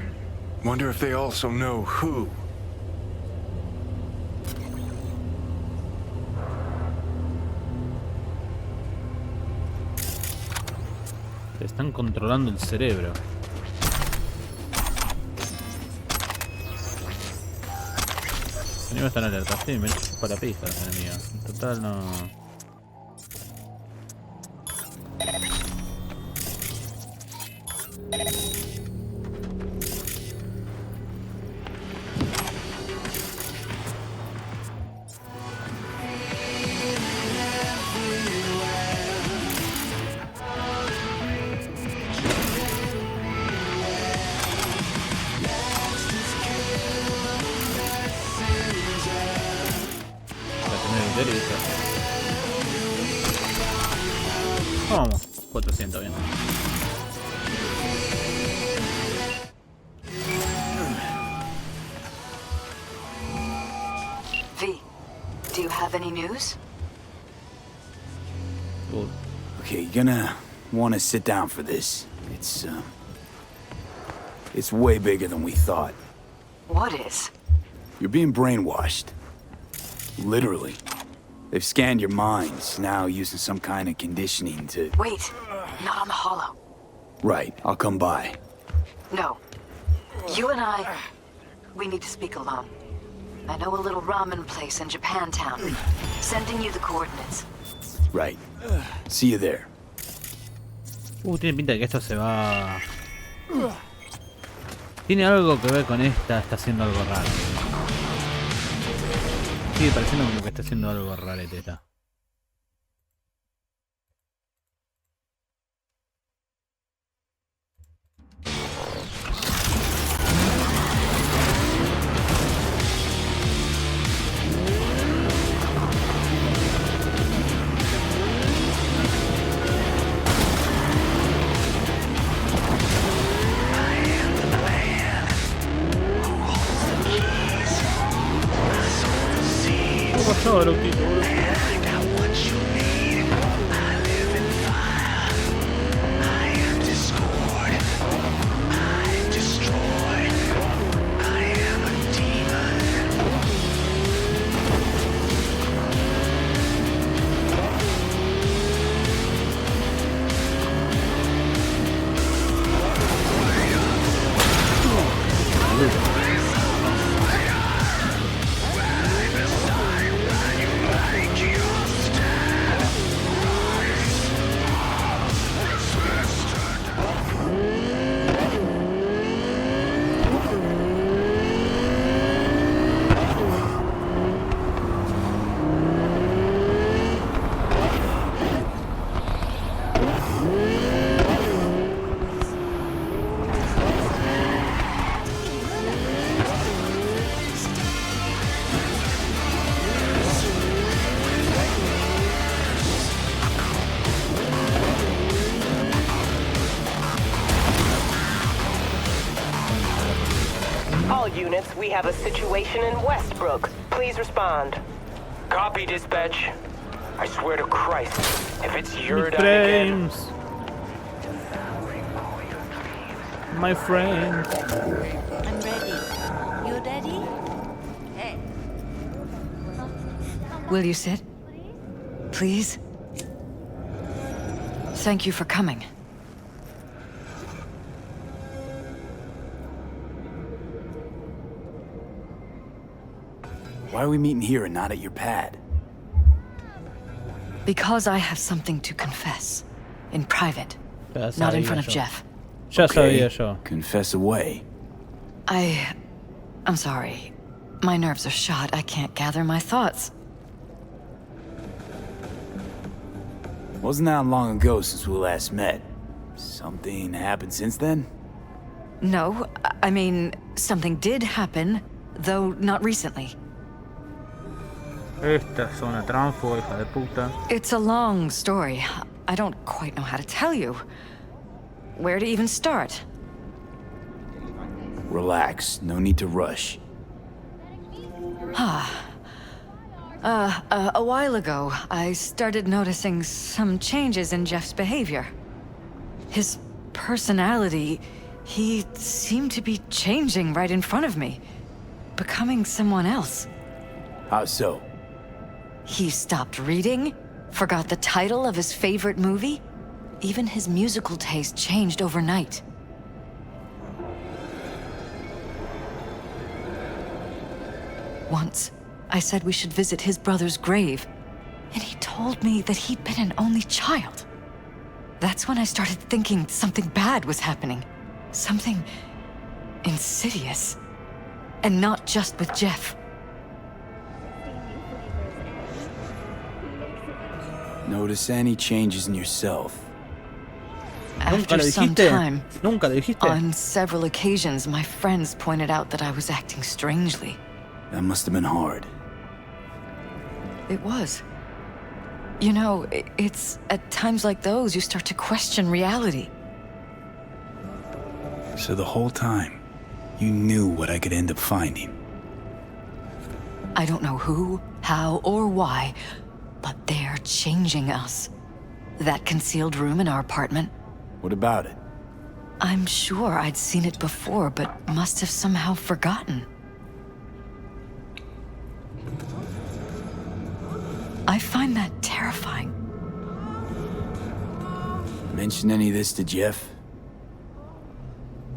Wonder if they also know who. Te están controlando el cerebro. Los enemigos están alerta. Sí, me para pija los enemigos. En total no. Vamos, 400 bien. V, do you have any news? Okay, you're gonna want to sit down for this. It's way bigger than we thought. What is? You're being brainwashed. Literally. They've scanned your minds, now using some kind of conditioning to... Wait, not on the hollow. Right, I'll come by. No. You and I, we need to speak alone. I know a little ramen place in Japantown. Sending you the coordinates. Right. See you there. Tiene pinta de que esto se va... Tiene algo que ver con esta, está haciendo algo raro. Sigue pareciendo como que está haciendo algo rarete esta. Ahora, All units, we have a situation in Westbrook. Please respond. Copy, dispatch. I swear to Christ, if it's your frames. My friend. I'm ready. You ready? Hey. Will you sit? Please? Thank you for coming. Why are we meeting here and not at your pad? Because I have something to confess. In private. Not in front of Jeff. Ya sabía yo. Confess away. I'm sorry. My nerves are shot. I can't gather my thoughts. Wasn't that long ago since we last met? Something happened since then? No, I mean, something did happen, though not recently. Esta zona transfo, hija de puta. It's a long story. I don't quite know how to tell you. Where to even start? Relax. No need to rush. A while ago, I started noticing some changes in Jeff's behavior. His personality, he seemed to be changing right in front of me, becoming someone else. How so? He stopped reading, forgot the title of his favorite movie. Even his musical taste changed overnight. Once, I said we should visit his brother's grave, and he told me that he'd been an only child. That's when I started thinking something bad was happening. Something insidious. And not just with Jeff. Notice any changes in yourself? After some time, on several occasions, my friends pointed out that I was acting strangely. That must have been hard. It was. You know, it's at times like those you start to question reality. So the whole time, you knew what I could end up finding. I don't know who, how, or why, but they're changing us. That concealed room in our apartment. What about it? I'm sure I'd seen it before, but must have somehow forgotten. I find that terrifying. Mention any of this to Jeff?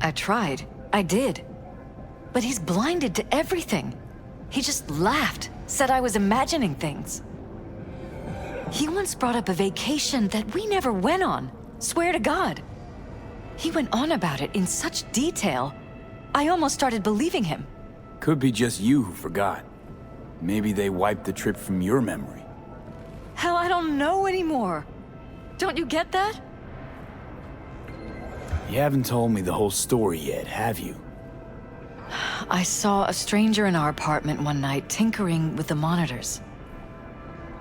I tried. I did. But he's blinded to everything. He just laughed, said I was imagining things. He once brought up a vacation that we never went on. Swear to God. He went on about it in such detail, I almost started believing him. Could be just you who forgot. Maybe they wiped the trip from your memory. Hell, I don't know anymore. Don't you get that? You haven't told me the whole story yet, have you? I saw a stranger in our apartment one night tinkering with the monitors.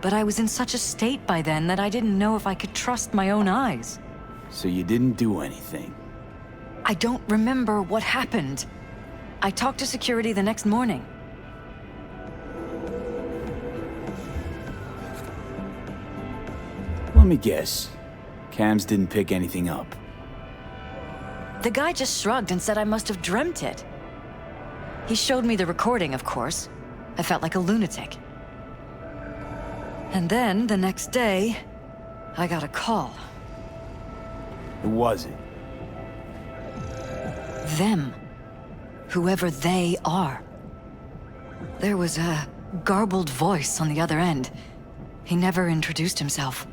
But I was in such a state by then that I didn't know if I could trust my own eyes. So you didn't do anything? I don't remember what happened. I talked to security the next morning. Let me guess. Cams didn't pick anything up. The guy just shrugged and said I must have dreamt it. He showed me the recording, of course. I felt like a lunatic. And then, the next day, I got a call. Who was it? Them. Whoever they are. There was a garbled voice on the other end. He never introduced himself.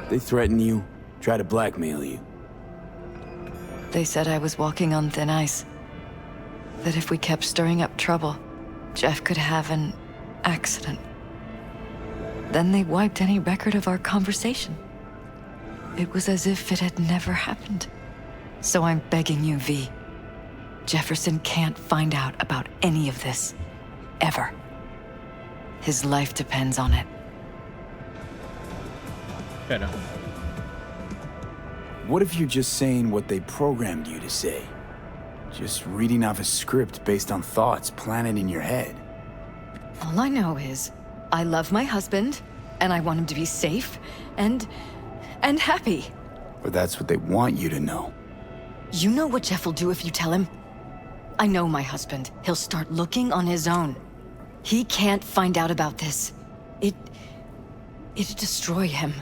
They threaten you, try to blackmail you. They said I was walking on thin ice. That if we kept stirring up trouble, Jeff could have an accident. Then they wiped any record of our conversation. It was as if it had never happened. So I'm begging you, V. Jefferson can't find out about any of this. Ever. His life depends on it. Pero. What if you're just saying what they programmed you to say? Just reading off a script based on thoughts planted in your head. All I know is, I love my husband, and I want him to be safe, and happy. Or that's what they want you to know. You know what Jeff will do if you tell him? I know my husband. He'll start looking on his own. He can't find out about this. It'd destroy him.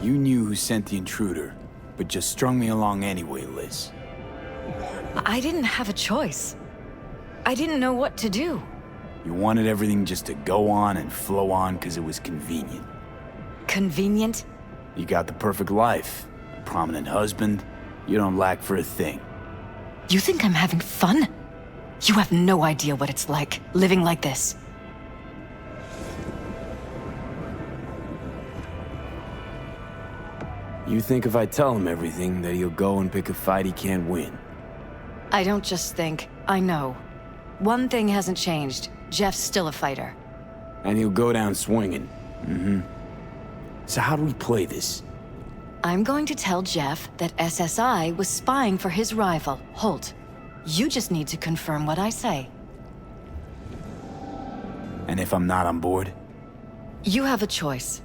You knew who sent the intruder, but just strung me along anyway, Liz. I didn't have a choice. I didn't know what to do. You wanted everything just to go on and flow on because it was convenient. Convenient? You got the perfect life. A prominent husband. You don't lack for a thing. You think I'm having fun? You have no idea what it's like, living like this. You think if I tell him everything that he'll go and pick a fight he can't win? I don't just think, I know. One thing hasn't changed. Jeff's still a fighter. And he'll go down swinging. Mm-hmm. So how do we play this? I'm going to tell Jeff that SSI was spying for his rival, Holt. You just need to confirm what I say. And if I'm not on board? You have a choice.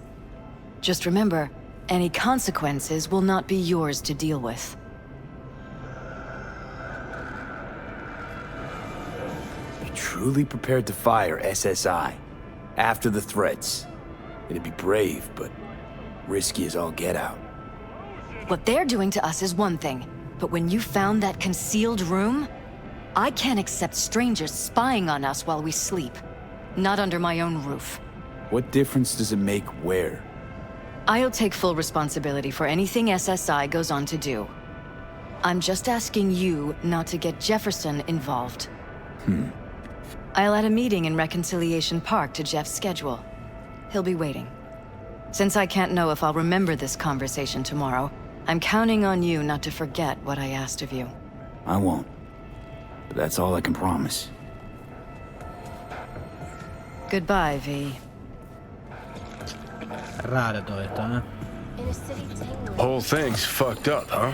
Just remember, any consequences will not be yours to deal with. You're truly prepared to fire SSI after the threats. It'd be brave, but risky as all get out. What they're doing to us is one thing, but when you found that concealed room, I can't accept strangers spying on us while we sleep. Not under my own roof. What difference does it make where? I'll take full responsibility for anything SSI goes on to do. I'm just asking you not to get Jefferson involved. I'll add a meeting in Reconciliation Park to Jeff's schedule. He'll be waiting. Since I can't know if I'll remember this conversation tomorrow, I'm counting on you not to forget what I asked of you. I won't. But that's all I can promise. Goodbye, V. Raro todo esto, ¿eh? Whole thing's fucked up, huh?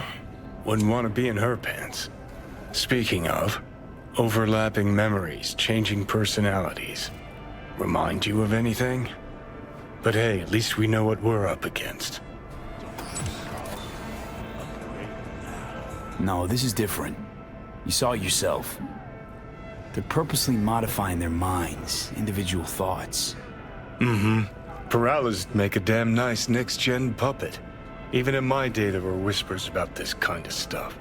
Wouldn't want to be in her pants. Speaking of, overlapping memories, changing personalities. Remind you of anything? But hey, at least we know what we're up against. No, this is different. You saw it yourself. They're purposely modifying their minds, individual thoughts. Mm-hmm. Peralez'd make a damn nice next-gen puppet. Even in my day there were whispers about this kind of stuff.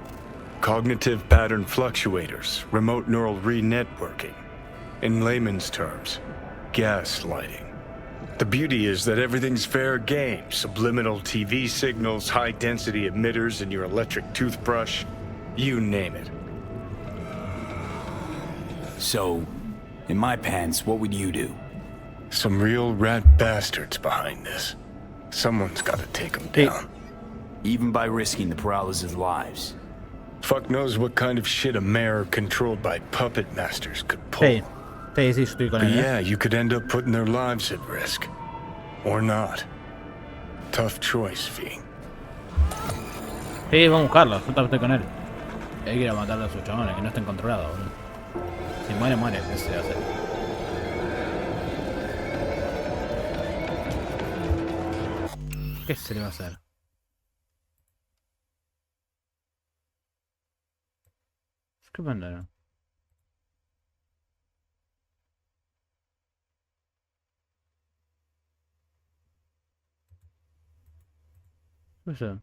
Cognitive pattern fluctuators, remote neural re-networking. In layman's terms, gaslighting. The beauty is that everything's fair game. Subliminal TV signals, high-density emitters in your electric toothbrush. You name it. So, in my pants, what would you do? Some real rat bastards behind this. Someone's gotta take them down. Even by risking the Peralez's lives. Fuck knows what kind of shit a mayor controlled by puppet masters could pull. But yeah, you could end up putting their lives at risk. Or not. Tough choice, V. Sí, vamos a buscarlo, yo también estoy con él. Hay que ir a matar a sus chabones, que no estén controlados, boludo. Si muere, muere, ¿qué se hace? ¿Qué se le va a hacer? ¿Qué pasa? ¿Qué pasa?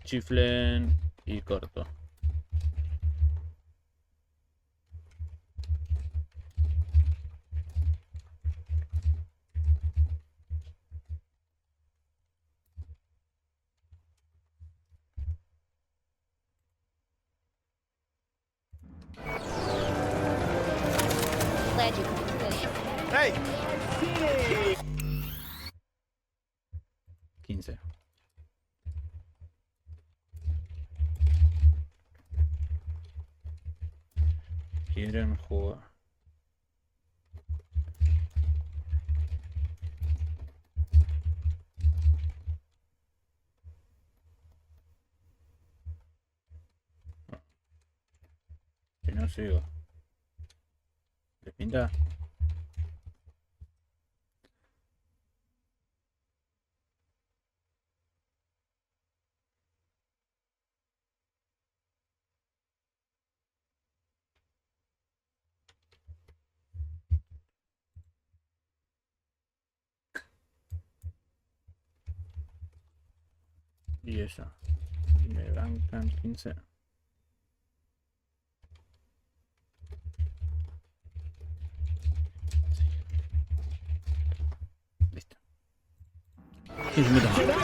Chiflen y corto. Glad you could do this. Hey! 15. Quieren jugar. Si no sigo. ¿Les pinta? Y eso. Y me bancan 15. Listo. 15 minutos más.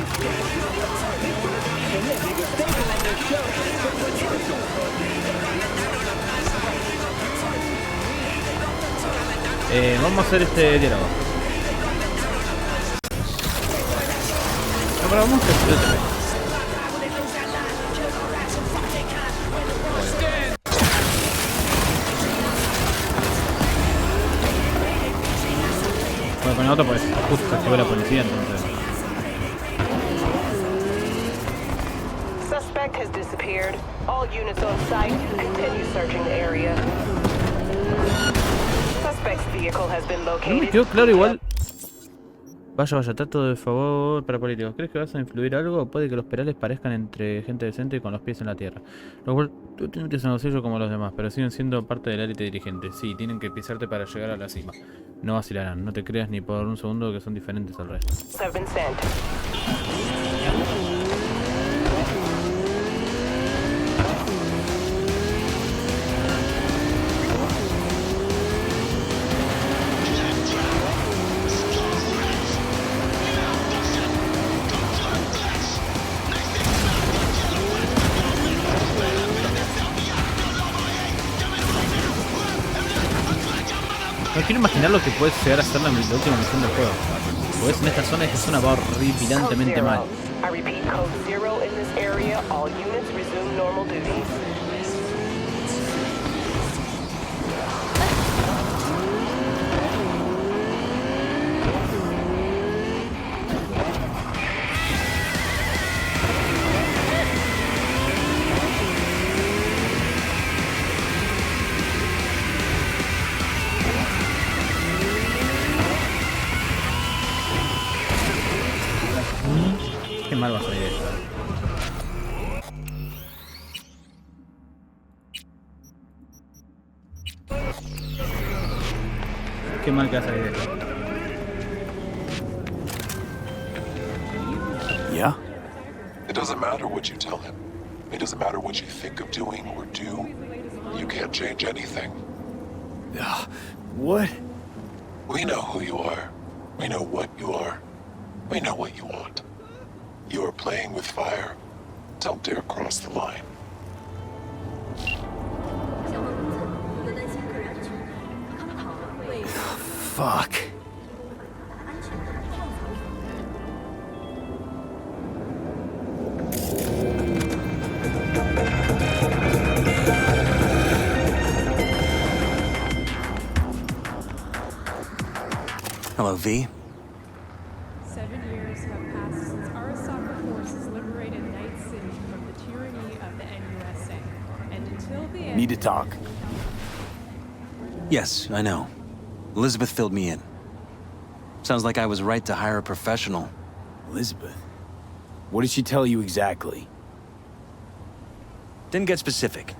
Vamos a hacer este diálogo. No, pero vamos a hacer bueno, con el otro pues justo se ve la policía, entonces. Suspect has disappeared. All units on site continue searching the area. Suspect's vehicle has been located. No me quedó claro igual. Vaya, trato de favor para políticos. ¿Crees que vas a influir algo? O puede que los perales parezcan entre gente decente y con los pies en la tierra. Lo cual tú te metes en los sellos como los demás, pero siguen siendo parte de la élite dirigente. Sí, tienen que pisarte para llegar a la cima. No vacilarán, no te creas ni por un segundo que son diferentes al resto. No quiero imaginar lo que puede llegar a ser la última misión del juego. Pues en esta zona va horripilantemente mal. I repeat, code 0 in this area. All units resume normal duties. Qué mal va a salir esto. Qué mal que va a salir esto. Yeah? It doesn't matter what you tell him. It doesn't matter what you think of doing or do. You can't change anything. What? We know who you are. We know what you are. We know what you want. You are playing with fire. Don't dare cross the line. Fuck. Hello, V. 7 years have passed since Arasaka forces liberated Night City from the tyranny of the NUSA. And until the end... Need to talk. Yes, I know. Elizabeth filled me in. Sounds like I was right to hire a professional. Elizabeth? What did she tell you exactly? Didn't get specific.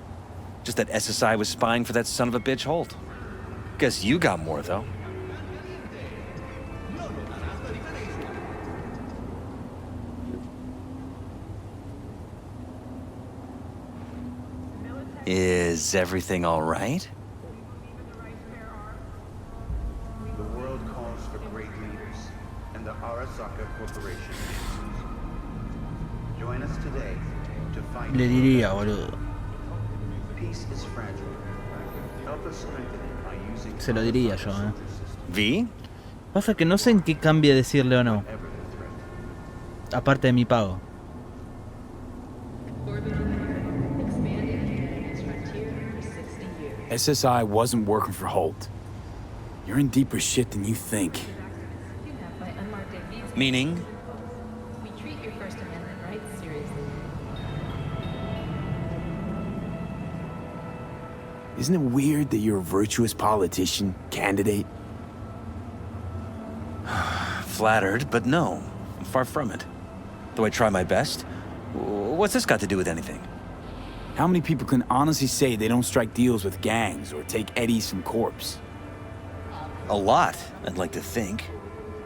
Just that SSI was spying for that son of a bitch Holt. Guess you got more, though. Is everything all right? The world calls for great leaders, and the Arasaka Corporation answers. Join us today to fight. Le diría, boludo. Peace is fragile. Help us strengthen it by using. Se lo diría yo, ¿Vi? Pasa que no sé en qué cambia decirle o no. Aparte de mi pago. SSI wasn't working for Holt. You're in deeper shit than you think. Meaning? We treat your First Amendment rights seriously. Isn't it weird that you're a virtuous politician, candidate? Flattered, but no. Far from it. Though I try my best. What's this got to do with anything? How many people can honestly say they don't strike deals with gangs or take eddies from corpse? A lot, I'd like to think.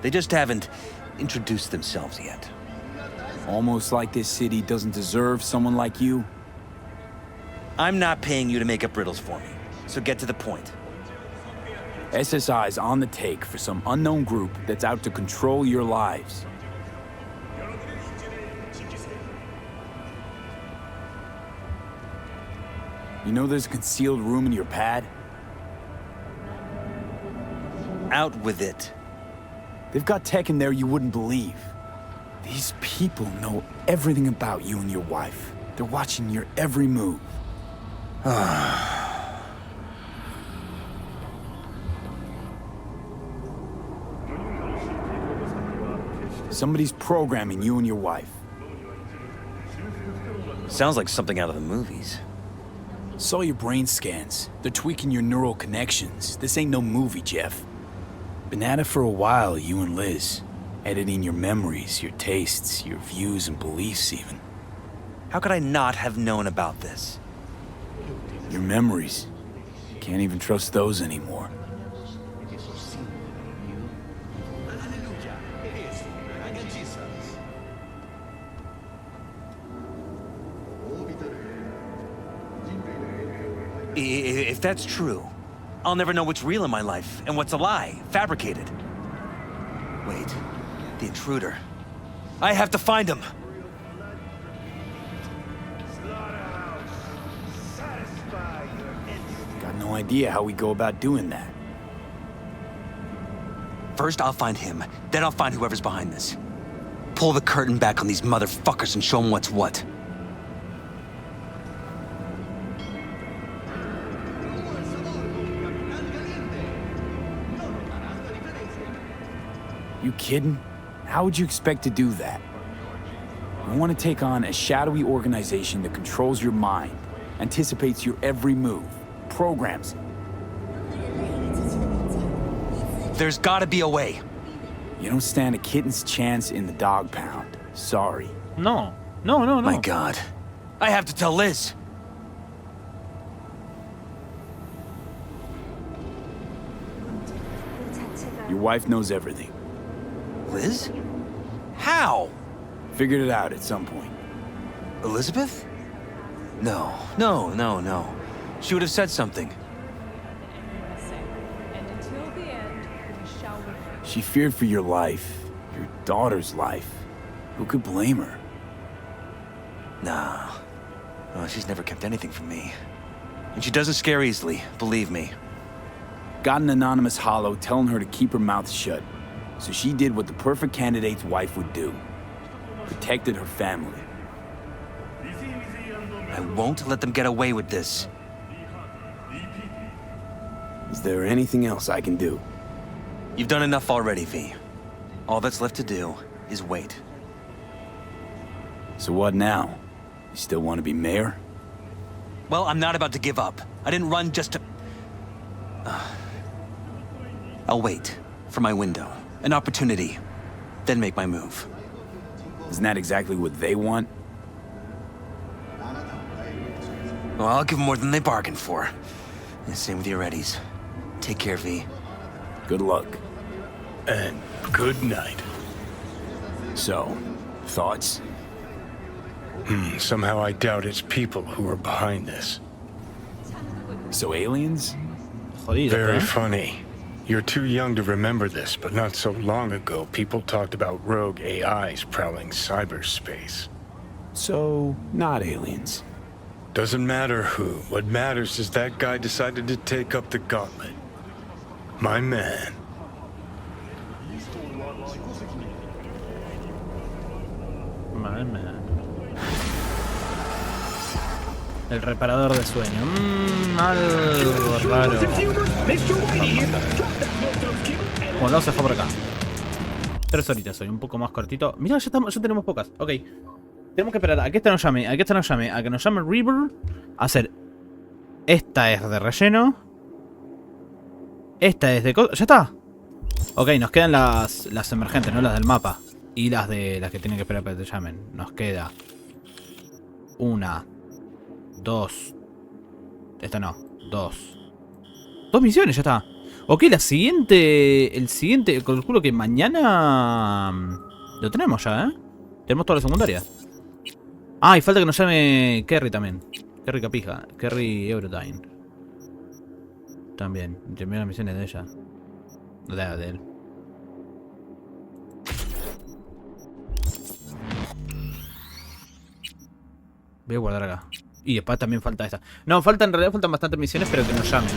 They just haven't introduced themselves yet. Almost like this city doesn't deserve someone like you? I'm not paying you to make up riddles for me, so get to the point. SSI's on the take for some unknown group that's out to control your lives. You know there's a concealed room in your pad? out with it. They've got tech in there you wouldn't believe. These people know everything about you and your wife. They're watching your every move. Somebody's programming you and your wife. Sounds like something out of the movies. Saw your brain scans. They're tweaking your neural connections. This ain't no movie, Jeff. Been at it for a while, you and Liz. Editing your memories, your tastes, your views and beliefs even. How could I not have known about this? Your memories. Can't even trust those anymore. If that's true, I'll never know what's real in my life and what's a lie, fabricated. Wait, the intruder. I have to find him. Got no idea how we go about doing that. First, I'll find him. Then I'll find whoever's behind this. Pull the curtain back on these motherfuckers and show them what's what. You kidding? How would you expect to do that? I want to take on a shadowy organization that controls your mind, anticipates your every move, programs. There's gotta be a way. You don't stand a kitten's chance in the dog pound. Sorry. No. My God. I have to tell Liz. Your wife knows everything. Liz? How? Figured it out at some point. Elizabeth? No. She would have said something. And until the end, we shall remain. She feared for your life, your daughter's life. Who could blame her? Nah. Well, she's never kept anything from me. And she doesn't scare easily, believe me. Got an anonymous holo telling her to keep her mouth shut. So she did what the perfect candidate's wife would do. Protected her family. I won't let them get away with this. Is there anything else I can do? You've done enough already, V. All that's left to do is wait. So what now? You still want to be mayor? Well, I'm not about to give up. I didn't run just to... I'll wait for my window. An opportunity, then make my move. Isn't that exactly what they want? Well, I'll give them more than they bargained for. And same with your Eddies. Take care, V. Good luck. And good night. So, thoughts? Somehow I doubt it's people who are behind this. So aliens? Very funny. You're too young to remember this, but not so long ago, people talked about rogue AIs prowling cyberspace. So, not aliens. Doesn't matter who. What matters is that guy decided to take up the gauntlet. My man. My man. El reparador de sueño. Algo raro. Bueno, lo dejo por acá. 3 horitas hoy, un poco más cortito. Mira, ya tenemos pocas. Ok. Tenemos que esperar a que esta nos llame, a que nos llame River. A hacer. Esta es de relleno. Esta es de... ¿Ya está? Ok, nos quedan las emergentes, ¿no? Las del mapa. Y las que tienen que esperar para que te llamen. Nos queda... 1, 2. Esta no. 2. 2 misiones, ya está. Ok, el siguiente, calculo que mañana... Lo tenemos ya, ¿eh? Tenemos toda la secundaria. Ah, y falta que nos llame Kerry también. Kerry Capija. Kerry Eurodyne. También. Terminé las misiones de ella. De él. Voy a guardar acá. Y después también falta esta. No, en realidad faltan bastantes misiones, pero que nos llamen.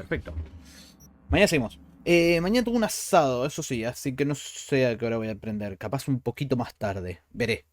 Perfecto. Mañana seguimos. Mañana tengo un asado, eso sí, así que no sé a qué hora voy a aprender. Capaz un poquito más tarde. Veré.